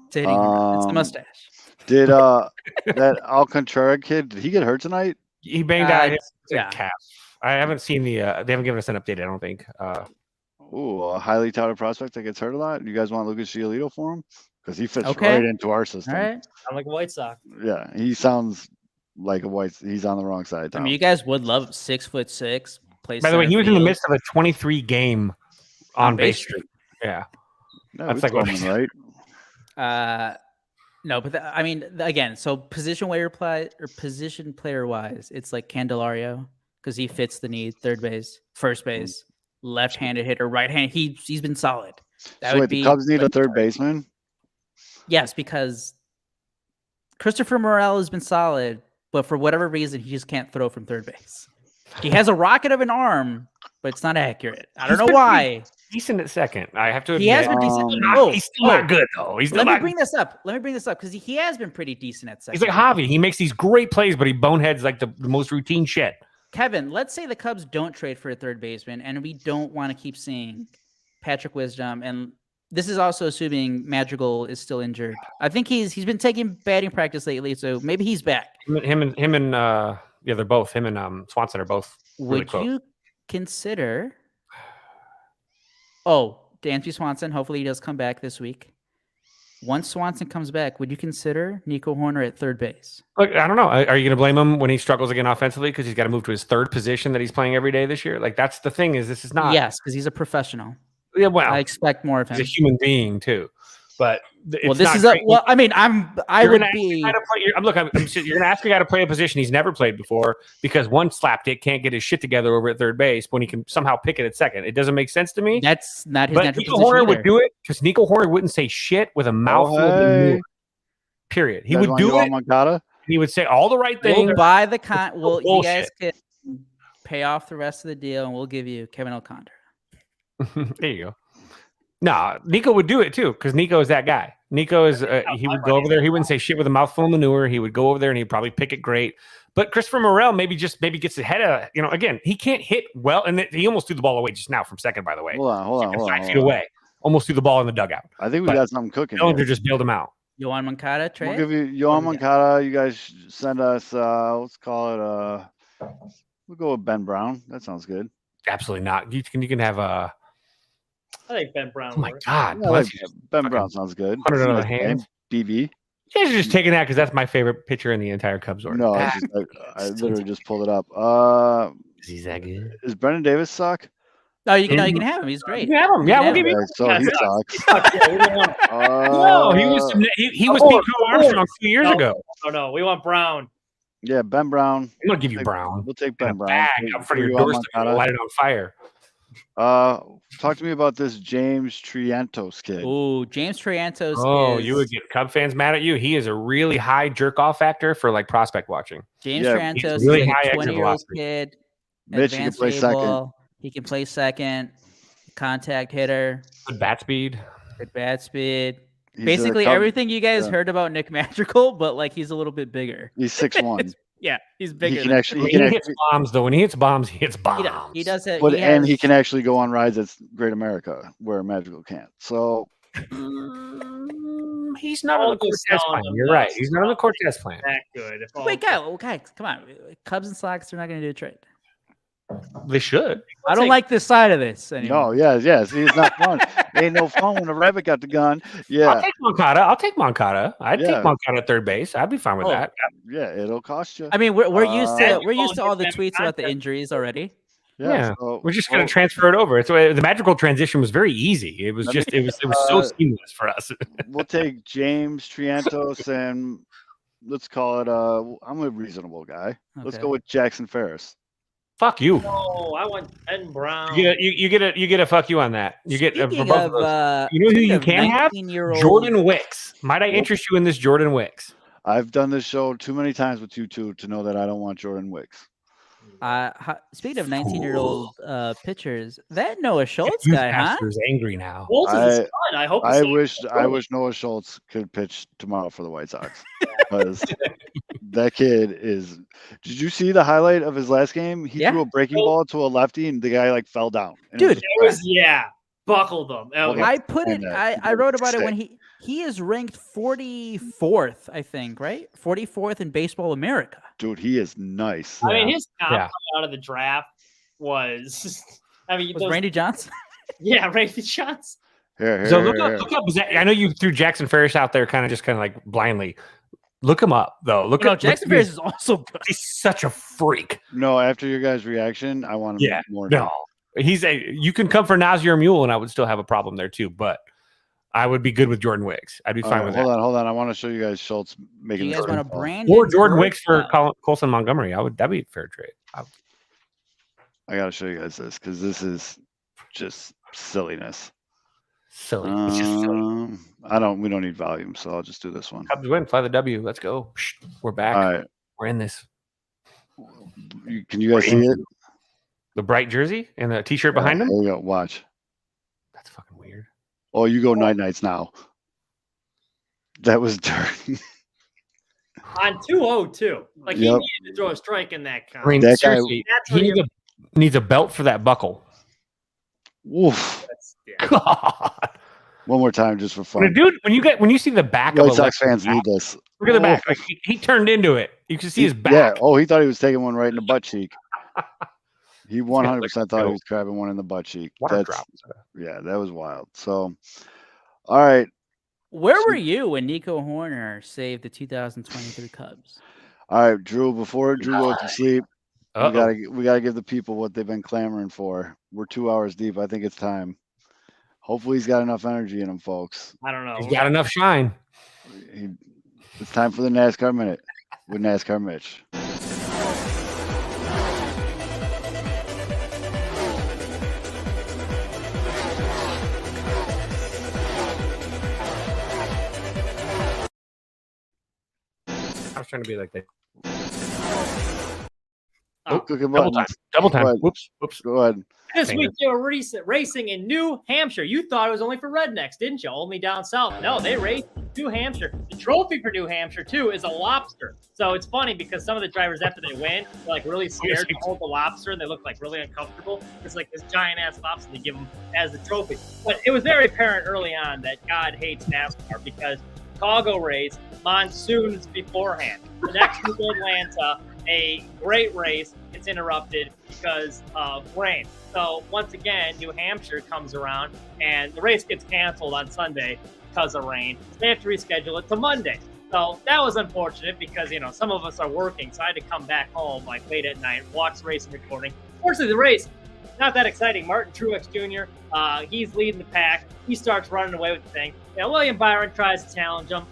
It's a hitting home run. It's the mustache. Did that Alcantara kid? Did he get hurt tonight? He banged out his yeah. calf. I haven't seen the. They haven't given us an update. I don't think. Ooh, a highly touted prospect that gets hurt a lot. You guys want Lucas Giolito for him? Because he fits Okay. right into our system. All right. I'm like a White Sox. Yeah, he sounds like a white. He's on the wrong side of town. I mean, you guys would love 6'6". Plays By the way, he center was in the field. midst of a 23 game on base streak. Yeah, No, that's we like told what- him, right? No, but I mean, again, so position player wise, it's like Candelario because he fits the need. Third base, first base, left-handed hitter, right-handed. He's been solid. That So would wait, be the Cubs need a third baseman. yes, because Christopher Morel has been solid, but for whatever reason, he just can't throw from third base. He has a rocket of an arm, but it's not accurate. I don't know why. decent at second. I have to admit. He has been decent. He's still not good though. He's still Let me not. bring this up because he has been pretty decent at second. He's like Javi. He makes these great plays, but he boneheads like the most routine shit. Kevin, let's say the Cubs don't trade for a third baseman, and we don't want to keep seeing Patrick Wisdom, and this is also assuming Madrigal is still injured. I think he's been taking batting practice lately, so maybe he's back. Him and yeah, they're both him and Swanson are both. Really Would close. you consider? Oh, Dansby Swanson. Hopefully, he does come back this week. Once Swanson comes back, would you consider Nico Horner at third base? Look, I don't know. Are you going to blame him when he struggles again offensively because he's got to move to his third position that he's playing every day this year? Like that's the thing. Is this is not? Yes, because he's a professional. Yeah, well, I expect more of him. he's a human being too. But Well, this is a well. I mean, I You're would gonna be. ask you're going to ask a guy to play a position he's never played before because one slapdick can't get his shit together over at third base when he can somehow pick it at second. It doesn't make sense to me. That's not his But natural Nico position Horner either. would do it because Nico Horner wouldn't say shit with a mouthful of manure. Period. He would do it. Moncada? He would say all the right things. We'll buy the con. Well, you guys Bullshit. can pay off the rest of the deal, and we'll give you Kevin O'Connor. There you go. No, Nico would do it too because Nico is that guy. Nico is he would go over there. He wouldn't say shit with a mouthful of manure. He would go over there and he'd probably pick it great. But Christopher Morel maybe gets ahead of again. He can't hit well, and he almost threw the ball away just now from second. By the way, Hold on. 5 feet away, almost threw the ball in the dugout. I think we But got something cooking. Dillinger here. just bailed him out. Yohan Moncada trade. We'll give you Yohan Moncada. You guys send us. Let's call it. We'll go with Ben Brown. That sounds good. Absolutely not. You can have a. I think Ben Brown. Oh my works. God, Yeah, I like bless you. Ben Fucking Brown sounds good. 100 out of Nice hands. name. BB. You guys are just taking that because that's my favorite pitcher in the entire Cubs order. No, Ah, I literally just pulled it up. is that good? Is Brendan Davis suck? No, you can have him. He's great. You have him. Yeah, we'll give you. Okay, so Yeah, he he sucks. Yeah, we don't want- No, he was Pete Crow Armstrong 2 years No. ago. no, we want Brown. Yeah, Ben Brown. I'm gonna give you Brown. We'll take In a Ben Brown. bag For- up front for of your Yohan doorstep and Moncada. light it on fire. Talk to me about this James Triantos kid. Oh, James Triantos. Oh, is, you would get Cub fans mad at you. He is a really high jerk off factor for like prospect watching. James Yeah, he's Triantos is really like high a exit 20-year-old velocity. kid. Mitch, he can advanced play second. baseball. He can play second. Contact hitter. Good bat speed. Good bat speed. He's a Basically Cub- everything you guys yeah. heard about Nick Madrigal, but like he's a little bit bigger. He's 6'1". Yeah, he's He bigger. can than- actually. He He can hits actually. bombs though. When he hits bombs, he hits bombs. He does it. But, and he has- can actually go on rides at Great America where Magical can't. So He's not on the All just Cortez selling plan. them You're right. nuts. He's not on the Cortez plan. That good. If all- Wait, guys, come on. Cubs and Sox are not going to do a trade. They should. I don't like this side of this anymore. no, yes, he's not fun. Ain't no fun when the rabbit got the gun. I'll Yeah, take Moncada. I'd Yeah. take Moncada at third base. I'd be fine with Oh. that. yeah, it'll cost you. I mean, we're used to Uh, we're used to all the Nick tweets about the Madrigal. injuries already. Yeah. So, We're just going well, to transfer it over. So the magical transition was very easy. It was Let just me, it was so uh, seamless for us. we'll take James Triantos and let's call it. I'm a reasonable guy. Let's Okay. go with Jackson Ferris. Fuck you. No, I want Ben Brown. You get a fuck you on that. You get for Speaking both of, of those. You know who speaking you of can have? 19-year-old Jordan Wicks. Might I interest you in this Jordan Wicks? I've done this show too many times with you two to know that I don't want Jordan Wicks. Speaking of 19-year-old pitchers, that Noah Schultz Youth guy, huh? pastor is angry now. Schultz is a stud. I hope. I wish Noah Schultz could pitch tomorrow for the White Sox because that kid is. Did you see the highlight of his last game? He threw a breaking ball to a lefty, and the guy like fell down. And Dude, It was buckled them. I wrote about it when he is ranked 44th, I think, right? 44th in Baseball America. Dude, he is nice. I mean, his comp coming out of the draft was. I mean, Was Randy Johnson? Yeah, Randy Johnson. So look up. I know you threw Jackson Ferris out there, kind of like blindly. Look him up though. Jackson Ferris is also good. He's such a freak. No, after your guys' reaction, I want him more. No, you can come for Nazir Mule, and I would still have a problem there too. But I would be good with Jordan Wicks. I'd be fine with that. Hold on. I want to show you guys Schultz making. You guys want a brand or Jordan Wicks for Colson Montgomery? That'd be a fair trade. I gotta show you guys this because this is just silliness. Silly. It's just silly. We don't need volume, so I'll just do this one. Cubs win, fly the W. Let's go. We're back. All right. We're in this. Can you guys see it? The bright jersey and the t-shirt behind him? There you go. Watch. That's fucking weird. Oh, you go nights now. That was dirty. On 2-0 like he needed to throw a strike in that count. I mean, That seriously, he needs a belt for that buckle. Woof. God. One more time, just for fun. When you see the back White of Sox fans need this. Look at the back. Like he turned into it. You can see his back. Yeah. Oh, he thought he was taking one right in the butt cheek. He 100% thought he was grabbing one in the butt cheek. Yeah, that was wild. So, all right. Where were you when Nico Horner saved the 2023 Cubs? All right, Drew. Before Drew goes to sleep, we gotta give the people what they've been clamoring for. We're 2 hours deep. I think it's time. Hopefully, he's got enough energy in him, folks. I don't know. He's got enough shine. It's time for the NASCAR Minute with NASCAR Mitch. I was trying to be like that. Double time. Whoops. Go ahead. This week they were racing in New Hampshire. You thought it was only for rednecks, didn't you? Only down south. No, they raced in New Hampshire. The trophy for New Hampshire, too, is a lobster. So it's funny because some of the drivers, after they win, they're like really scared to hold the lobster and they look like really uncomfortable. It's like this giant-ass lobster they give them as the trophy. But it was very apparent early on that God hates NASCAR because Chicago race, monsoons beforehand. The next week in Atlanta, a great race gets interrupted because of rain. So once again, New Hampshire comes around and the race gets canceled on Sunday because of rain. They have to reschedule it to Monday. So that was unfortunate because, some of us are working. So I had to come back home like late at night, watch the race and recording. Fortunately, the race, not that exciting. Martin Truex Jr., he's leading the pack. He starts running away with the thing. William Byron tries to challenge him.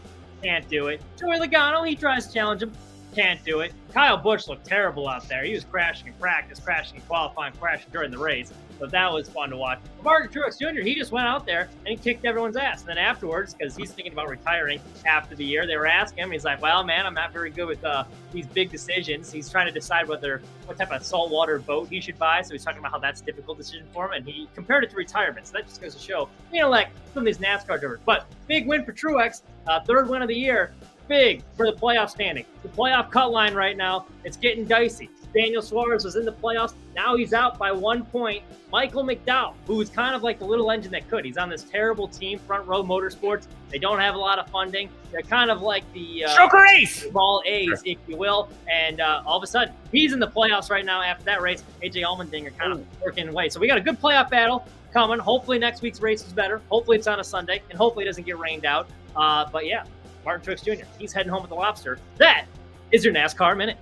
Can't do it. Joey Logano, he tries to challenge him. Can't do it. Kyle Busch looked terrible out there. He was crashing in practice, crashing in qualifying, crashing during the race. So that was fun to watch. Martin Truex Jr., he just went out there and he kicked everyone's ass. And then afterwards, because he's thinking about retiring after the year, they were asking him. He's like, well, man, I'm not very good with these big decisions. He's trying to decide what type of saltwater boat he should buy. So he's talking about how that's a difficult decision for him. And he compared it to retirement. So that just goes to show, like some of these NASCAR drivers. But big win for Truex, third win of the year. Big for the playoff standing. The playoff cut line right now, it's getting dicey. Daniel Suarez was in the playoffs. Now he's out by 1 point. Michael McDowell, who's kind of like the little engine that could. He's on this terrible team, Front Row Motorsports. They don't have a lot of funding. They're kind of like the Stroker Ace, small A's, if you will. And all of a sudden, he's in the playoffs right now after that race. AJ Allmendinger kind of working away. So we got a good playoff battle coming. Hopefully next week's race is better. Hopefully it's on a Sunday. And hopefully it doesn't get rained out. But yeah. Martin Truex Jr., he's heading home with the lobster. That is your NASCAR Minute.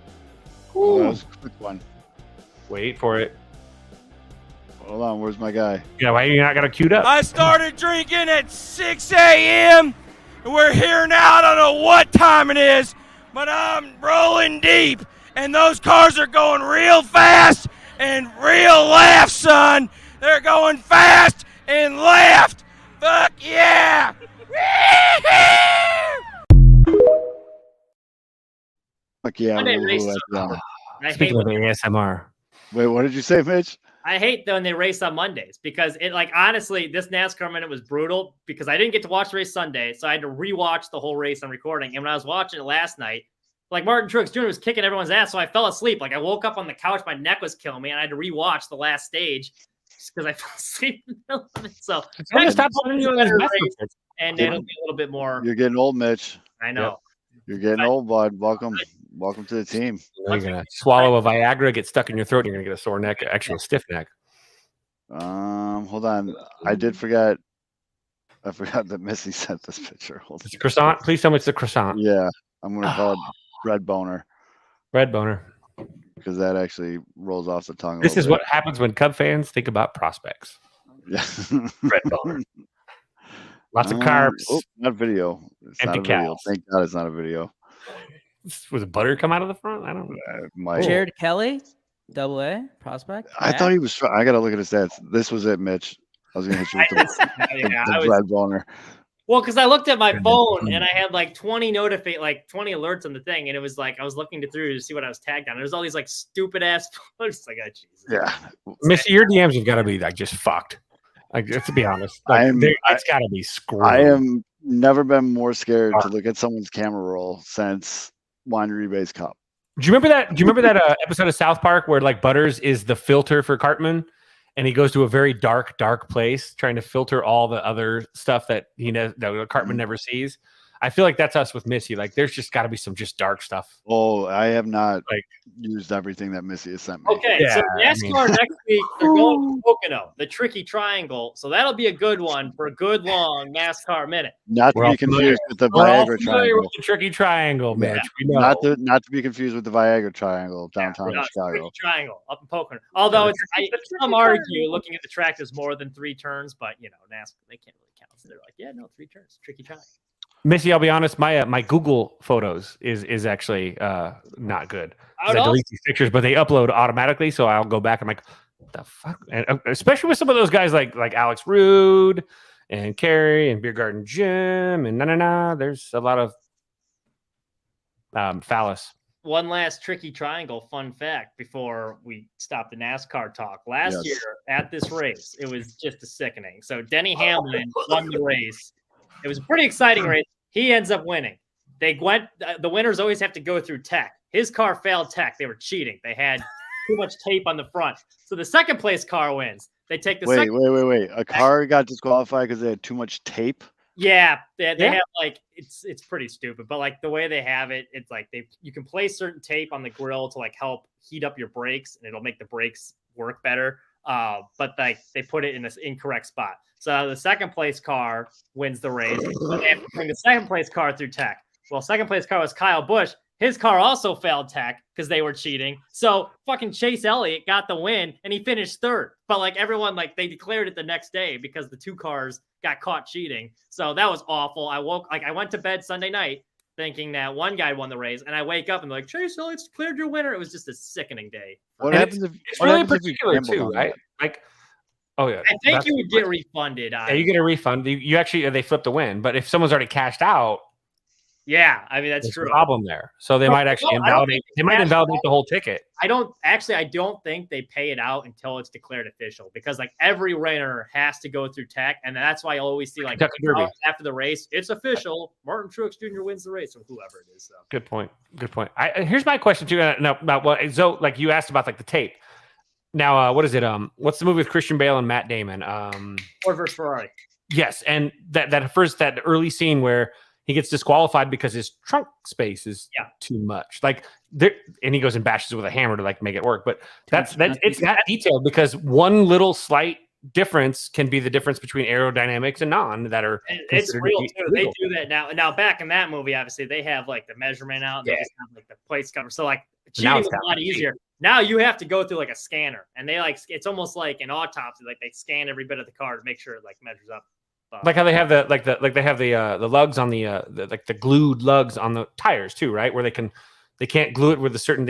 Oh, that was a quick one. Wait for it. Hold on, where's my guy? Yeah, why you not got it queued up? I started drinking at 6 a.m. and we're here now. I don't know what time it is, but I'm rolling deep, and those cars are going real fast and real left, son. They're going fast and left. Fuck yeah! Fuck yeah! Monday race. I hate Speaking of when, ASMR, Wait, what did you say, Mitch? I hate when they race on Mondays because it like honestly, this NASCAR minute was brutal because I didn't get to watch the race Sunday, so I had to rewatch the whole race on recording. And when I was watching it last night, like Martin Truex Jr. was kicking everyone's ass, so I fell asleep. Like I woke up on the couch, my neck was killing me, and I had to rewatch the last stage because I fell asleep in the middle of it. So I'm gonna stop sending you on this message. and it'll be a little bit more. You're getting old, Mitch. I know. You're getting old, bud. Welcome to the team. You're gonna swallow a Viagra, get stuck in your throat, and you're gonna get a sore neck, actually a stiff neck. Hold on. I forgot that Missy sent this picture. Hold It's a croissant. Please tell me it's a croissant. on. Yeah, I'm gonna call it bread boner Bread boner. because that actually rolls off the tongue. This is what happens when Cub fans think about prospects. Yeah. Bread boner. Lots of carbs. Oh, not video. It's Empty not a video. cows. Thank God it's not a video. Was butter come out of the front? I don't know. Jared Kelly, Double A prospect. I thought he was. I gotta look at his stats. This was it, Mitch. I was gonna hit you with the bread boner. Well, because I looked at my phone and I had like 20 alerts on the thing, and it was like I was looking through to see what I was tagged on. There's all these like stupid ass photos. Like, oh, Jesus. Yeah, Missy, your DMs have got to be like just fucked. Like, just to be honest, like, it's got to be screwed. I am never been more scared to look at someone's camera roll since Winery Base Cup. Do you remember that? Do you remember that episode of South Park where like Butters is the filter for Cartman, and he goes to a very dark place trying to filter all the other stuff that that Cartman never sees? I feel like that's us with Missy. Like, there's just got to be some just dark stuff. Oh, I have not used everything that Missy has sent me. Okay, so NASCAR next week, they're going to Pocono, the Tricky Triangle. So that'll be a good one for a good long NASCAR minute. Not to be confused with the Viagra Triangle. With the Tricky Triangle, Mitch. We know. Not to be confused with the Viagra Triangle downtown Chicago. Tricky Triangle up in Pocono. Although some argue looking at the track, there's more than 3 turns, but NASCAR they can't really count. So they're like, yeah, no, 3 turns, Tricky Triangle. Missy, I'll be honest, my Google photos is actually not good. I delete these pictures, but they upload automatically, so I'll go back and I'm like, what the fuck? And especially with some of those guys like Alex Rude and Carey and Beer Garden Jim and there's a lot of phallus. One last Tricky Triangle fun fact before we stop the NASCAR talk. Last year at this race, it was just a sickening. So Denny Hamlin won the race. It was a pretty exciting race. He ends up winning. The winners always have to go through tech. His car failed tech. They were cheating. They had too much tape on the front. So the second place car wins. They take the wait. A car got disqualified because they had too much tape? Yeah. They have like, it's pretty stupid, but like the way they have it, it's like you can place certain tape on the grill to like help heat up your brakes and it'll make the brakes work better. But like they put it in this incorrect spot. So the second place car wins the race. They have to bring the second place car through tech. Well, second place car was Kyle Busch. His car also failed tech because they were cheating. So fucking Chase Elliott got the win and he finished 3rd. But like everyone, like they declared it the next day because the 2 cars got caught cheating. So that was awful. I went to bed Sunday night thinking that one guy won the race, and I wake up and they're like, Chase Elliott's declared your winner. It was just a sickening day. What happens if it's really particular too, right? Like, oh yeah, I think you would get refunded. Yeah, you get a refund. You actually they flip the win, but if someone's already cashed out, yeah, I mean that's true. A problem there, so they might actually invalidate. They might invalidate the whole ticket. I don't think they pay it out until it's declared official because like every runner has to go through tech, and that's why I always see like after the race, it's official. Martin Truex Jr. wins the race, or whoever it is. So. Good point. Here's my question too. Now, so like you asked about like the tape. Now, what is it? What's the movie with Christian Bale and Matt Damon? Ford versus Ferrari. Yes, and that early scene where he gets disqualified because his trunk space is too much. Like there, and he goes and bashes it with a hammer to like make it work. But that's it's that detailed because one little slight difference can be the difference between aerodynamics and non that are. It's real too. They do that now. Now back in that movie, obviously they have like the measurement out. They just have like the plates cover. So like cheating was a lot easier. Now you have to go through like a scanner, and they like it's almost like an autopsy. Like they scan every bit of the car to make sure it like measures up. Like how they have the lugs on the glued lugs on the tires too, right? Where they can't glue it with a certain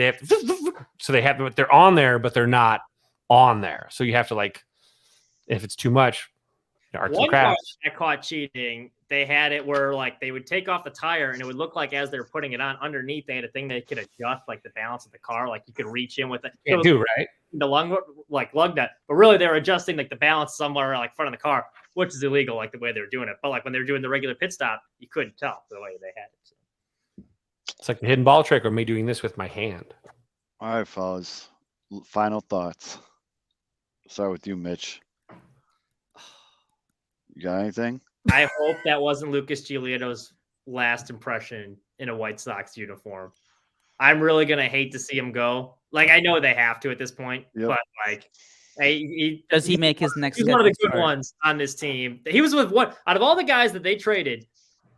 so they're on there, but they're not on there. So you have to like if it's too much. One car that caught cheating they had it where like they would take off the tire and it would look like as they were putting it on underneath, they had a thing that could adjust like the balance of the car. Like you could reach in with it. Can't do, right? The lug nut, but really they were adjusting like the balance somewhere like front of the car, which is illegal, like the way they were doing it. But like when they were doing the regular pit stop, you couldn't tell the way they had it. So. It's like the hidden ball trick or me doing this with my hand. All right, fellas. Final thoughts. Start with you, Mitch. You got anything? I hope that wasn't Lucas Giolito's last impression in a White Sox uniform. I'm really going to hate to see him go. Like, I know they have to at this point, but like, does he make his next? He's one of the good ones on this team. He was with what out of all the guys that they traded,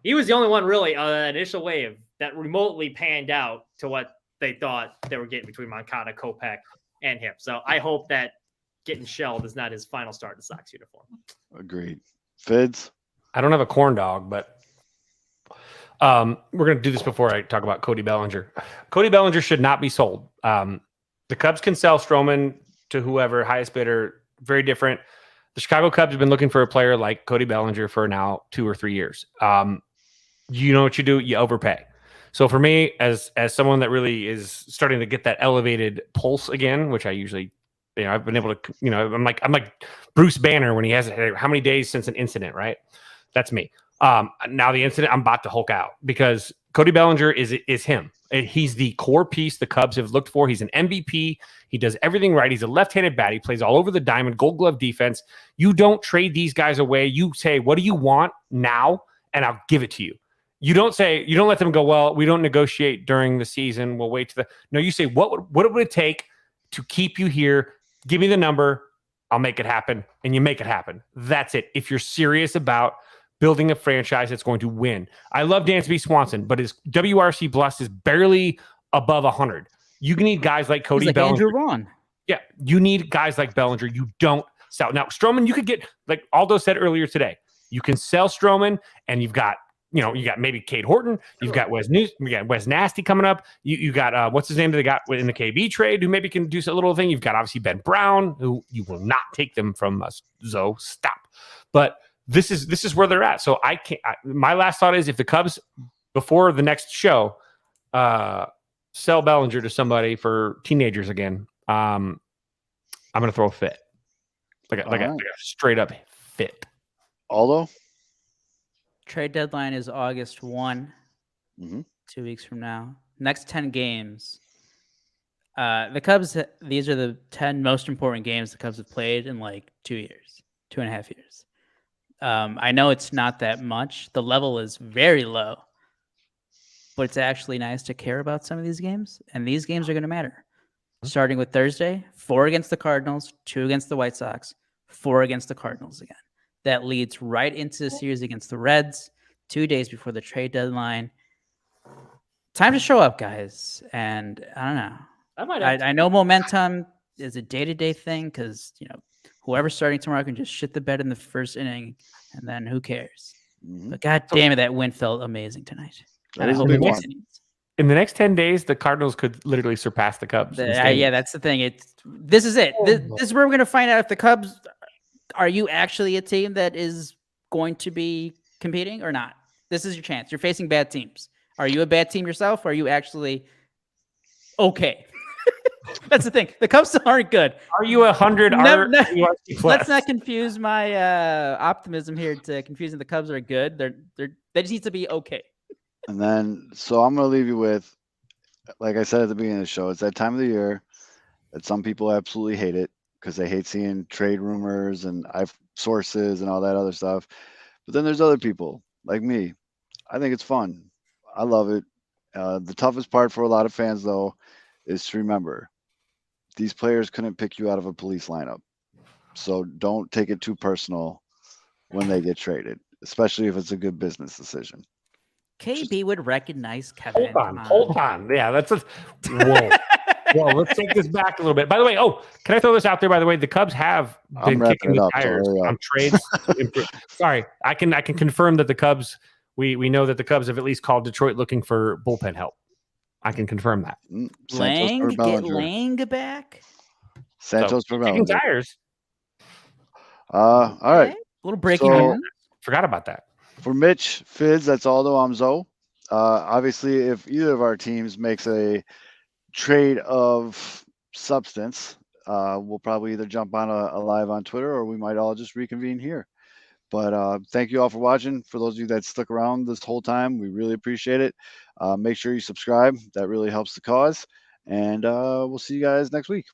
he was the only one really on that initial wave that remotely panned out to what they thought they were getting between Moncada, Kopech, and him. So I hope that getting shelled is not his final start in the Sox uniform. Agreed. Fids? I don't have a corn dog, but we're going to do this before I talk about Cody Bellinger. Cody Bellinger should not be sold. The Cubs can sell Stroman to whoever, highest bidder, very different. The Chicago Cubs have been looking for a player like Cody Bellinger for now 2 or 3 years. You know what you do? You overpay. So for me, as someone that really is starting to get that elevated pulse again, which I usually, I've been able to, I'm like Bruce Banner when he has how many days since an incident, right? That's me. Now the incident, I'm about to Hulk out because Cody Bellinger is him. He's the core piece the Cubs have looked for. He's an MVP. He does everything right. He's a left-handed bat. He plays all over the diamond, Gold Glove defense. You don't trade these guys away. You say, what do you want now? And I'll give it to you. You don't let them go, well, we don't negotiate during the season. We'll wait to no, you say, what would it take to keep you here? Give me the number. I'll make it happen. And you make it happen. That's it. If you're serious about building a franchise that's going to win. I love Dansby Swanson, but his WRC plus is barely above 100. You need guys like Cody Bellinger. Andrew Vaughn. Yeah, you need guys like Bellinger. You don't sell. Now, Stroman, you could get, like Aldo said earlier today, you can sell Stroman, and you've got, you got maybe Cade Horton. You've got Wes Nasty coming up. You got, what's his name that they got in the KB trade who maybe can do a little thing. You've got obviously Ben Brown, who you will not take them from us. Zoe, stop. But this is where they're at. So I can't. My last thought is if the Cubs before the next show sell Bellinger to somebody for teenagers again, I'm gonna throw a fit, like a straight up fit. Aldo? Trade deadline is August 1, 2 weeks from now. Next 10 games. The Cubs. These are the 10 most important games the Cubs have played in like 2 years, 2.5 years. I know it's not that much. The level is very low, but it's actually nice to care about some of these games, and these games are going to matter. Starting with Thursday, 4 against the Cardinals, 2 against the White Sox, 4 against the Cardinals again. That leads right into the series against the Reds, 2 days before the trade deadline. Time to show up, guys. And I don't know. I know momentum is a day-to-day thing because, whoever's starting tomorrow can just shit the bed in the first inning, and then who cares? But God damn it, that win felt amazing tonight. That is a big one. In the next 10 days, the Cardinals could literally surpass the Cubs. Yeah, that's the thing. This is it. This is where we're going to find out if the Cubs, are you actually a team that is going to be competing or not? This is your chance. You're facing bad teams. Are you a bad team yourself, or are you actually okay? That's the thing. The Cubs still aren't good. Are you 100? Let's not confuse my optimism here to confusing the Cubs are good. They just need to be okay. And then, so I'm going to leave you with, like I said at the beginning of the show, it's that time of the year that some people absolutely hate it because they hate seeing trade rumors and sources and all that other stuff. But then there's other people like me. I think it's fun. I love it. The toughest part for a lot of fans, though, is to remember these players couldn't pick you out of a police lineup. So don't take it too personal when they get traded, especially if it's a good business decision. KB would recognize Kevin. Hold on. Yeah, that's whoa. Well, let's take this back a little bit. By the way, can I throw this out there? By the way, the Cubs have been kicking the tires on trades. Sorry, I can confirm that the Cubs. We know that the Cubs have at least called Detroit looking for bullpen help. I can confirm that. Get Lang back. Santos for kicking tires. All right. A little breaking news. Forgot about that. For Mitch, Fizz, that's Aldo, I'm Zoe. Obviously, if either of our teams makes a trade of substance, we'll probably either jump on a live on Twitter or we might all just reconvene here. But thank you all for watching. For those of you that stuck around this whole time, we really appreciate it. Make sure you subscribe. That really helps the cause. And we'll see you guys next week.